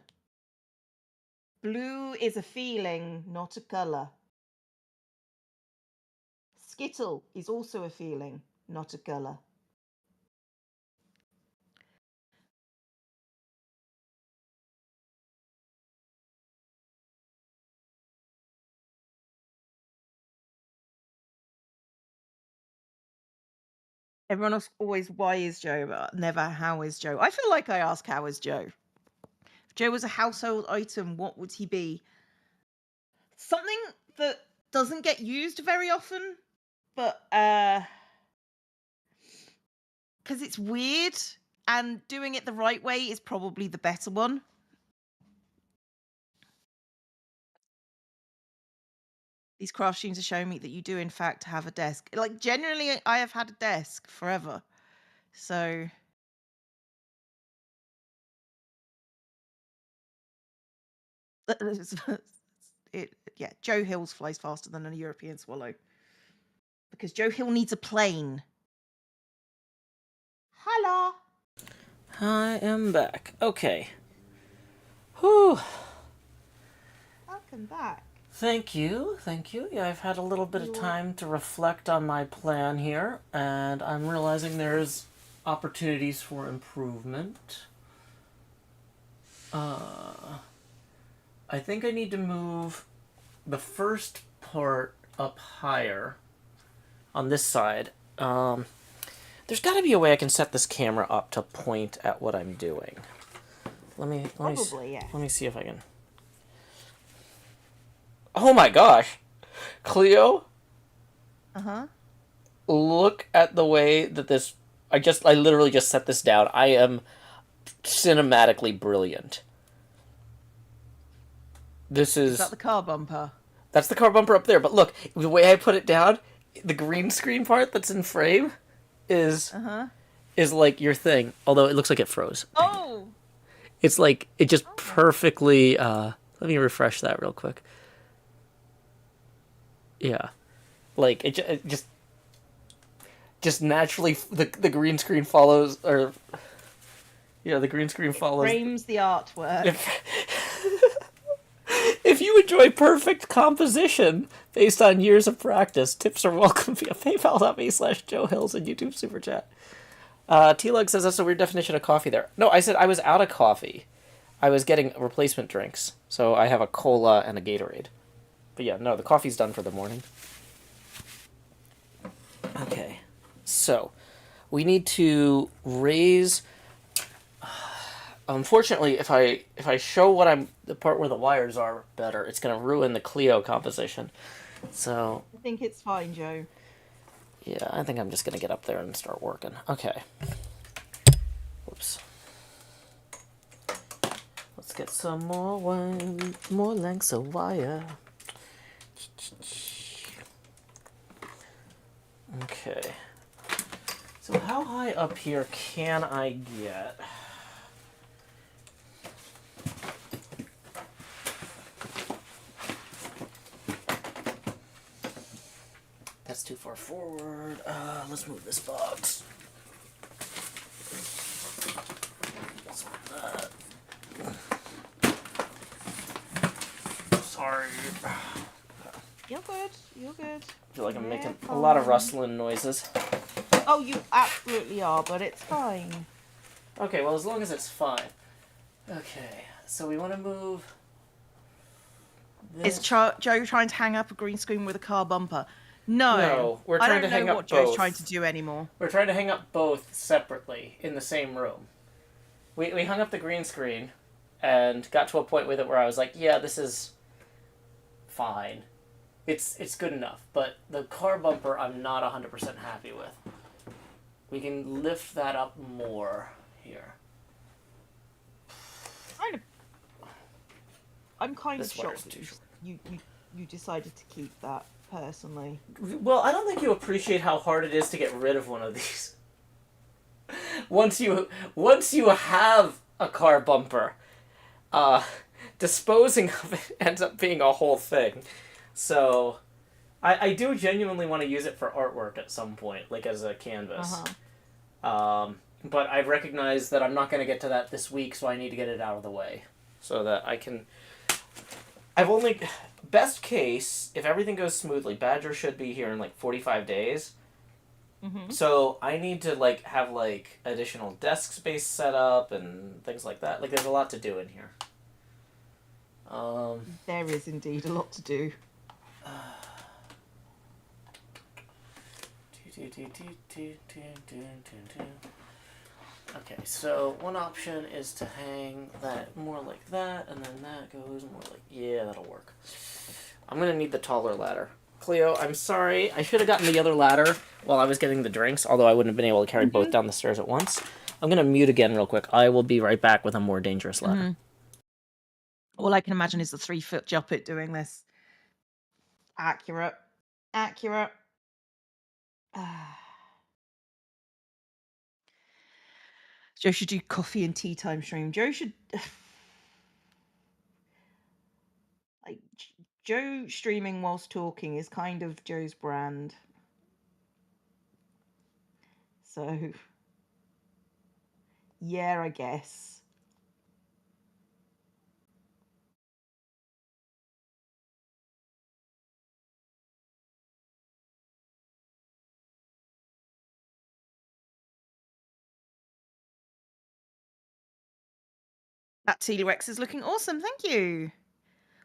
S2: Blue is a feeling, not a colour. Skittle is also a feeling, not a colour. Everyone else always, why is Joe, but never how is Joe. I feel like I ask how is Joe. If Joe was a household item, what would he be? Something that doesn't get used very often, but because it's weird and doing it the right way is probably the better one. These craft streams are showing me that you do in fact have a desk. Like generally I have had a desk forever. So yeah, Joe Hills flies faster than a European swallow. Because Joe Hill needs a plane. Hello.
S1: I am back. Okay. Whew.
S2: Welcome back.
S1: Thank you. Yeah, I've had a little bit of time to reflect on my plan here, and I'm realizing there's opportunities for improvement. I think I need to move the first part up higher on this side. There's got to be a way I can set this camera up to point at what I'm doing. Let me see if I can. Oh my gosh. Cleo,
S2: Uh-huh.
S1: look at the way that this. I literally just set this down. I am cinematically brilliant. This
S2: Is that
S1: is.
S2: the car bumper?
S1: That's the car bumper up there, but look, the way I put it down, the green screen part that's in frame is
S2: Uh-huh.
S1: is like your thing. Although it looks like it froze.
S2: Oh!
S1: It's like it just
S2: Okay.
S1: perfectly let me refresh that real quick. Yeah. Like it just naturally the green screen follows or yeah, the green screen follows.
S2: Frames the artwork.
S1: If you enjoy perfect composition based on years of practice, tips are welcome via paypal.me/Joe Hills and YouTube Super Chat. T-Lug says that's a weird definition of coffee there. No, I said I was out of coffee. I was getting replacement drinks. So I have a cola and a Gatorade. But yeah, no, the coffee's done for the morning. Okay. So, we need to raise... Unfortunately, if I show what I'm the part where the wires are better, it's going to ruin the Clio composition. So,
S2: I think it's fine, Joe.
S1: yeah, I think I'm just going to get up there and start working. Okay. Whoops. Let's get some more lengths of wire. Okay. So how high up here can I get? That's too far forward. Let's move this box. Let's move that. Sorry.
S2: You're good. You're good.
S1: I feel like I'm making a lot of rustling noises.
S2: Oh, you absolutely are, but it's fine.
S1: Okay, well, as long as it's fine. Okay, so we want to move this.
S2: Is Joe trying to hang up a green screen with a car bumper? No,
S1: we're trying to hang up both.
S2: I don't know what Joe's trying to do anymore.
S1: We're trying to hang up both separately in the same room. We hung up the green screen and got to a point with it where I was like, yeah, this is fine. It's good enough. But the car bumper I'm not 100% happy with. We can lift that up more here.
S2: I'm kind of shocked you decided to keep that, personally.
S1: Well, I don't think you appreciate how hard it is to get rid of one of these. Once you have a car bumper, disposing of it ends up being a whole thing. So, I do genuinely want to use it for artwork at some point, like as a canvas. But I've recognized that I'm not going to get to that this week, so I need to get it out of the way. So that I can... Best case, if everything goes smoothly, Badger should be here in like 45 days.
S2: Mm-hmm.
S1: So I need to have additional desk space set up and things like that. There's a lot to do in here.
S2: There is indeed a lot to do. Okay, so one option is to hang that more like that, and then that goes more like... Yeah, that'll work. I'm going to need the taller ladder. Cleo, I'm sorry. I should have gotten the other ladder while I was getting the drinks, although I wouldn't have been able to carry both down the stairs at once. I'm going to mute again real quick. I will be right back with a more dangerous ladder. All I can imagine is the 3-foot Juppet doing this. Accurate. Joe should do coffee and tea time stream. Joe should... Joe streaming whilst talking is kind of Joe's brand. So... yeah, I guess. That Telerex is looking awesome, thank you.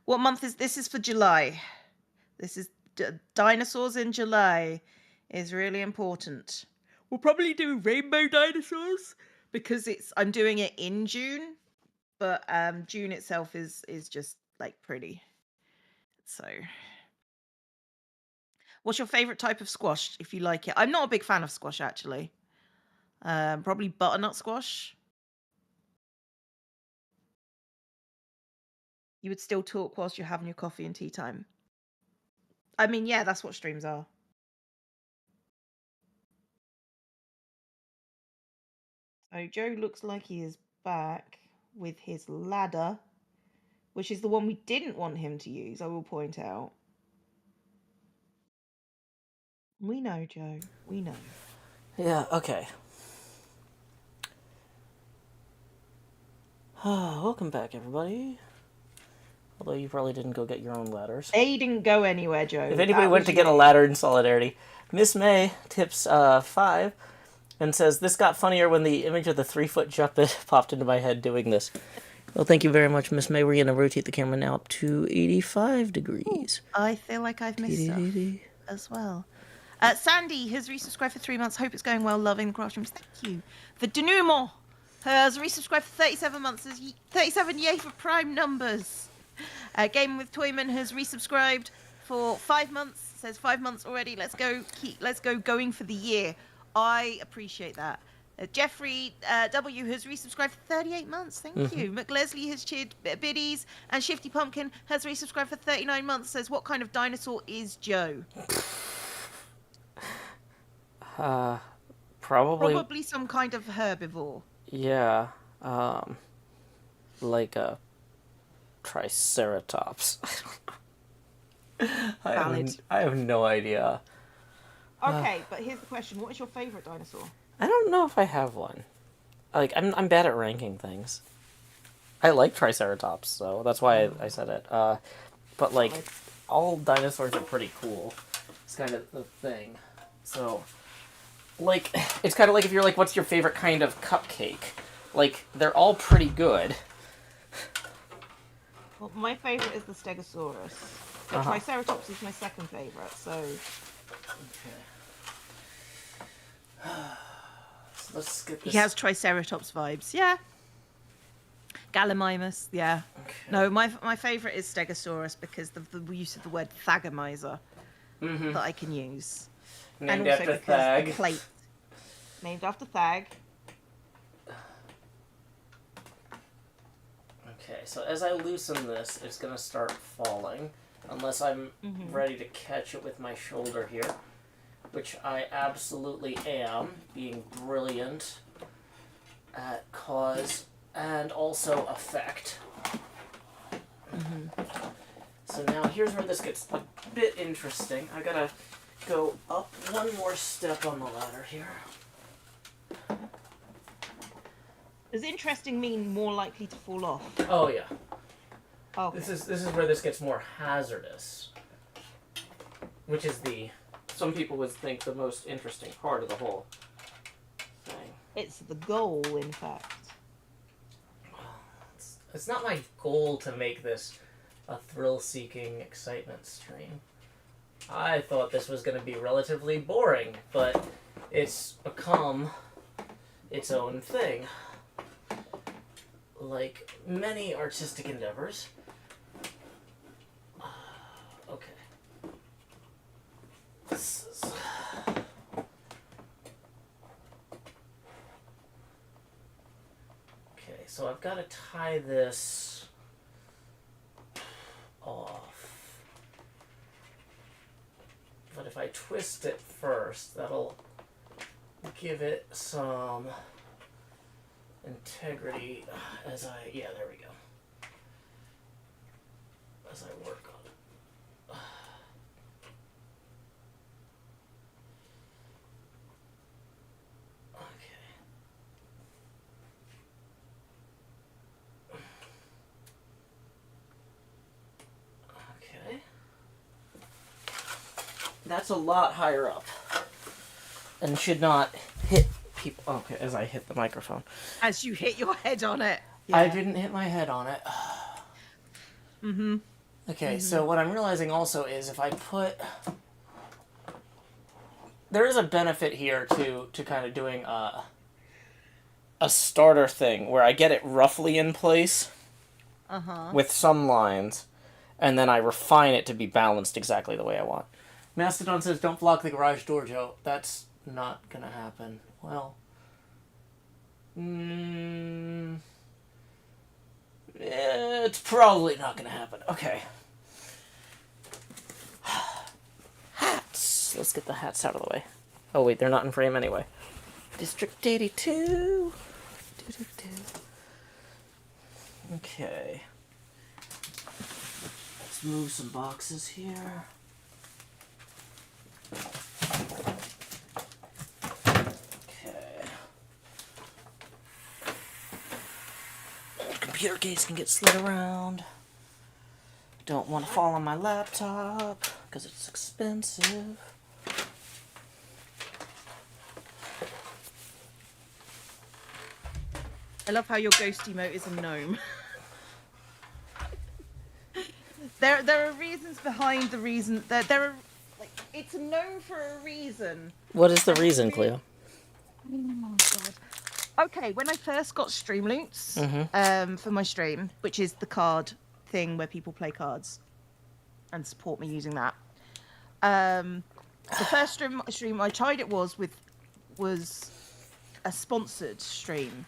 S2: What month is this? Is for July. This is dinosaurs in July is really important. We'll probably do rainbow dinosaurs because I'm doing it in June, but June itself is just pretty. So, what's your favorite type of squash, if you like it? I'm not a big fan of squash, actually. Probably butternut squash. You would still talk whilst you're having your coffee and tea time. I mean, yeah, that's what streams are. So Joe looks like he is back with his ladder, which is the one we didn't want him to use, I will point out. We know, Joe. We know.
S1: Yeah, okay. Welcome back, everybody. Although you probably didn't go get your own ladders.
S2: They didn't go anywhere, Joe.
S1: If anybody went to get a ladder in solidarity, Miss May tips 5 and says, this got funnier when the image of the 3-foot Juppet popped into my head doing this. Well, thank you very much, Miss May. We're going to rotate the camera now up to 85 degrees.
S2: Ooh, I feel like I've missed stuff as well. Sandy has resubscribed for 3 months. Hope it's going well. Loving the craft rooms. Thank you. The Denouement has resubscribed for 37 months. 37 yay for prime numbers. Gaming with Toyman has resubscribed for 5 months. Says 5 months already. Let's go going for the year. I appreciate that. Jeffrey W has resubscribed for 38 months. Thank you. McLesley has cheered Biddies, and Shifty Pumpkin has resubscribed for 39 months. Says, what kind of dinosaur is Joe? Probably some kind of herbivore.
S1: Yeah. Like a triceratops. I have no idea.
S2: Okay, but here's the question. What is your favorite dinosaur?
S1: I don't know if I have one. Like, I'm bad at ranking things. I like triceratops, so that's why I said it. But, like, all dinosaurs are pretty cool. It's kind of the thing. So, like, it's kind of like if you're like, what's your favorite kind of cupcake? Like, they're all pretty good.
S2: Well, my favorite is the Stegosaurus. The Triceratops is my second favorite, so...
S1: Okay. So let's get this...
S2: He has Triceratops vibes, yeah. Gallimimus, yeah. Okay. No, my favorite is Stegosaurus because the use of the word thagomizer that I can use.
S1: Named after Thag.
S2: Plate. Named after Thag.
S1: Okay, so as I loosen this, it's going to start falling. Unless I'm ready to catch it with my shoulder here. Which I absolutely am, being brilliant at cause and also effect. So now here's where this gets a bit interesting. I gotta go up one more step on the ladder here.
S2: Does interesting mean more likely to fall off?
S1: Oh yeah.
S2: Okay.
S1: This is where this gets more hazardous. Which is some people would think the most interesting part of the whole thing.
S2: It's the goal, in fact.
S1: It's not my goal to make this a thrill-seeking excitement stream. I thought this was going to be relatively boring, but it's become its own thing. Like many artistic endeavors. Okay. Okay, so I've got to tie this off. But if I twist it first, that'll give it some integrity as yeah, there we go. As I work on it. Okay. That's a lot higher up. And should not hit people. Okay, as I hit the microphone.
S2: As you hit your head on it. Yeah.
S1: I didn't hit my head on it. Okay, so what I'm realizing also is if I put... There is a benefit here to kind of doing a starter thing where I get it roughly in place with some lines, and then I refine it to be balanced exactly the way I want. Mastodon says, don't block the garage door, Joe. That's not gonna happen. Well, it's probably not gonna happen. Okay. Hats. Let's get the hats out of the way. Oh wait, they're not in frame anyway. District 82. Okay. Let's move some boxes here. Okay. Computer case can get slid around. Don't want to fall on my laptop because it's expensive.
S2: I love how your ghost emote is a gnome. There are reasons behind the reason that there are, like, it's a gnome for a reason.
S1: What is the reason, Cleo?
S2: Oh god. Okay, when I first got Streamloots for my stream, which is the card thing where people play cards and support me using that. The first stream I tried it was a sponsored stream,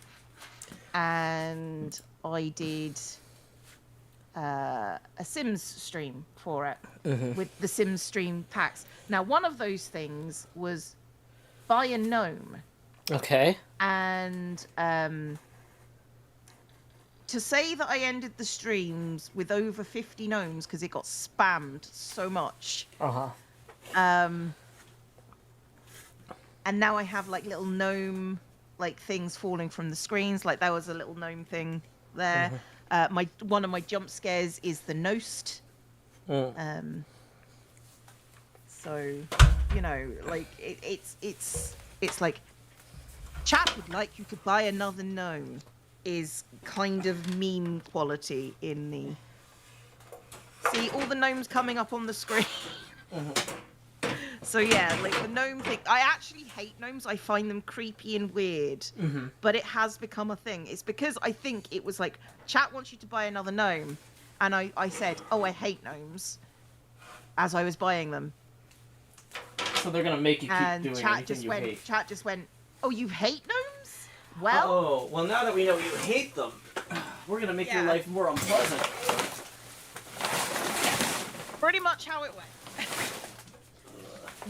S2: and I did a Sims stream for it with the Sims stream packs. Now, one of those things was buy a gnome.
S1: Okay.
S2: And to say that I ended the streams with over 50 gnomes because it got spammed so much. And now I have like little gnome like things falling from the screens. Like there was a little gnome thing there. One of my jump scares is the Nost. So, you know, like it's like chat would like you to buy another gnome is kind of meme quality in the... See all the gnomes coming up on the screen? So yeah, like the gnome thing, I actually hate gnomes. I find them creepy and weird, but it has become a thing. It's because I think it was like, chat wants you to buy another gnome, and I said, oh, I hate gnomes, as I was buying them.
S1: So they're gonna make you keep doing anything you hate.
S2: Chat just went, oh, you hate gnomes? Well...
S1: Oh, well now that we know you hate them, we're gonna make your life more unpleasant.
S2: Pretty much how it went.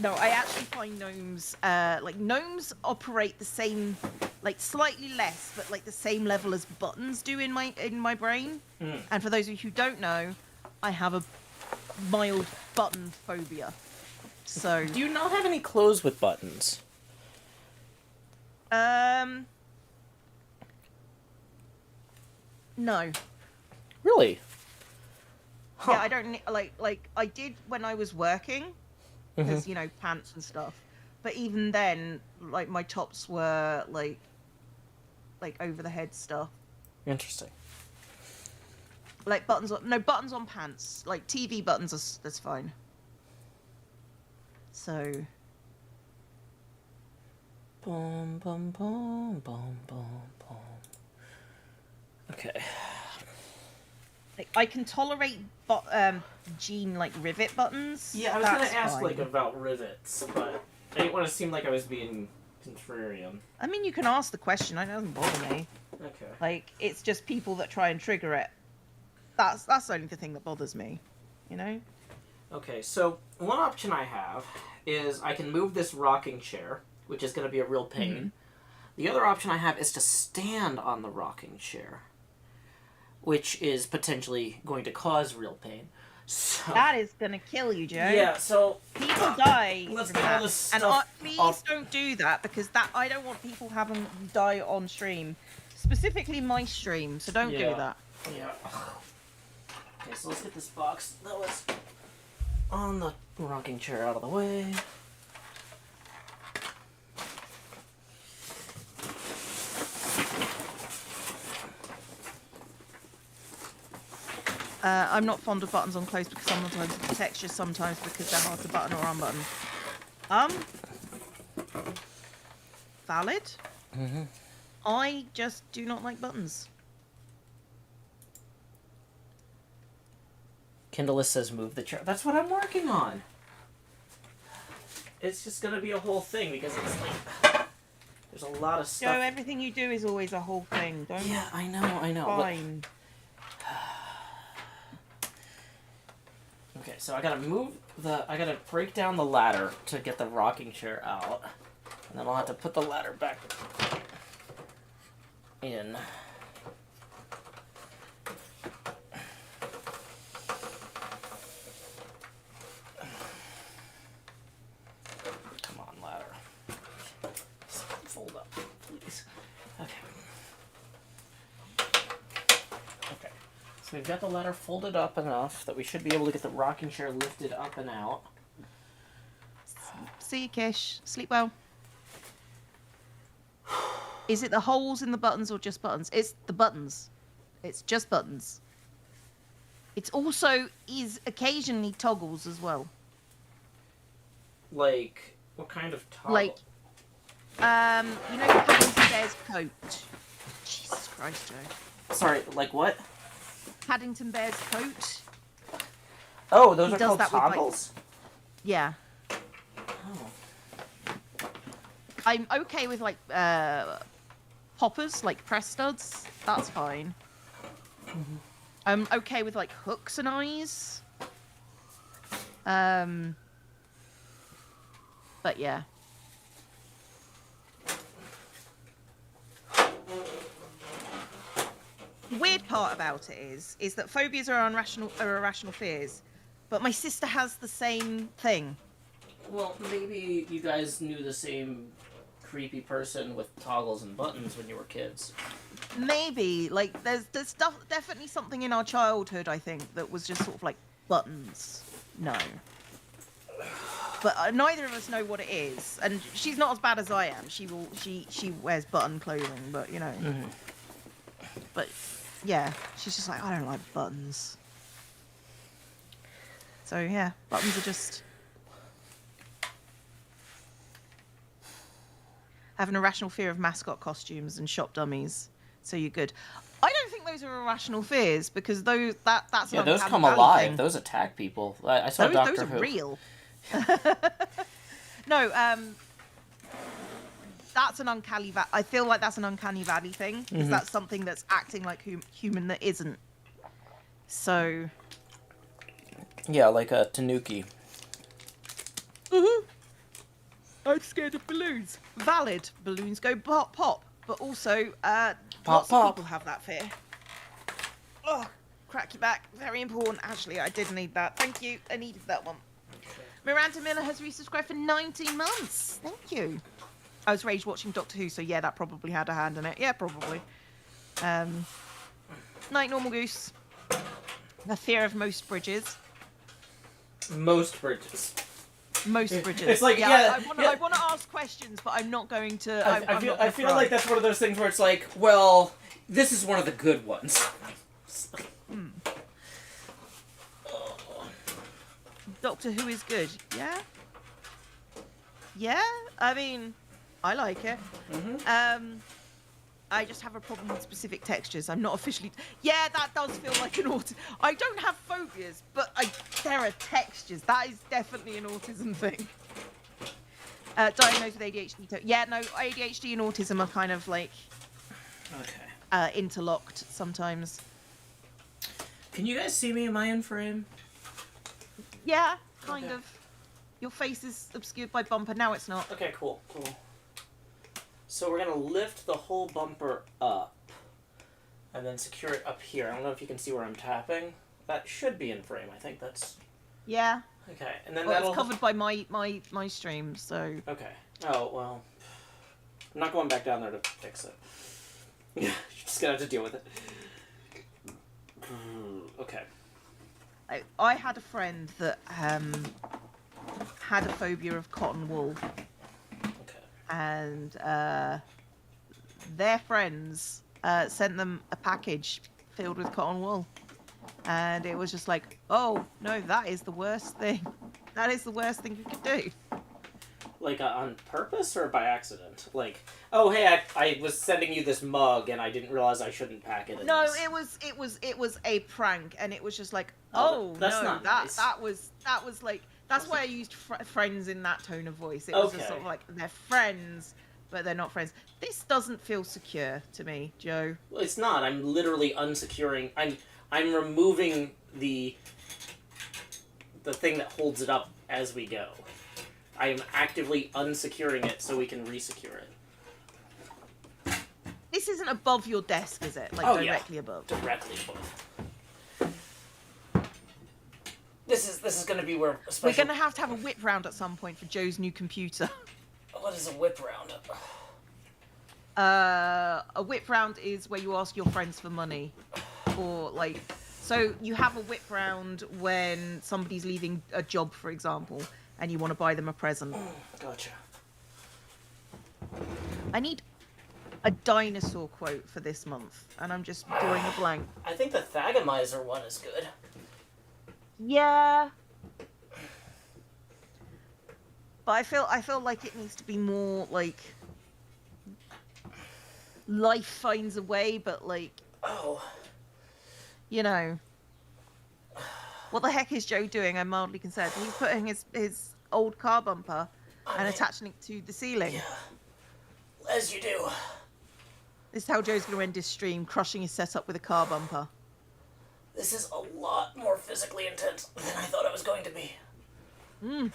S2: No, I actually find gnomes, like gnomes operate the same, like slightly less, but like the same level as buttons do in my brain. And for those of you who don't know, I have a mild button phobia. So
S1: do you not have any clothes with buttons?
S2: No.
S1: Really?
S2: Huh. Yeah, I don't like I did when I was working. Because, you know, pants and stuff. But even then, like, my tops were, like over-the-head stuff.
S1: Interesting.
S2: Like, buttons on pants. Like, TV buttons, that's fine. So...
S1: Boom, boom, boom, boom, boom, boom. Okay.
S2: Like, I can tolerate jean like rivet buttons.
S1: Yeah, I was gonna ask like about rivets, but I didn't want to seem like I was being contrarian.
S2: I mean, you can ask the question. It doesn't bother me.
S1: Okay.
S2: Like, it's just people that try and trigger it. That's only the thing that bothers me. You know.
S1: Okay, so one option I have is I can move this rocking chair, which is gonna be a real pain. The other option I have is to stand on the rocking chair, which is potentially going to cause real pain. So,
S2: that is gonna kill you, Joe.
S1: Yeah, so
S2: people die.
S1: Let's get all this stuff.
S2: And please don't do that, because I don't want people having die on stream, specifically my stream. So don't do that.
S1: Yeah. Okay, so let's get this box that was on the rocking chair out of the way.
S2: I'm not fond of buttons on clothes because sometimes the texture, sometimes because they're hard to button or unbutton. Valid. I just do not like buttons.
S1: Kindle says move the chair. That's what I'm working on. It's just gonna be a whole thing because it's like there's a lot of stuff.
S2: Joe, everything you do is always a whole thing. Don't.
S1: Yeah, I know.
S2: Fine.
S1: Okay, so I gotta break down the ladder to get the rocking chair out. And then I'll have to put the ladder back in. Come on, ladder. Fold up, please. Okay. Okay. So we've got the ladder folded up enough that we should be able to get the rocking chair lifted up and out.
S2: See you, Kish. Sleep well. Is it the holes in the buttons or just buttons? It's the buttons. It's just buttons. It's also is occasionally toggles as well.
S1: Like, what kind of toggle?
S2: Like, you know Paddington Bear's coat. Jesus Christ, Joe.
S1: Sorry, like what?
S2: Paddington Bear's coat.
S1: Oh, those are
S2: does
S1: called
S2: that with, like-
S1: toggles?
S2: Yeah.
S1: Oh.
S2: I'm okay with, like, poppers, like press studs. That's fine.
S1: Mm-hmm.
S2: I'm okay with, like, hooks and eyes. But yeah. Weird part about it is that phobias are irrational fears, but my sister has the same thing.
S1: Well, maybe you guys knew the same creepy person with toggles and buttons when you were kids.
S2: Maybe, like, there's definitely something in our childhood, I think, that was just sort of like buttons. No. But neither of us know what it is, and she's not as bad as I am. She wears button clothing, but you know.
S1: Mm-hmm.
S2: But yeah, she's just like, I don't like buttons. So yeah, buttons are just. I have an irrational fear of mascot costumes and shop dummies. So you're good. I don't think those are irrational fears because that's
S1: Yeah,
S2: an
S1: those
S2: uncanny
S1: come
S2: valley
S1: alive.
S2: thing.
S1: Those attack people. I saw Doctor
S2: Those are
S1: Who.
S2: real. No, that's an uncanny valley. I feel like that's an uncanny valley thing because
S1: Mm-hmm.
S2: that's something that's acting like human that isn't. So.
S1: Yeah, like a tanuki.
S2: Mm-hmm. I'm scared of balloons. Valid. Balloons go pop pop, but also lots of people have that fear. Oh, crack your back. Very important. Actually, I did need that. Thank you. I needed that one. Miranda Miller has resubscribed for 19 months. Thank you. I was rage watching Doctor Who, so yeah, that probably had a hand in it. Yeah, probably. Night, Normal Goose. The fear of most bridges.
S1: Most bridges.
S2: Most bridges.
S1: It's like,
S2: I want to ask questions, but I'm not going to.
S1: I feel like that's one of those things where it's like, well, this is one of the good ones.
S2: Doctor Who is good. Yeah. Yeah. I mean, I like it.
S1: Mm-hmm.
S2: I just have a problem with specific textures. I'm not officially. Yeah, that does feel like an autism. I don't have phobias, but there are textures. That is definitely an autism thing. Diagnosed with ADHD. Yeah, no, ADHD and autism are kind of like interlocked sometimes.
S1: Can you guys see me? Am I in frame?
S2: Yeah, kind of. Your face is obscured by bumper. Now it's not.
S1: Okay, cool. So we're gonna lift the whole bumper up and then secure it up here. I don't know if you can see where I'm tapping. That should be in frame. I think that's.
S2: Yeah.
S1: Okay, and then
S2: Well, it's covered by my stream, so.
S1: Okay. Oh well. I'm not going back down there to fix it. You're just gonna have to deal with it. Okay.
S2: I had a friend that had a phobia of cotton wool.
S1: Okay.
S2: And their friends sent them a package filled with cotton wool. And it was just like, oh, no, that is the worst thing. That is the worst thing you could do.
S1: Like on purpose or by accident? Like, oh hey, I was sending you this mug and I didn't realize I shouldn't pack it in
S2: No,
S1: this.
S2: it was a prank, and it was just like,
S1: that's
S2: no,
S1: not
S2: that
S1: nice.
S2: that was like, that's why I used friends in that tone of voice. It was just sort of
S1: Okay.
S2: like they're friends, but they're not friends. This doesn't feel secure to me, Joe.
S1: Well, it's not. I'm literally unsecuring. I'm removing the thing that holds it up as we go. I am actively unsecuring it so we can resecure it.
S2: This isn't above your desk, is it? Like directly above.
S1: Directly above. This is going to be where
S2: We're going to have a whip round at some point for Joe's new computer.
S1: What is a whip round?
S2: A whip round is where you ask your friends for money, or like, so you have a whip round when somebody's leaving a job, for example, and you want to buy them a present.
S1: Gotcha.
S2: I need a dinosaur quote for this month, and I'm just drawing a blank.
S1: I think the Thagomizer one is good.
S2: Yeah, but I feel like it needs to be more like life finds a way, but like, you know, what the heck is Joe doing? I'm mildly concerned. He's putting his old car bumper and attaching it to the ceiling.
S1: Yeah, as you do.
S2: This is how Joe's going to end his stream, crushing his setup with a car bumper.
S1: This is a lot more physically intense than I thought it was going to be.
S2: You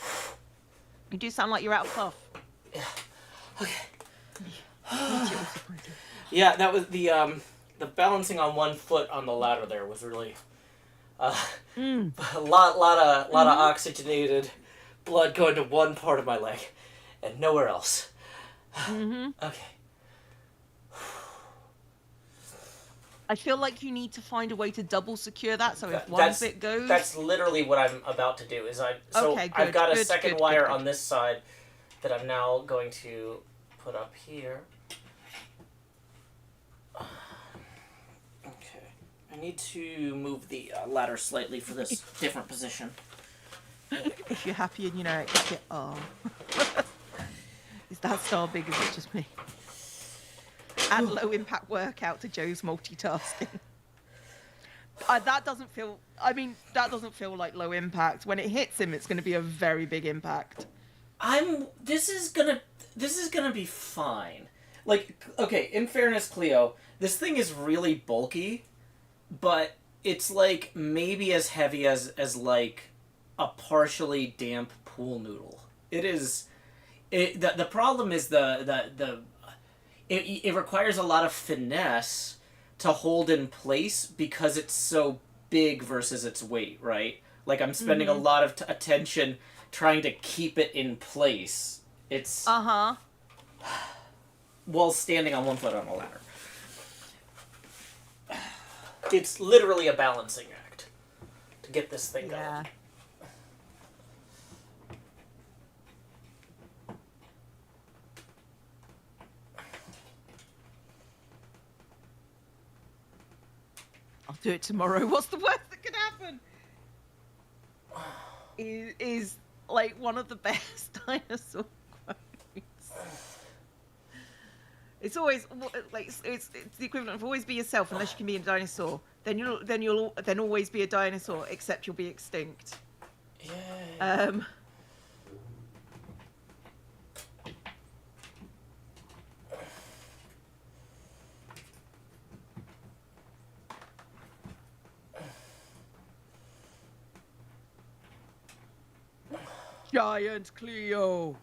S2: do sound like you're out of puff.
S1: Yeah. Okay. Yeah, that was the balancing on one foot on the ladder there was really a lot of oxygenated blood going to one part of my leg and nowhere else. Okay.
S2: I feel like you need to find a way to double secure that, so if one bit goes...
S1: That's literally what I'm about to do. I've got a second wire on this side that I'm now going to put up here. Okay. I need to move the ladder slightly for this different position.
S2: If you're happy and you know it, just get Is that star big, is it just me? Add low impact workout to Joe's multitasking. That doesn't feel like low impact. When it hits him, it's going to be a very big impact.
S1: This is gonna be fine. Like, okay, in fairness, Cleo, this thing is really bulky, but it's like maybe as heavy as like a partially damp pool noodle. It is. The problem is it requires a lot of finesse to hold in place because it's so big versus its weight, right? Like, I'm spending a lot of attention trying to keep it in place. It's... while standing on one foot on a ladder. It's literally a balancing act to get this thing going.
S2: I'll do it tomorrow. What's the worst that could happen? Is like one of the best dinosaur quotes. It's always like it's the equivalent of always be yourself unless you can be a dinosaur. Then you'll always be a dinosaur except you'll be extinct.
S1: Yeah.
S2: Giant Cleo.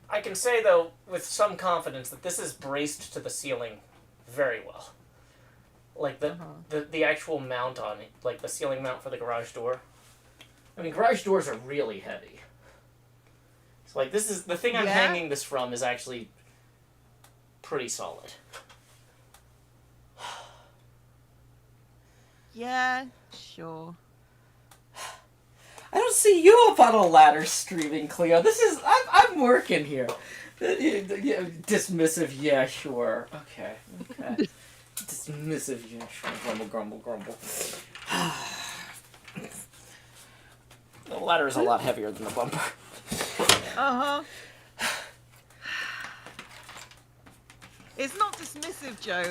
S1: I can say though with some confidence that this is braced to the ceiling very well. Like the actual mount on it, like the ceiling mount for the garage door. I mean, garage doors are really heavy. So like this is the thing I'm hanging this from is actually pretty solid.
S2: Yeah, sure.
S1: I don't see you up on a ladder streaming, Cleo. I'm working here. Yeah, dismissive, yeah, sure. Okay. Dismissive, yeah, sure. Grumble, grumble, grumble. The ladder is a lot heavier than the bumper.
S2: Uh-huh. It's not dismissive, Joe.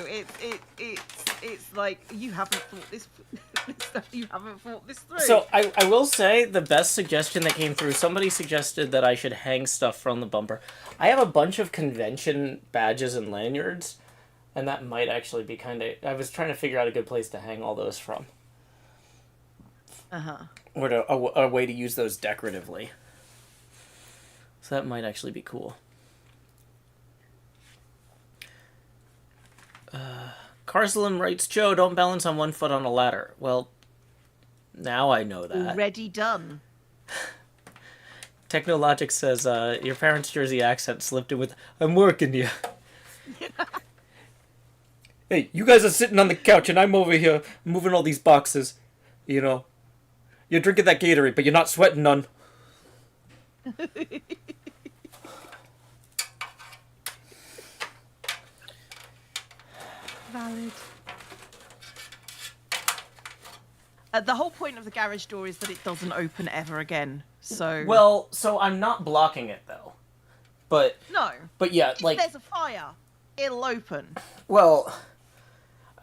S2: It's like you haven't thought this. You haven't thought this through.
S1: So I will say the best suggestion that came through. Somebody suggested that I should hang stuff from the bumper. I have a bunch of convention badges and lanyards, and that might actually be kind of. I was trying to figure out a good place to hang all those from. Or a way to use those decoratively. So that might actually be cool. Carcelim writes, Joe, don't balance on one foot on a ladder. Well, now I know that.
S2: Already done.
S1: Technologic says, your parents' Jersey accent slipped in with, I'm working you. Hey, you guys are sitting on the couch and I'm over here moving all these boxes. You know, you're drinking that Gatorade, but you're not sweating none.
S2: Valid. The whole point of the garage door is that it doesn't open ever again. So
S1: well, so I'm not blocking it though. But
S2: no.
S1: But yeah,
S2: if
S1: like
S2: there's a fire, it'll open.
S1: Well,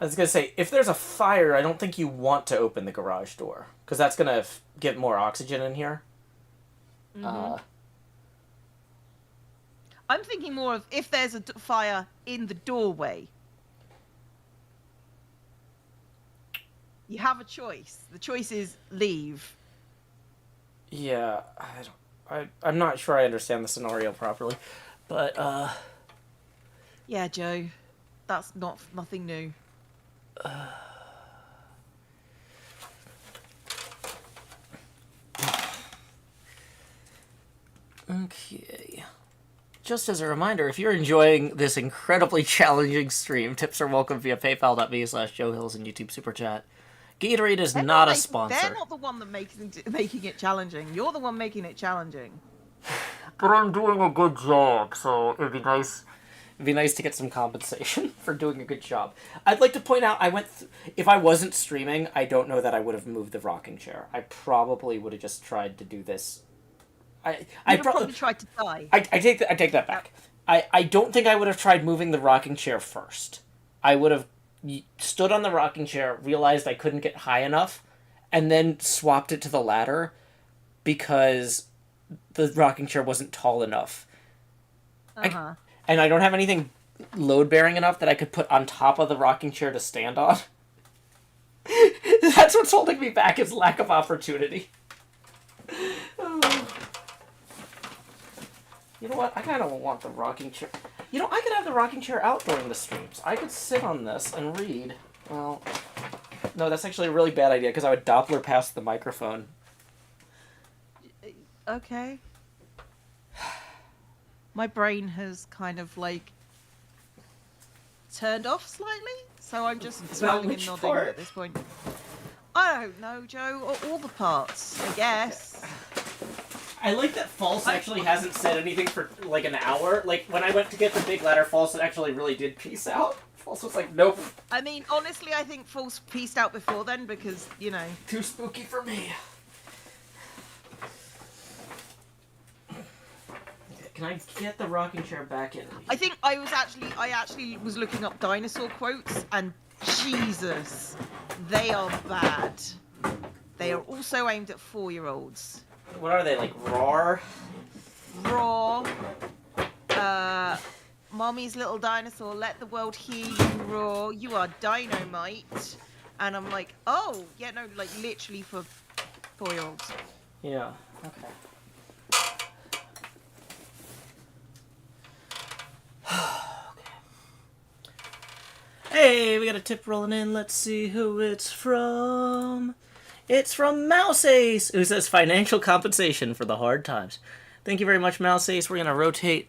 S1: I was gonna say if there's a fire, I don't think you want to open the garage door because that's gonna get more oxygen in here.
S2: Mm-hmm. I'm thinking more of if there's a fire in the doorway. You have a choice. The choice is leave.
S1: Yeah, I'm not sure I understand the scenario properly, but
S2: yeah, Joe, that's nothing new.
S1: Okay. Just as a reminder, if you're enjoying this incredibly challenging stream, tips are welcome via paypal.me/Joe Hills and YouTube Super Chat. Gatorade is not a sponsor.
S2: They're not the one that making it challenging. You're the one making it challenging.
S1: But I'm doing a good job, so it'd be nice. It'd be nice to get some compensation for doing a good job. I'd like to point out, if I wasn't streaming, I don't know that I would have moved the rocking chair. I probably would have just tried to do this. I probably
S2: tried to die.
S1: I take that back. I don't think I would have tried moving the rocking chair first. I would have stood on the rocking chair, realized I couldn't get high enough, and then swapped it to the ladder because the rocking chair wasn't tall enough. And I don't have anything load-bearing enough that I could put on top of the rocking chair to stand on. That's what's holding me back is lack of opportunity. You know what? I kind of want the rocking chair. You know, I could have the rocking chair out during the streams. I could sit on this and read. Well, no, that's actually a really bad idea because I would Doppler past the microphone.
S2: Okay. My brain has kind of, like, turned off slightly, so I'm just smiling and nodding at this point. I don't know, Joe. All the parts, I guess.
S1: I like that False actually hasn't said anything for, like, an hour. Like, when I went to get the big ladder, False actually really did peace out. False was like, nope.
S2: I mean, honestly, I think False peaced out before then because, you know...
S1: Too spooky for me. Can I get the rocking chair back in?
S2: I think I actually was looking up dinosaur quotes, and Jesus, they are bad. They are also aimed at 4-year-olds.
S1: What are they, like, roar?
S2: Roar. Mommy's little dinosaur, let the world hear you roar. You are dynamite. And I'm like, oh, yeah, no, like, literally for 4-year-olds.
S1: Yeah, okay. Hey, we got a tip rolling in. Let's see who it's from. It's from Mouse Ace, who says financial compensation for the hard times. Thank you very much, Mouse Ace. We're going to rotate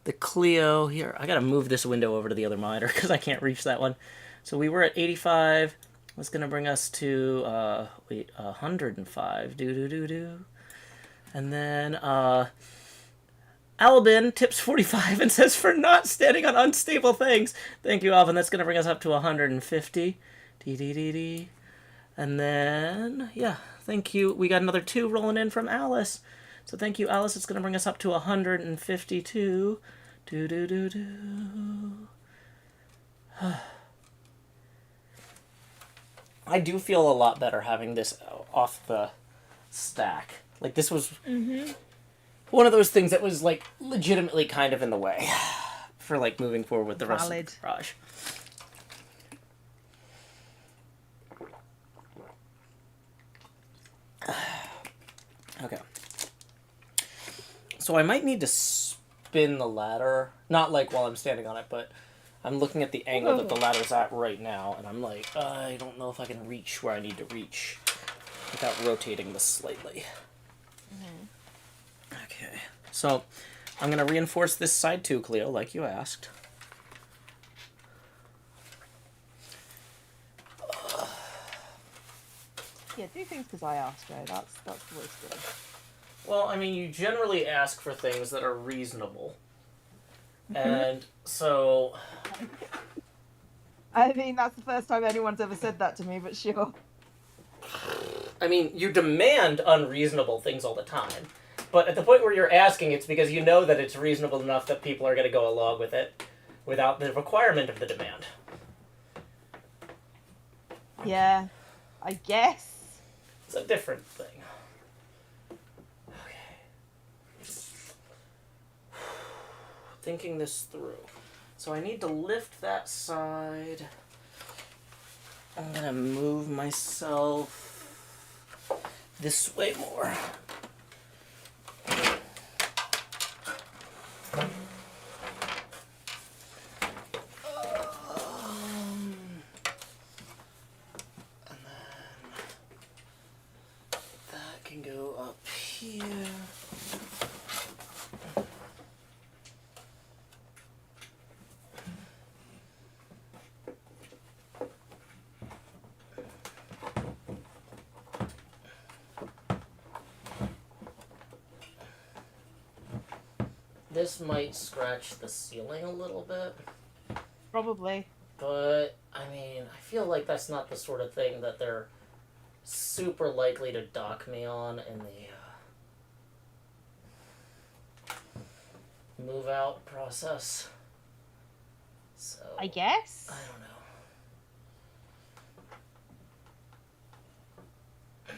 S1: the Clio here. I got to move this window over to the other monitor because I can't reach that one. So we were at 85. That's going to bring us to 105. And then Albin tips 45 and says, for not standing on unstable things. Thank you, Alvin. That's going to bring us up to 150. Dee. And then, yeah, thank you. We got another 2 rolling in from Alice. So thank you, Alice. It's going to bring us up to 152. I do feel a lot better having this off the stack. Like, this was one of those things that was, like, legitimately kind of in the way for, like, moving forward with the rest of the garage. Okay. So I might need to spin the ladder. Not, like, while I'm standing on it, but I'm looking at the angle that the ladder's at right now, and I'm like, I don't know if I can reach where I need to reach without rotating this slightly. Okay. So I'm going to reinforce this side too, Cleo, like you asked.
S2: Yeah, do things because I asked, Joe. That's the way to do it.
S1: Well, I mean, you generally ask for things that are reasonable. And so...
S2: I mean, that's the first time anyone's ever said that to me, but sure.
S1: I mean, you demand unreasonable things all the time. But at the point where you're asking, it's because you know that it's reasonable enough that people are going to go along with it without the requirement of the demand.
S2: Yeah, I guess.
S1: It's a different thing. Thinking this through. So I need to lift that side. I'm gonna move myself this way more. And then that can go up here. This might scratch the ceiling a little bit.
S2: Probably.
S1: But, I mean, I feel like that's not the sort of thing that they're super likely to dock me on in the move out process. So,
S2: I guess.
S1: I don't know.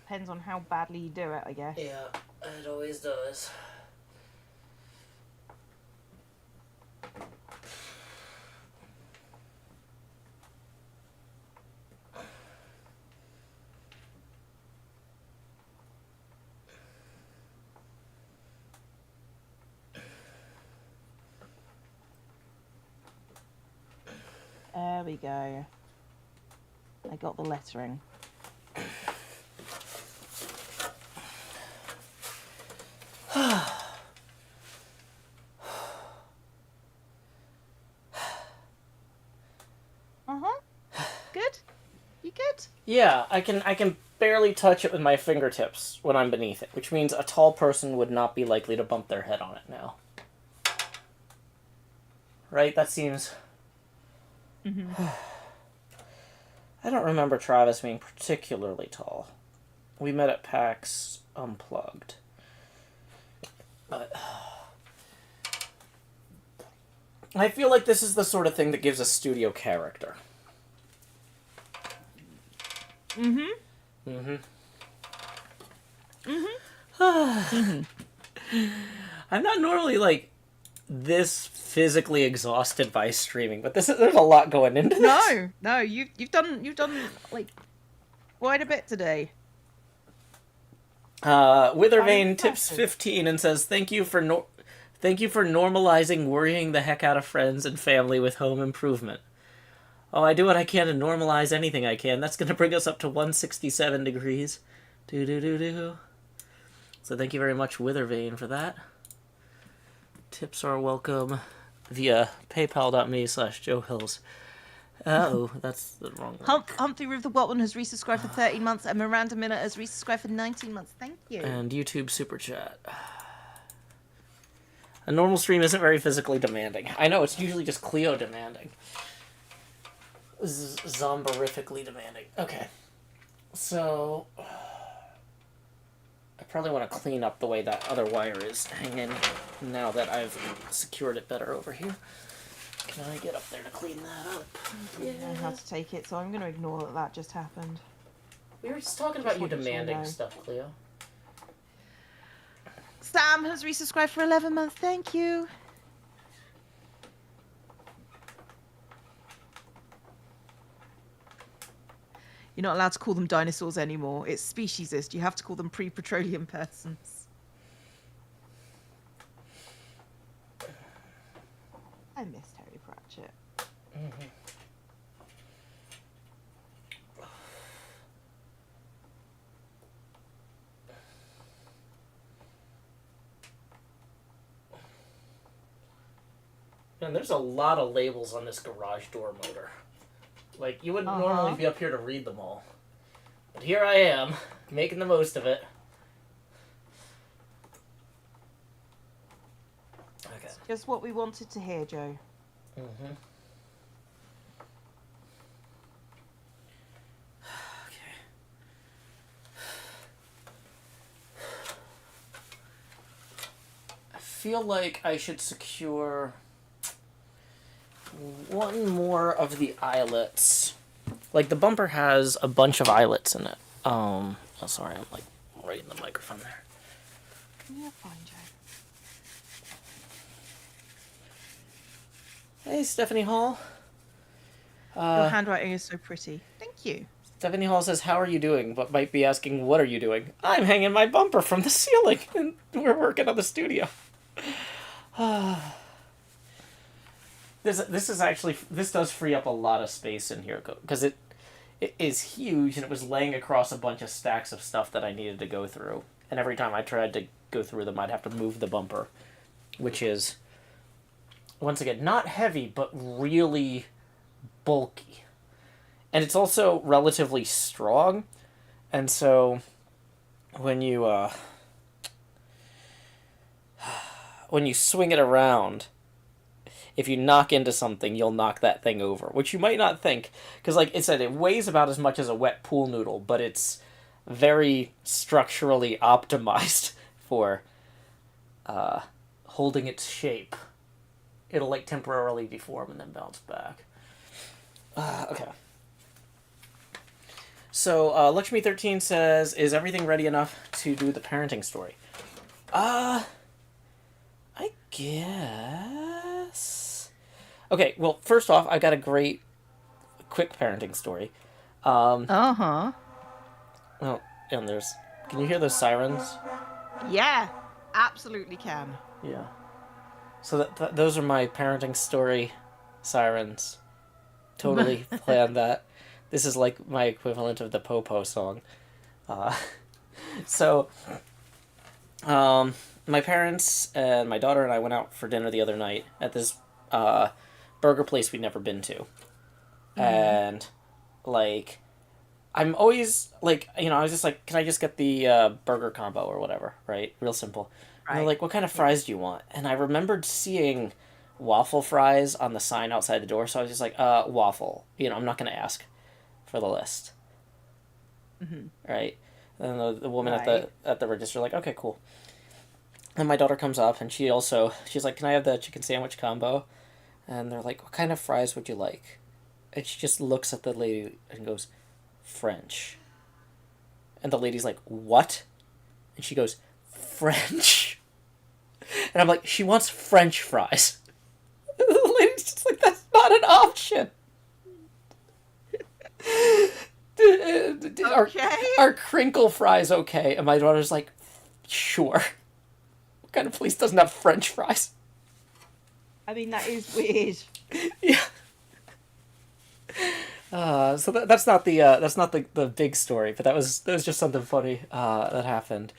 S2: Depends on how badly you do it, I guess.
S1: Yeah, it always does.
S2: There we go. I got the lettering. Good? You good?
S1: Yeah, I can barely touch it with my fingertips when I'm beneath it, which means a tall person would not be likely to bump their head on it now. Right? That seems... I don't remember Travis being particularly tall. We met at PAX Unplugged. But... I feel like this is the sort of thing that gives a studio character. I'm not normally, like, this physically exhausted by streaming, but there's a lot going into this.
S2: No, you've done like quite a bit today.
S1: Withervane tips 15 and says, thank you for normalizing worrying the heck out of friends and family with home improvement. Oh, I do what I can to normalize anything I can. That's going to bring us up to 167 degrees. So thank you very much, Withervane, for that. Tips are welcome via paypal.me/JoeHills. Oh, that's the wrong one.
S2: Humphrey River Watson has resubscribed for 13 months, and Miranda Miller has resubscribed for 19 months. Thank you.
S1: And YouTube Super Chat. A normal stream isn't very physically demanding. I know, it's usually just Cleo demanding. Zomborifically demanding. Okay. So... I probably want to clean up the way that other wire is hanging now that I've secured it better over here. Can I get up there to clean that up?
S2: Yeah. I know how to take it, so I'm going to ignore that that just happened.
S1: We were just talking about you demanding stuff, Cleo.
S2: Sam has resubscribed for 11 months. Thank you. You're not allowed to call them dinosaurs anymore. It's speciesist. You have to call them pre-petroleum persons. I miss Terry Pratchett.
S1: Mm-hmm. Man, there's a lot of labels on this garage door motor. Like, you wouldn't normally be up here to read them all. But here I am, making the most of it. Okay.
S2: It's just what we wanted to hear, Joe.
S1: Mm-hmm. I feel like I should secure one more of the eyelets. Like, the bumper has a bunch of eyelets in it. Oh, sorry, I'm like right in the microphone there.
S2: You're fine, Joe.
S1: Hey, Stephanie Hall.
S2: Your handwriting is so pretty. Thank you.
S1: Stephanie Hall says, how are you doing? But might be asking, what are you doing? I'm hanging my bumper from the ceiling, and we're working on the studio. This does free up a lot of space in here, because it is huge, and it was laying across a bunch of stacks of stuff that I needed to go through. And every time I tried to go through them, I'd have to move the bumper, which is, once again, not heavy, but really bulky. And it's also relatively strong, and so when you swing it around, if you knock into something, you'll knock that thing over, which you might not think, because like I said, it weighs about as much as a wet pool noodle, but it's very structurally optimized for holding its shape. It'll like temporarily deform and then bounce back. Okay. So, Lakshmi13 says, is everything ready enough to do the parenting story? I guess. Okay, well, first off, I got a great, quick parenting story. Well, and there's... Can you hear those sirens?
S2: Yeah, absolutely can.
S1: Yeah. So those are my parenting story sirens. Totally planned that. This is like my equivalent of the Popo song. My parents and my daughter and I went out for dinner the other night at this burger place we'd never been to. And, like, I'm always, like, you know, I was just like, can I just get the burger combo or whatever, right? Real simple. Right. And they're like, what kind of fries do you want? And I remembered seeing waffle fries on the sign outside the door, so I was just like, waffle. You know, I'm not going to ask for the list.
S2: Mm-hmm.
S1: Right? And the woman at the register like, okay, cool. And my daughter comes up, and she's like, can I have the chicken sandwich combo? And they're like, what kind of fries would you like? And she just looks at the lady and goes, French. And the lady's like, what? And she goes, French. And I'm like, she wants French fries. And the lady's just like, that's not an option. Are crinkle fries okay? And my daughter's like, sure. What kind of place doesn't have French fries?
S2: I mean, that is weird.
S1: Yeah. So that's not the big story, but that was just something funny that happened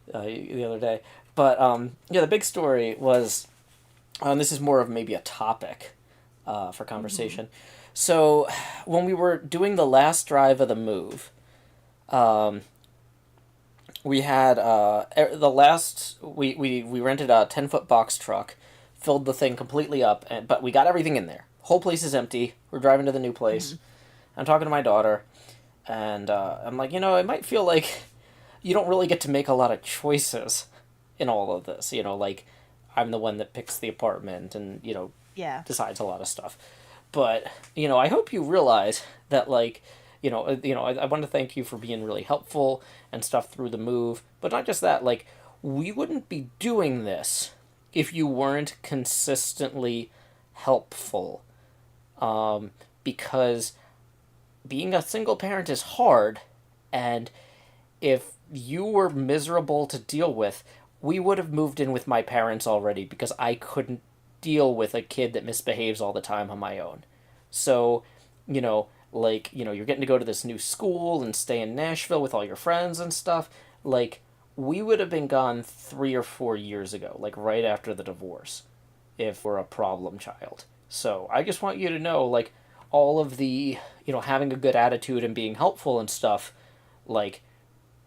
S1: the other day. But yeah, the big story was, this is more of maybe a topic for conversation. Mm-hmm. So when we were doing the last drive of the move, we had the last we rented a 10-foot box truck, filled the thing completely up, but we got everything in there. Whole place is empty. We're driving to the new place. I'm talking to my daughter, and I'm like, it might feel like you don't really get to make a lot of choices in all of this. Like I'm the one that picks the apartment and
S2: Yeah.
S1: decides a lot of stuff. But I hope you realize that like I want to thank you for being really helpful and stuff through the move. But not just that, like we wouldn't be doing this if you weren't consistently helpful. Because being a single parent is hard, and if you were miserable to deal with, we would have moved in with my parents already because I couldn't deal with a kid that misbehaves all the time on my own. So, you're getting to go to this new school and stay in Nashville with all your friends and stuff. Like, we would have been gone 3 or 4 years ago, like right after the divorce, if we're a problem child. So, I just want you to know, like, all of the, having a good attitude and being helpful and stuff, like,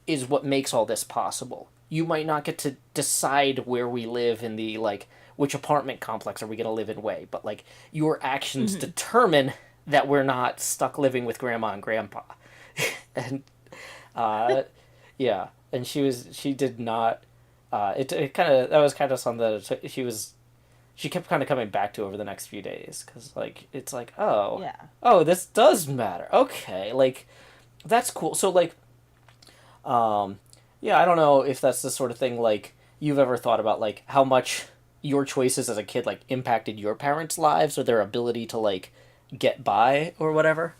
S1: is what makes all this possible. You might not get to decide where we live in the like which apartment complex are we going to live in way, but like your actions determine that we're not stuck living with grandma and grandpa. And uh yeah, and she did not it kind of that was kind of something that she kept kind of coming back to over the next few days cuz like it's like,
S2: Yeah.
S1: this does matter. Okay, like that's cool. So like yeah, I don't know if that's the sort of thing like you've ever thought about like how much your choices as a kid like impacted your parents' lives or their ability to like get by or whatever.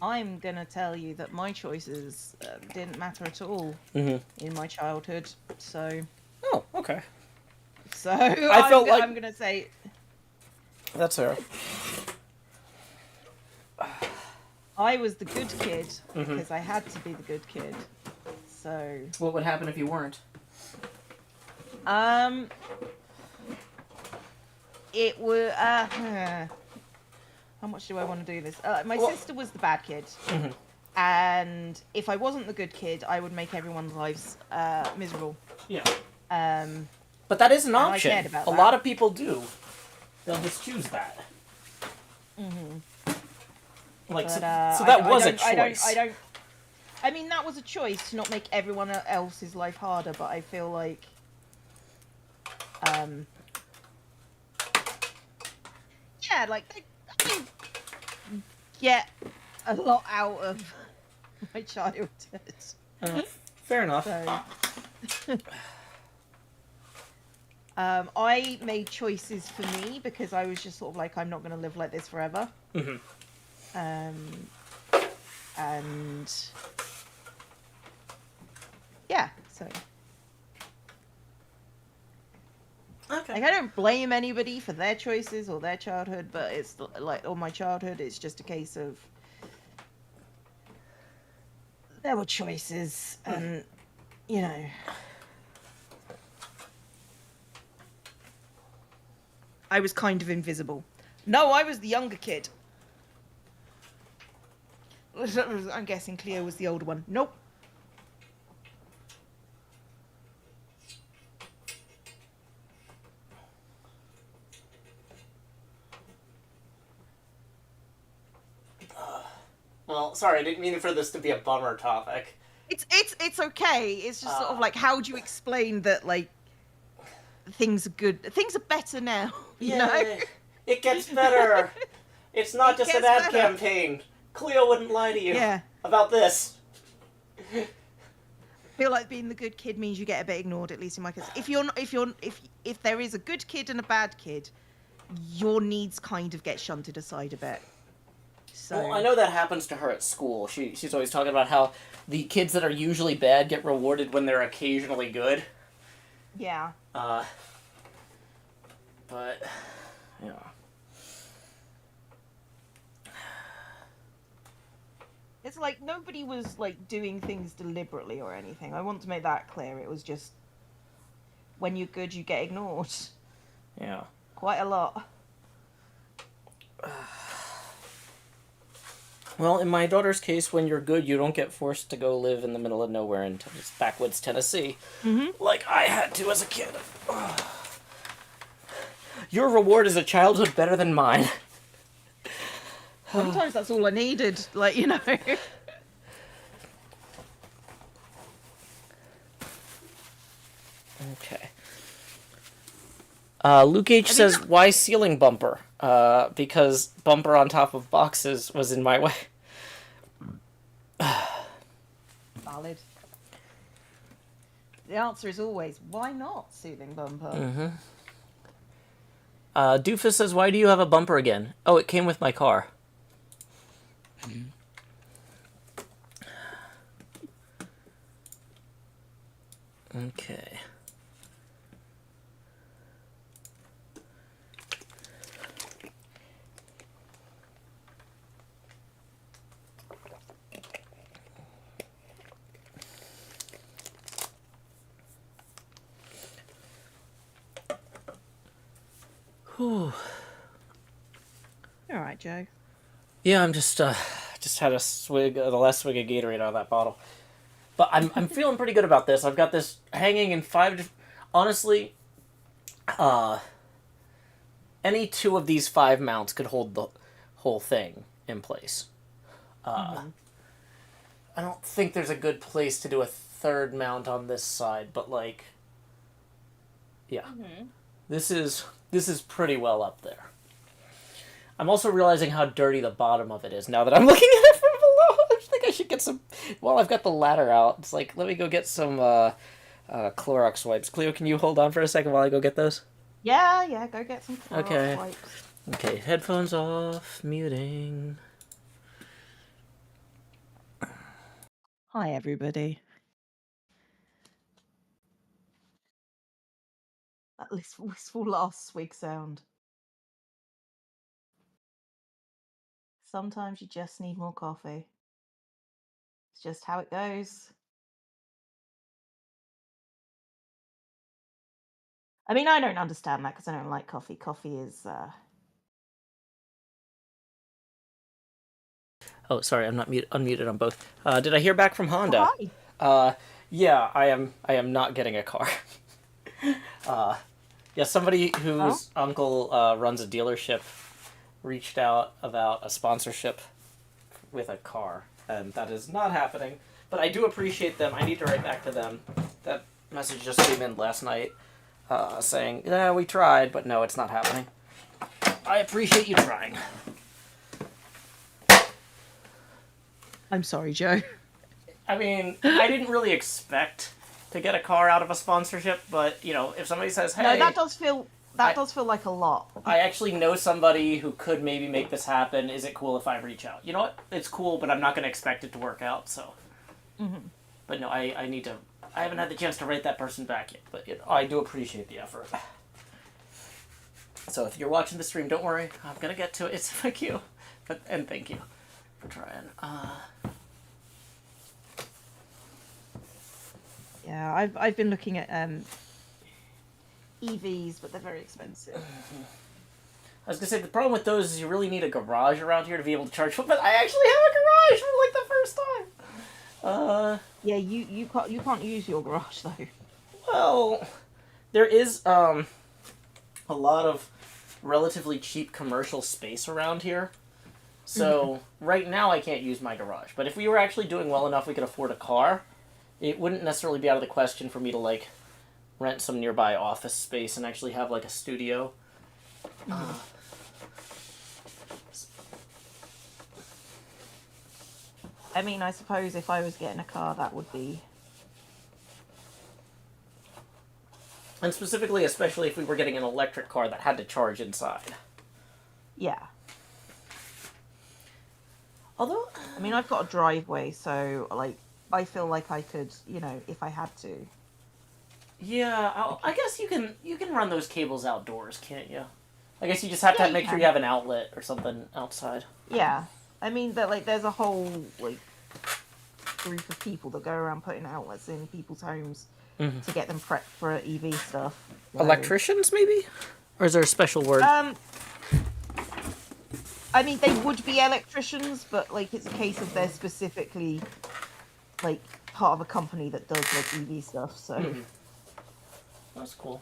S2: I'm gonna tell you that my choices didn't matter at all in my childhood. So,
S1: Oh, okay.
S2: I
S1: felt like
S2: I'm gonna say
S1: that's fair.
S2: I was the good kid because I had to be the good kid. So,
S1: What would happen if you weren't?
S2: it were how much do I want to do this? My sister was the bad kid. And if I wasn't the good kid, I would make everyone's lives miserable.
S1: Yeah.
S2: Um,
S1: But that is an
S2: I
S1: option.
S2: cared about
S1: A
S2: that.
S1: lot of people do. They'll just choose that. Like
S2: but,
S1: so
S2: I
S1: that
S2: don't-
S1: was
S2: I
S1: a
S2: don't-
S1: choice.
S2: I don't. I mean, that was a choice to not make everyone else's life harder. But I feel like, yeah, like I get a lot out of my childhood.
S1: Fair enough.
S2: So, I made choices for me because I was just sort of like, I'm not going to live like this forever. And yeah, so
S1: Okay.
S2: like I don't blame anybody for their choices or their childhood, but it's like all my childhood, it's just a case of there were choices, and you know. I was kind of invisible. No, I was the younger kid. I'm guessing Cleo was the older one. Nope.
S1: Well, sorry, I didn't mean for this to be a bummer topic.
S2: It's okay. It's just sort of like, how do you explain that like things are good? Things are better now. You know?
S1: It gets better. It's not just an
S2: gets
S1: ad
S2: better.
S1: campaign. Cleo wouldn't lie to you
S2: Yeah.
S1: about this.
S2: I feel like being the good kid means you get a bit ignored, at least in my case. If there is a good kid and a bad kid, your needs kind of get shunted aside a bit. So
S1: Well, I know that happens to her at school. She's always talking about how the kids that are usually bad get rewarded when they're occasionally good.
S2: yeah.
S1: But yeah.
S2: It's like nobody was like doing things deliberately or anything. I want to make that clear. It was just when you're good, you get ignored.
S1: Yeah.
S2: Quite a lot.
S1: Well, in my daughter's case, when you're good, you don't get forced to go live in the middle of nowhere in backwoods Tennessee, like I had to as a kid. Your reward is a childhood better than mine.
S2: Sometimes that's all I needed, like, you know.
S1: Okay. Luke H says, why ceiling bumper? Because bumper on top of boxes was in my way.
S2: Valid. The answer is always, why not ceiling bumper?
S1: Doofus says, why do you have a bumper again? Oh, it came with my car. Okay. Whew.
S2: All right, Joe.
S1: Yeah, I'm just had the last swig of Gatorade out of that bottle. But I'm feeling pretty good about this. I've got this hanging in 5 honestly, any 2 of these 5 mounts could hold the whole thing in place. I don't think there's a good place to do a 3rd mount on this side, but like, yeah, this is pretty well up there. I'm also realizing how dirty the bottom of it is now that I'm looking at it from below. I think I should get some... While I've got the ladder out, it's like, let me go get some Clorox wipes. Cleo, can you hold on for a second while I go get those?
S2: Yeah, go get some Clorox wipes.
S1: Okay, headphones off, muting.
S2: Hi, everybody. That wistful last swig sound. Sometimes you just need more coffee. It's just how it goes. I mean, I don't understand that because I don't like coffee. Coffee is...
S1: Oh, sorry, I'm not unmuted on both. Did I hear back from Honda?
S2: Oh, hi.
S1: Yeah, I am not getting a car. Yeah, somebody whose uncle runs a dealership reached out about a sponsorship with a car, and that is not happening. But I do appreciate them. I need to write back to them. That message just came in last night saying, yeah, we tried, but no, it's not happening. I appreciate you trying.
S2: I'm sorry, Joe.
S1: I mean, I didn't really expect to get a car out of a sponsorship, but, you know, if somebody says, hey...
S2: No, that does feel like a lot.
S1: I actually know somebody who could maybe make this happen. Is it cool if I reach out? You know what? It's cool, but I'm not going to expect it to work out, so... But no, I need to... I haven't had the chance to write that person back yet, but you know, I do appreciate the effort. So if you're watching the stream, don't worry. I'm going to get to it. It's thank you. And thank you for trying.
S2: Yeah, I've been looking at EVs, but they're very expensive.
S1: I was going to say, the problem with those is you really need a garage around here to be able to charge. But I actually have a garage for like the first time.
S2: Yeah, you can't use your garage though.
S1: Well, there is a lot of relatively cheap commercial space around here. So right now I can't use my garage. But if we were actually doing well enough we could afford a car, it wouldn't necessarily be out of the question for me to like rent some nearby office space and actually have like a studio.
S2: I mean, I suppose if I was getting a car, that would be...
S1: And specifically, especially if we were getting an electric car that had to charge inside.
S2: Yeah.
S1: Although...
S2: I mean, I've got a driveway, so, like, I feel like I could, you know, if I had to.
S1: Yeah, I guess you can run those cables outdoors, can't you? I guess you just have to make sure you have an outlet or something outside.
S2: Yeah. I mean, that like there's a whole like group of people that go around putting outlets in people's homes to get them prepped for EV stuff. So...
S1: Electricians, maybe? Or is there a special word?
S2: I mean, they would be electricians, but like it's a case of they're specifically like part of a company that does like EV stuff. So
S1: That's cool.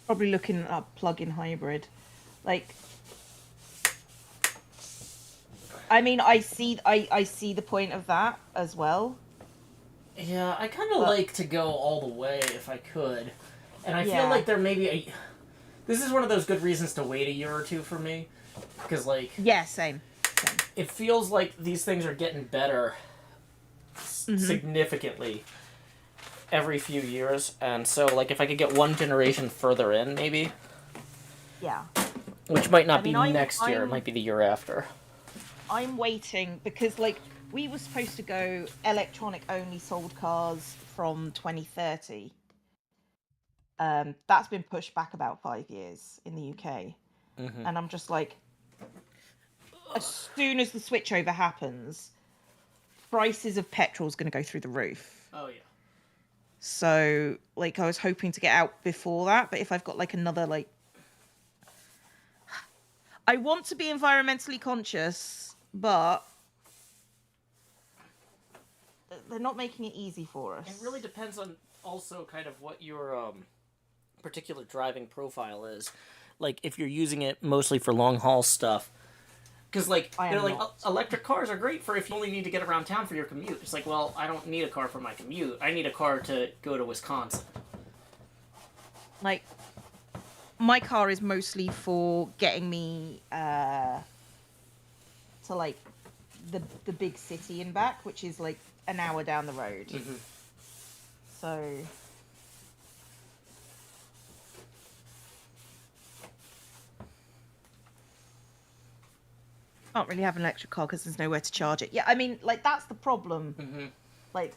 S2: probably looking at plug-in hybrid, like. I mean, I see the point of that as well.
S1: Yeah, I kind of like to go all the way if I could, and I feel
S2: Yeah.
S1: like there may be a. This is one of those good reasons to wait a year or two for me, because like
S2: Yeah, same.
S1: it feels like these things are getting better significantly every few years, and so like if I could get one generation further in, maybe,
S2: Yeah.
S1: which might not
S2: I
S1: be
S2: mean,
S1: next year, it might be the year after.
S2: I'm waiting because like we were supposed to go electronic only sold cars from 2030. That's been pushed back about 5 years in the UK, and I'm just like, as soon as the switchover happens, prices of petrol is going to go through the roof.
S1: Oh yeah.
S2: So like I was hoping to get out before that, but if I've got like another like, I want to be environmentally conscious, but they're not making it easy for us.
S1: It really depends on also kind of what your particular driving profile is. Like if you're using it mostly for long haul stuff, because like they're like electric cars are great for if you only need to get around town for your commute. It's like, well, I don't need a car for my commute. I need a car to go to Wisconsin.
S2: Like my car is mostly for getting me to like the big city and back, which is like an hour down the road. So can't really have an electric car because there's nowhere to charge it. Yeah, I mean, like that's the problem. Like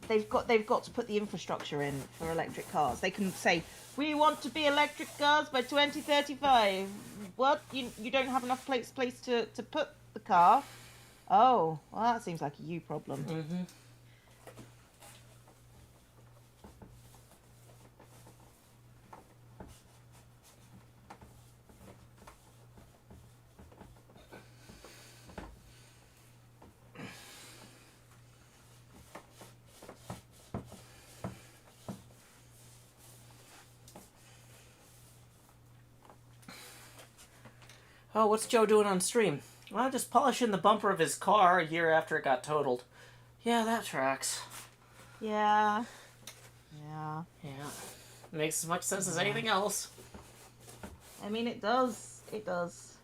S2: they've got to put the infrastructure in for electric cars. They can say we want to be electric cars by 2035. What? You don't have enough place to put the car? Oh, well, that seems like a you problem.
S1: Oh, what's Joe doing on stream? Well, just polishing the bumper of his car a year after it got totaled. Yeah, that tracks.
S2: Yeah.
S1: Makes as much sense as anything else.
S2: I mean, it does. It does.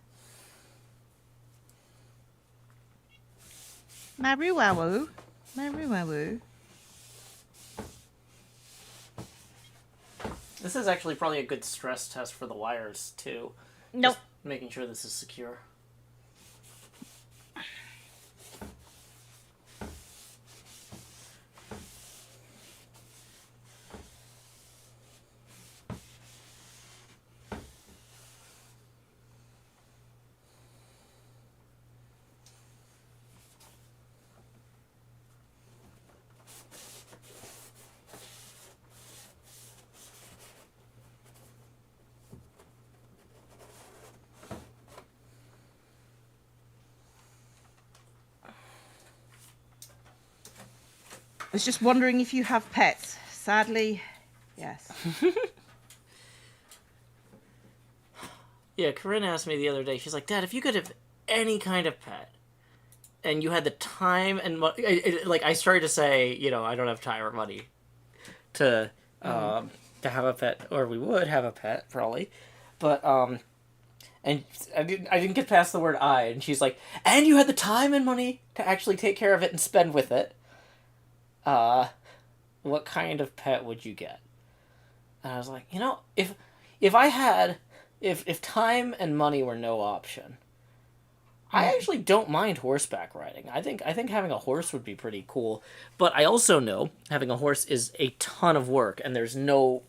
S2: Maru-wawu.
S1: This is actually probably a good stress test for the wires, too.
S2: Nope.
S1: Just making sure this is secure.
S2: I was just wondering if you have pets. Sadly, yes.
S1: Yeah, Corinne asked me the other day, she's like, Dad, if you could have any kind of pet, and you had the time and like I started to say, you know, I don't have time or money to have a pet, or we would have a pet probably, but and I didn't get past the word "I," and she's like, and you had the time and money to actually take care of it and spend with it. What kind of pet would you get? And I was like, you know, if I had, if time and money were no option, I actually don't mind horseback riding. I think having a horse would be pretty cool. But I also know having a horse is a ton of work, and there's no.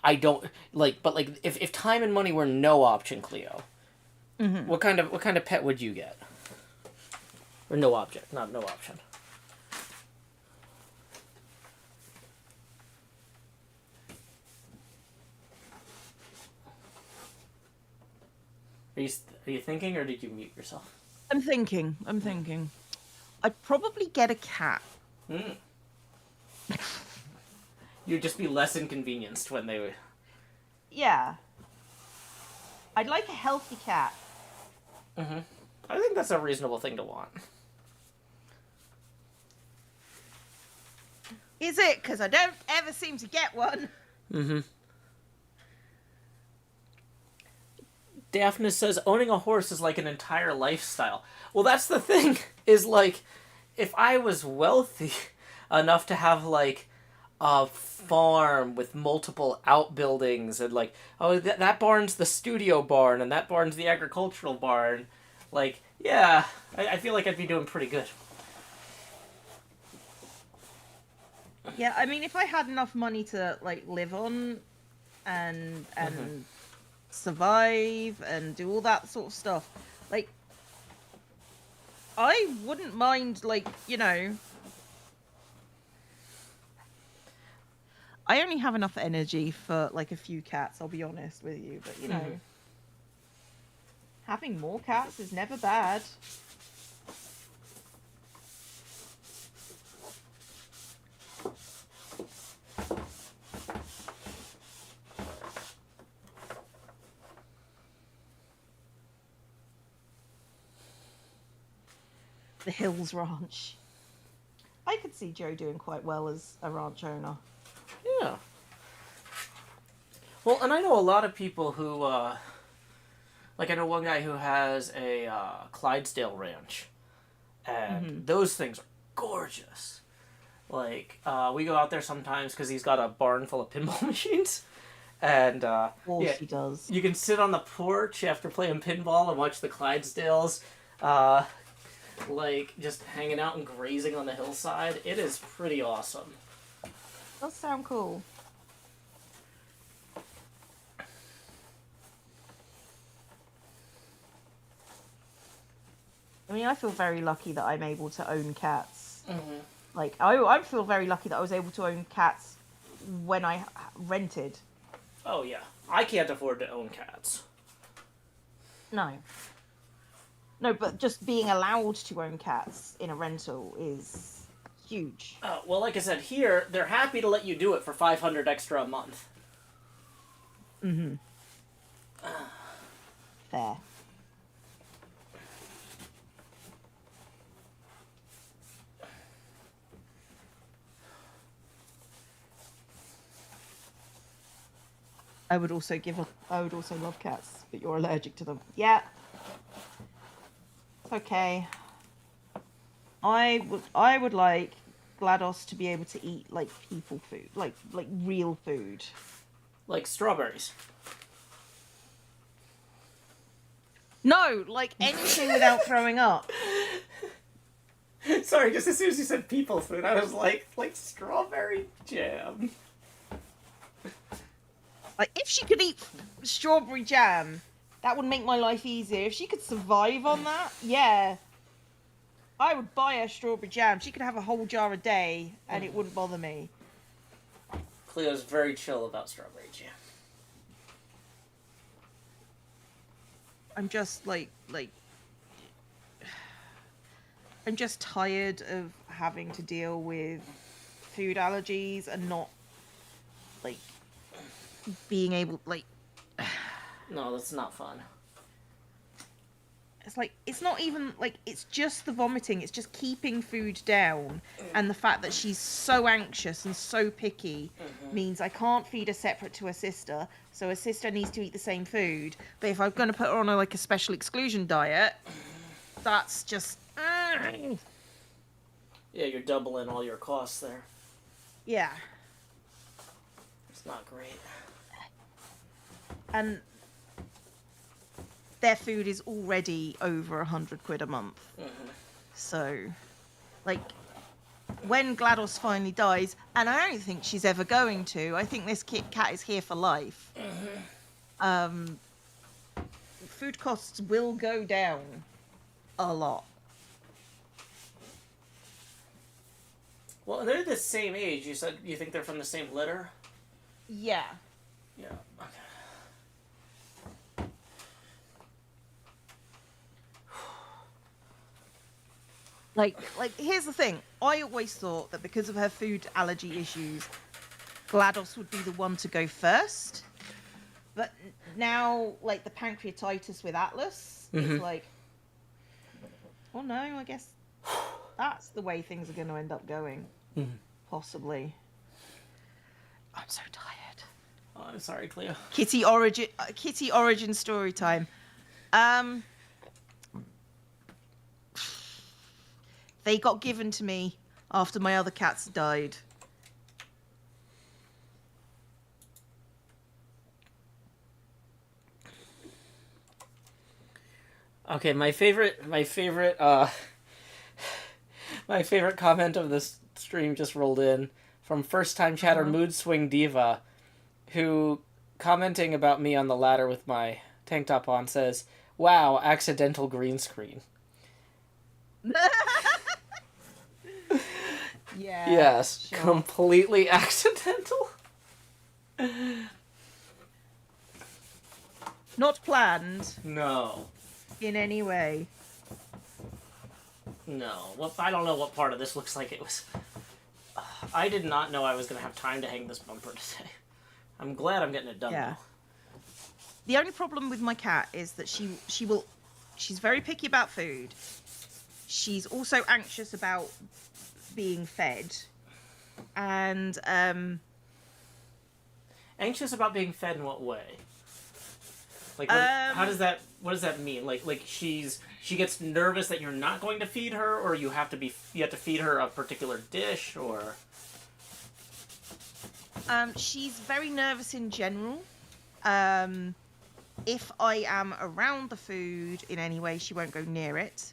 S1: I don't like, but like if time and money were no option, Cleo,
S2: Mm-hmm.
S1: What kind of pet would you get? Or no object, not no option. Are you thinking, or did you mute yourself?
S2: I'm thinking. I'd probably get a cat.
S1: You'd just be less inconvenienced when they would...
S2: Yeah. I'd like a healthy cat.
S1: Mm-hmm. I think that's a reasonable thing to want.
S2: Is it? Because I don't ever seem to get one.
S1: Mm-hmm. Daphne says, owning a horse is like an entire lifestyle. Well, that's the thing, is like, if I was wealthy enough to have, like, a farm with multiple outbuildings and, like, oh, that barn's the studio barn and that barn's the agricultural barn, like, yeah, I feel like I'd be doing pretty good.
S2: Yeah, I mean, if I had enough money to, like, live on and survive and do all that sort of stuff, like, I wouldn't mind, like, you know, I only have enough energy for, like, a few cats, I'll be honest with you, but, you know, having more cats is never bad. The Hills Ranch. I could see Joe doing quite well as a ranch owner.
S1: Yeah. Well, and I know a lot of people who, like, I know one guy who has a Clydesdale ranch, and those things are gorgeous. Like, we go out there sometimes because he's got a barn full of pinball machines, and
S2: Yeah, he does.
S1: you can sit on the porch after playing pinball and watch the Clydesdales, like, just hanging out and grazing on the hillside. It is pretty awesome.
S2: Does sound cool. I mean, I feel very lucky that I'm able to own cats.
S1: Mm-hmm.
S2: Like, I feel very lucky that I was able to own cats when I rented.
S1: Oh, yeah. I can't afford to own cats.
S2: No. No, but just being allowed to own cats in a rental is huge.
S1: Well, like I said, here, they're happy to let you do it for $500 extra a month.
S2: Mm-hmm. Fair. I would also love cats, but you're allergic to them. Yeah. It's okay. I would like GLaDOS to be able to eat, like, people food, like real food.
S1: Like strawberries.
S2: No, like anything without throwing up.
S1: Sorry, just as soon as you said people food, I was like strawberry jam.
S2: Like, if she could eat strawberry jam, that would make my life easier. If she could survive on that, yeah. I would buy her strawberry jam. She could have a whole jar a day, and it wouldn't bother me.
S1: Cleo's very chill about strawberry jam.
S2: I'm just, I'm just tired of having to deal with food allergies and not, like, being able, like...
S1: No, that's not fun.
S2: It's like, it's not even, like, it's just the vomiting. It's just keeping food down. And the fact that she's so anxious and so picky means I can't feed her separate to her sister. So her sister needs to eat the same food. But if I'm going to put her on a special exclusion diet, that's just...
S1: Yeah, you're doubling all your costs there.
S2: Yeah.
S1: It's not great.
S2: And their food is already over £100 a month. So, like, when GLaDOS finally dies, and I don't think she's ever going to, I think this cat is here for life. food costs will go down a lot.
S1: Well, they're the same age. You said you think they're from the same litter?
S2: Yeah.
S1: Yeah. Okay.
S2: Like, here's the thing. I always thought that because of her food allergy issues, GLaDOS would be the one to go first. But now, like, the pancreatitis with Atlas, it's like, oh no, I guess that's the way things are going to end up going. Possibly. I'm so tired.
S1: Oh, I'm sorry, Cleo.
S2: Kitty origin story time. They got given to me after my other cats died.
S1: Okay, my favorite comment of this stream just rolled in from first time chatter Mood Swing Diva, who, commenting about me on the ladder with my tank top on, says, "Wow, accidental green screen."
S2: Yeah.
S1: Yes,
S2: sure.
S1: completely accidental.
S2: Not planned
S1: No.
S2: in any way.
S1: No. Well, I don't know what part of this looks like it was. I did not know I was going to have time to hang this bumper today. I'm glad I'm getting it done,
S2: Yeah.
S1: though.
S2: The only problem with my cat is that she's very picky about food. She's also anxious about being fed. And,
S1: Anxious about being fed in what way? Like, what does that mean? Like she gets nervous that you're not going to feed her, or you have to feed her a particular dish, or...
S2: she's very nervous in general. If I am around the food in any way, she won't go near it.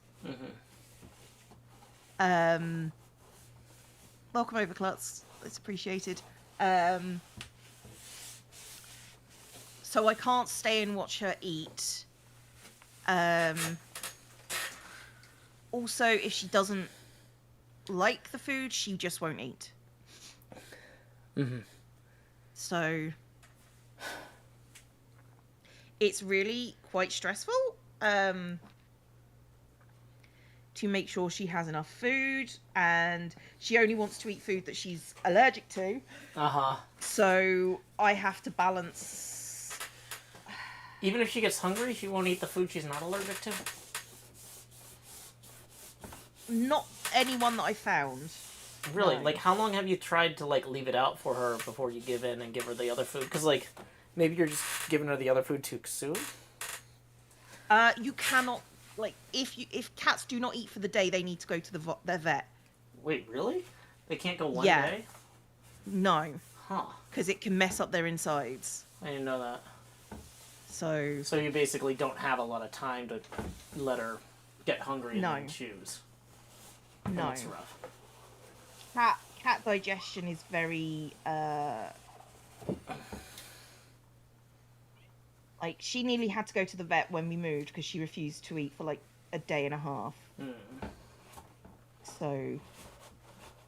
S2: Welcome over, Klutz. It's appreciated. So I can't stay and watch her eat. Also, if she doesn't like the food, she just won't eat. So it's really quite stressful to make sure she has enough food, and she only wants to eat food that she's allergic to. So I have to balance.
S1: Even if she gets hungry, she won't eat the food she's not allergic to?
S2: Not anyone that I found.
S1: Really?
S2: No.
S1: Like, how long have you tried to, like, leave it out for her before you give in and give her the other food? Because, like, maybe you're just giving her the other food too soon?
S2: You cannot, like, if cats do not eat for the day, they need to go to their vet.
S1: Wait, really? They can't go one
S2: Yeah.
S1: day?
S2: No.
S1: Huh.
S2: Because it can mess up their insides.
S1: I didn't know that.
S2: So
S1: you basically don't have a lot of time to let her get hungry and then choose.
S2: No.
S1: That's rough.
S2: Cat digestion is very like, she nearly had to go to the vet when we moved because she refused to eat for like a day and a half. So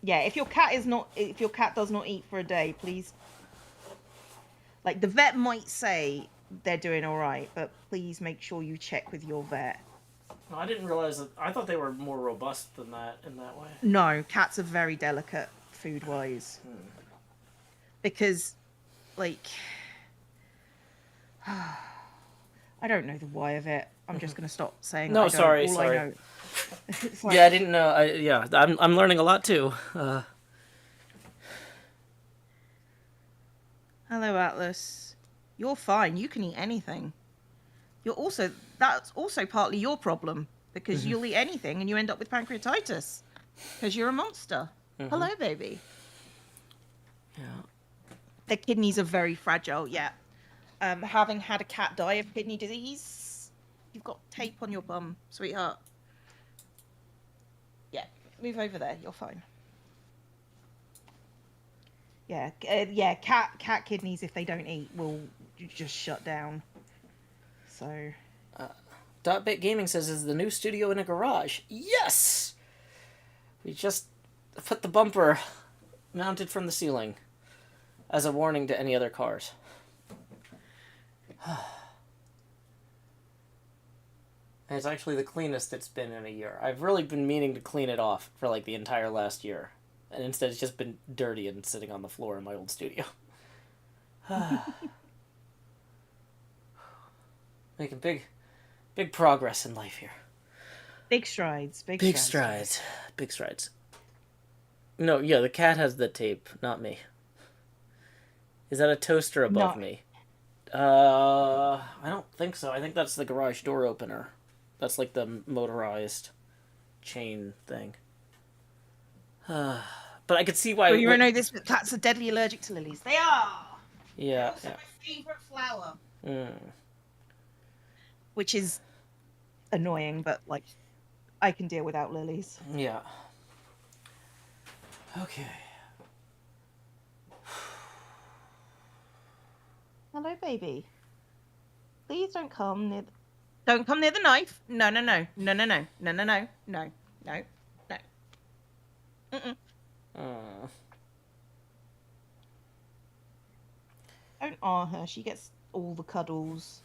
S2: yeah, if your cat does not eat for a day, please, like, the vet might say they're doing all right, but please make sure you check with your vet.
S1: No, I didn't realize that. I thought they were more robust than that in that way.
S2: No, cats are very delicate food-wise. Because, like, I don't know the why of it. I'm just going to stop saying
S1: No,
S2: that.
S1: sorry.
S2: I know. Like,
S1: yeah, I didn't know. I'm learning a lot too.
S2: Hello, Atlas. You're fine. You can eat anything. That's also partly your problem, because you'll eat anything and you end up with pancreatitis because you're a monster. Hello, baby.
S1: Yeah.
S2: Their kidneys are very fragile. Yeah. Having had a cat die of kidney disease, you've got tape on your bum, sweetheart. Yeah. Move over there. You're fine. Yeah. Cat kidneys, if they don't eat, will just shut down. So.
S1: Dot.bit Gaming says, is the new studio in a garage? Yes! We just put the bumper mounted from the ceiling as a warning to any other cars. And it's actually the cleanest it's been in a year. I've really been meaning to clean it off for like the entire last year. And instead it's just been dirty and sitting on the floor in my old studio. Making big progress in life here.
S2: Big strides.
S1: Big strides. Big strides. No, yeah, the cat has the tape, not me. Is that a toaster above me? I don't think so. I think that's the garage door opener. That's like the motorized chain thing. But I could see why...
S2: Well, you don't know this, but cats are deadly allergic to lilies. They are!
S1: Yeah.
S2: They're also my favourite flower.
S1: Mm.
S2: Which is annoying, but, like, I can deal without lilies.
S1: Yeah. Okay.
S2: Hello, baby. Please don't come near... Don't come near the knife. No. No. Mm-mm. Don't awe her. She gets all the cuddles.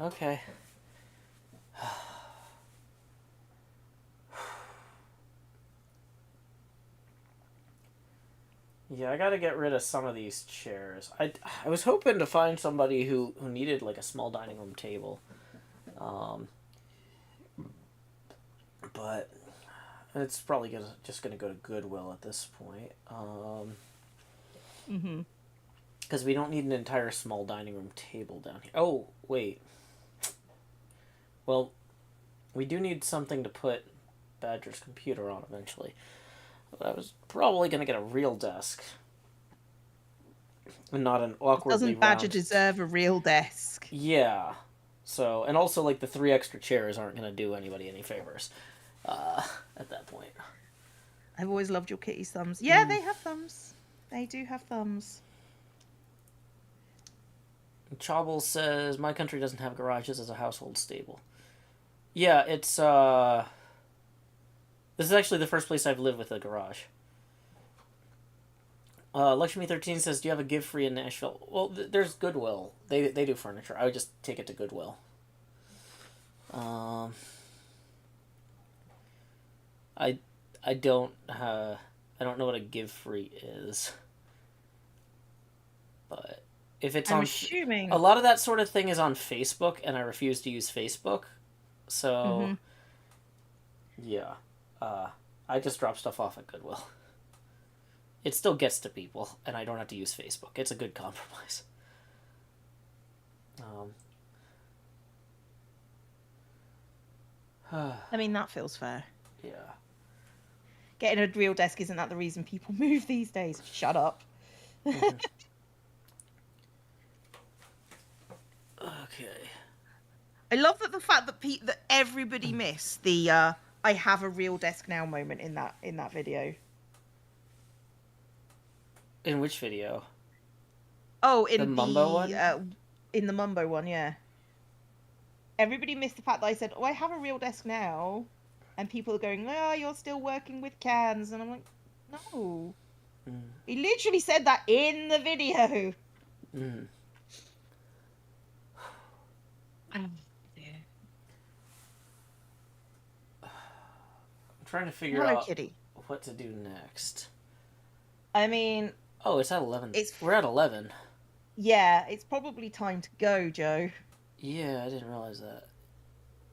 S1: Okay. Yeah, I gotta get rid of some of these chairs. I was hoping to find somebody who needed like a small dining room table. But it's probably just gonna go to Goodwill at this point. Because we don't need an entire small dining room table down here. Oh, wait. Well, we do need something to put Badger's computer on eventually. But I was probably going to get a real desk. And not an awkwardly
S2: Doesn't Badger deserve a real desk?
S1: Yeah. So, and also, like, the 3 extra chairs aren't going to do anybody any favors at that point.
S2: I've always loved your kitty's thumbs. Yeah, they have thumbs. They do have thumbs.
S1: Chobble says, my country doesn't have garages as a household stable. Yeah, it's, this is actually the first place I've lived with a garage. Lakshmi13 says, do you have a give free in Nashville? Well, there's Goodwill. They do furniture. I would just take it to Goodwill. I don't know what a give free is. But if it's
S2: I'm assuming
S1: a lot of that sort of thing is on Facebook, and I refuse to use Facebook. So yeah. I just drop stuff off at Goodwill. It still gets to people, and I don't have to use Facebook. It's a good compromise.
S2: I mean, that feels fair.
S1: Yeah.
S2: Getting a real desk, isn't that the reason people move these days? Shut up.
S1: Okay.
S2: I love that the fact that that everybody missed the I have a real desk now moment in that video.
S1: In which video?
S2: Oh, in
S1: the Mumbo one?
S2: In the Mumbo one, yeah. Everybody missed the fact that I said, oh, I have a real desk now. And people are going, oh, you're still working with cans. And I'm like, no. He literally said that in the video.
S1: Mm. I'm trying to figure out
S2: Kitty.
S1: What to do next.
S2: I mean...
S1: Oh, it's at 11. We're at 11.
S2: Yeah, it's probably time to go, Joe.
S1: Yeah, I didn't realize that.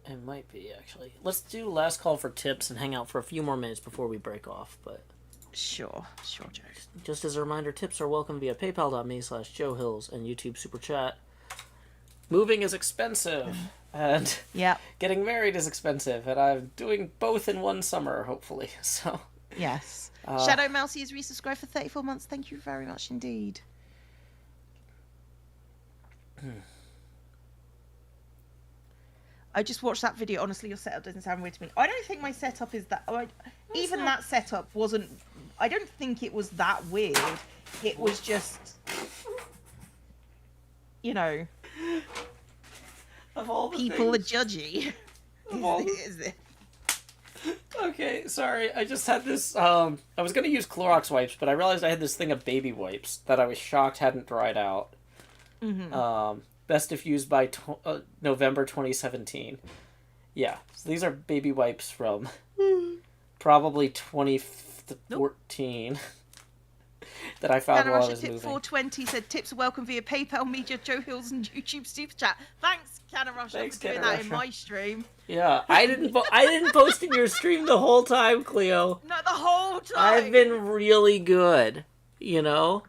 S1: It might be, actually. Let's do last call for tips and hang out for a few more minutes before we break off, but...
S2: Sure, Joe.
S1: Just as a reminder, tips are welcome via paypal.me/JoeHills and YouTube Super Chat. Moving is expensive, and getting married is expensive, and I'm doing both in one summer, hopefully, so...
S2: Yes. Shadow Mousy is resubscribed for 34 months. Thank you very much indeed. I just watched that video. Honestly, your setup doesn't sound weird to me. I don't think my setup is that... even that setup wasn't... I don't think it was that weird. It was just... You know...
S1: Of all the
S2: People
S1: things.
S2: are judgy.
S1: Of all
S2: Is it?
S1: Okay, sorry. I just had this. I was gonna use Clorox wipes, but I realized I had this thing of baby wipes that I was shocked hadn't dried out. Best if used by November 2017. Yeah, so these are baby wipes from probably 2014 that I found while I was moving.
S2: 420 said tips are welcome via PayPal, Media, Joe Hills, and YouTube Super Chat. Thanks, Canna Russia, for doing that in my stream.
S1: Yeah, I didn't post in your stream the whole time, Cleo.
S2: Not the whole time.
S1: I've been really good, you know.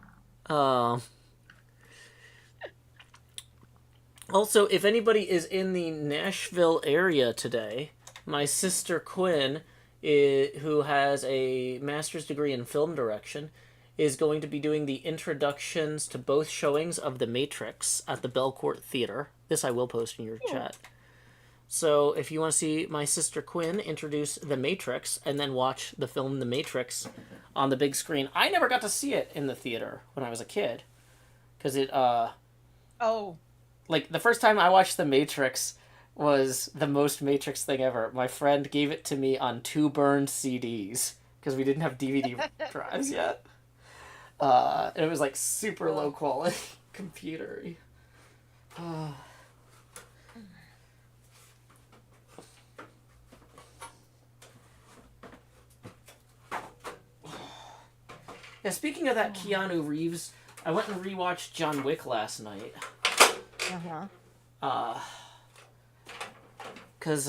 S1: Also, if anybody is in the Nashville area today, my sister Quinn, who has a master's degree in film direction, is going to be doing the introductions to both showings of The Matrix at the Belcourt Theater. This I will post in your chat. So if you want to see my sister Quinn introduce The Matrix and then watch the film The Matrix on the big screen. I never got to see it in the theater when I was a kid. Because it, like, the first time I watched The Matrix was the most Matrix thing ever. My friend gave it to me on 2 burned CDs. Because we didn't have DVD drives yet. And it was, like, super low quality computer-y. Yeah, speaking of that Keanu Reeves, I went and rewatched John Wick last night. Because,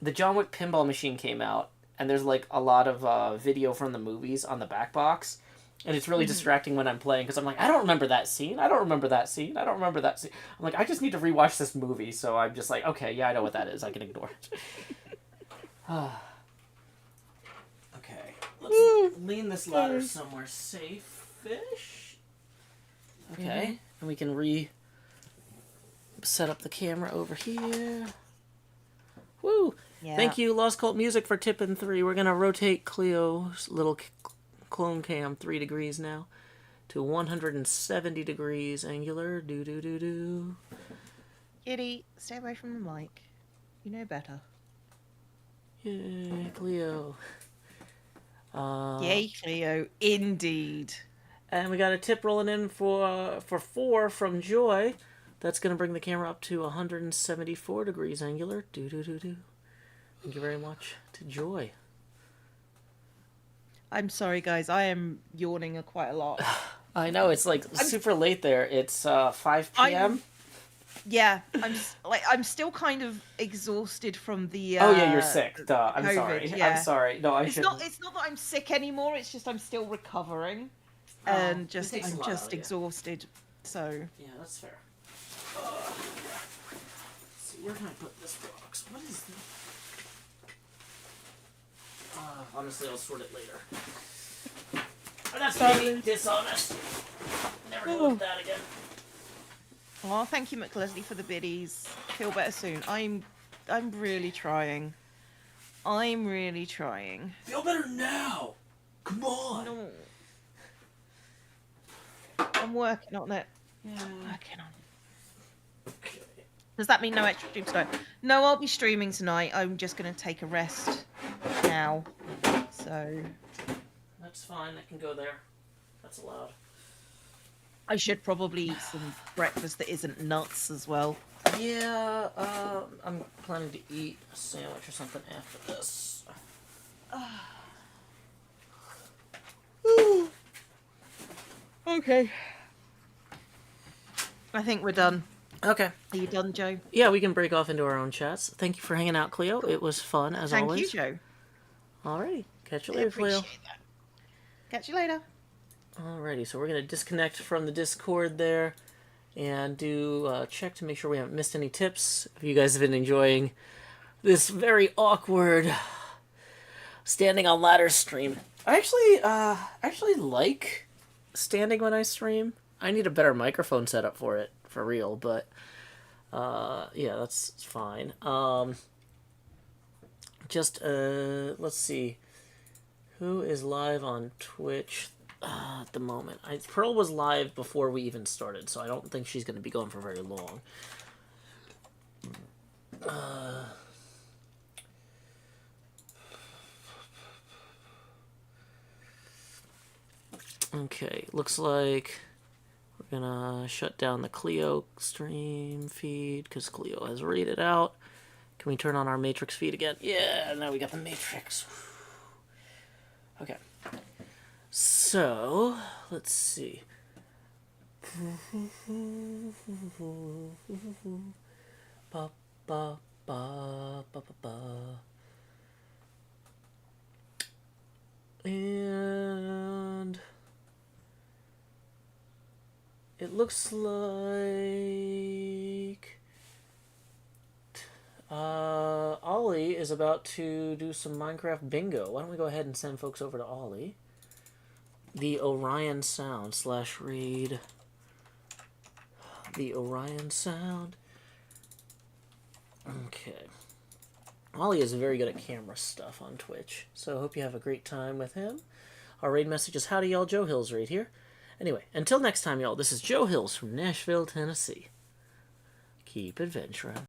S1: the John Wick pinball machine came out, and there's, like, a lot of video from the movies on the back box, and it's really distracting when I'm playing, because I'm like, I don't remember that scene, I don't remember that scene. I'm like, I just need to rewatch this movie, so I'm just like, okay, yeah, I know what that is, I can ignore it. Okay, let's lean this ladder somewhere safe-ish. Okay, and we can set up the camera over here. Woo! Yeah. Thank you, Lost Cult Music, for tipping 3. We're gonna rotate Cleo's little clone cam 3 degrees now to 170 degrees angular. Do.
S2: Kitty, stay away from the mic. You know better.
S1: Yay, Cleo.
S2: Yay, Cleo, indeed.
S1: And we got a tip rolling in for 4 from Joy. That's going to bring the camera up to 174 degrees angular. Do. Thank you very much to Joy.
S2: I'm sorry, guys. I am yawning quite a lot.
S1: I know, it's like super late there. It's 5 p.m.
S2: I'm still kind of exhausted from the.
S1: Oh yeah, you're sick. Duh. I'm
S2: COVID,
S1: sorry.
S2: Yeah.
S1: I'm sorry. No,
S2: it's not that I'm sick anymore. It's just I'm still recovering, and I'm just exhausted. So.
S1: Yeah, that's fair. Let's see, where can I put this box? What is this? Honestly, I'll sort it later. Oh, that's being dishonest. Never gonna look at that again.
S2: Oh, thank you, McLeslie, for the biddies. Feel better soon. I'm really trying.
S1: Feel better now. Come on.
S2: No. I'm working on it.
S1: Yeah.
S2: I'm working on it.
S1: Okay.
S2: Does that mean no extra streams tonight? No, I'll be streaming tonight. I'm just going to take a rest now. So.
S1: That's fine. I can go there. That's allowed.
S2: I should probably eat some breakfast that isn't nuts as well.
S1: Yeah, I'm planning to eat a sandwich or something after this.
S2: Okay. I think we're done.
S1: Okay.
S2: Are you done, Joe?
S1: Yeah, we can break off into our own chats. Thank you for hanging out, Cleo. It was fun, as always.
S2: Thank you, Joe.
S1: Alrighty. Catch you later, Cleo.
S2: That. Catch you later.
S1: Alrighty, so we're going to disconnect from the Discord there and do a check to make sure we haven't missed any tips. If you guys have been enjoying this very awkward standing on ladder stream. I actually like standing when I stream. I need a better microphone setup for it, for real, but yeah, that's fine. Let's see. Who is live on Twitch at the moment? Pearl was live before we even started, so I don't think she's going to be going for very long. Okay, looks like we're gonna shut down the Clio stream feed because Clio has rated out. Can we turn on our Matrix feed again? Yeah, now we got the Matrix. Okay. So, let's see. Ba, ba, ba, ba, ba, ba. And it looks like Ollie is about to do some Minecraft bingo. Why don't we go ahead and send folks over to Ollie? The Orion Sound / read the Orion Sound. Okay. Ollie is very good at camera stuff on Twitch, so I hope you have a great time with him. Our raid message is, howdy y'all, Joe Hills right here. Anyway, until next time y'all, this is Joe Hills from Nashville, Tennessee. Keep adventuring.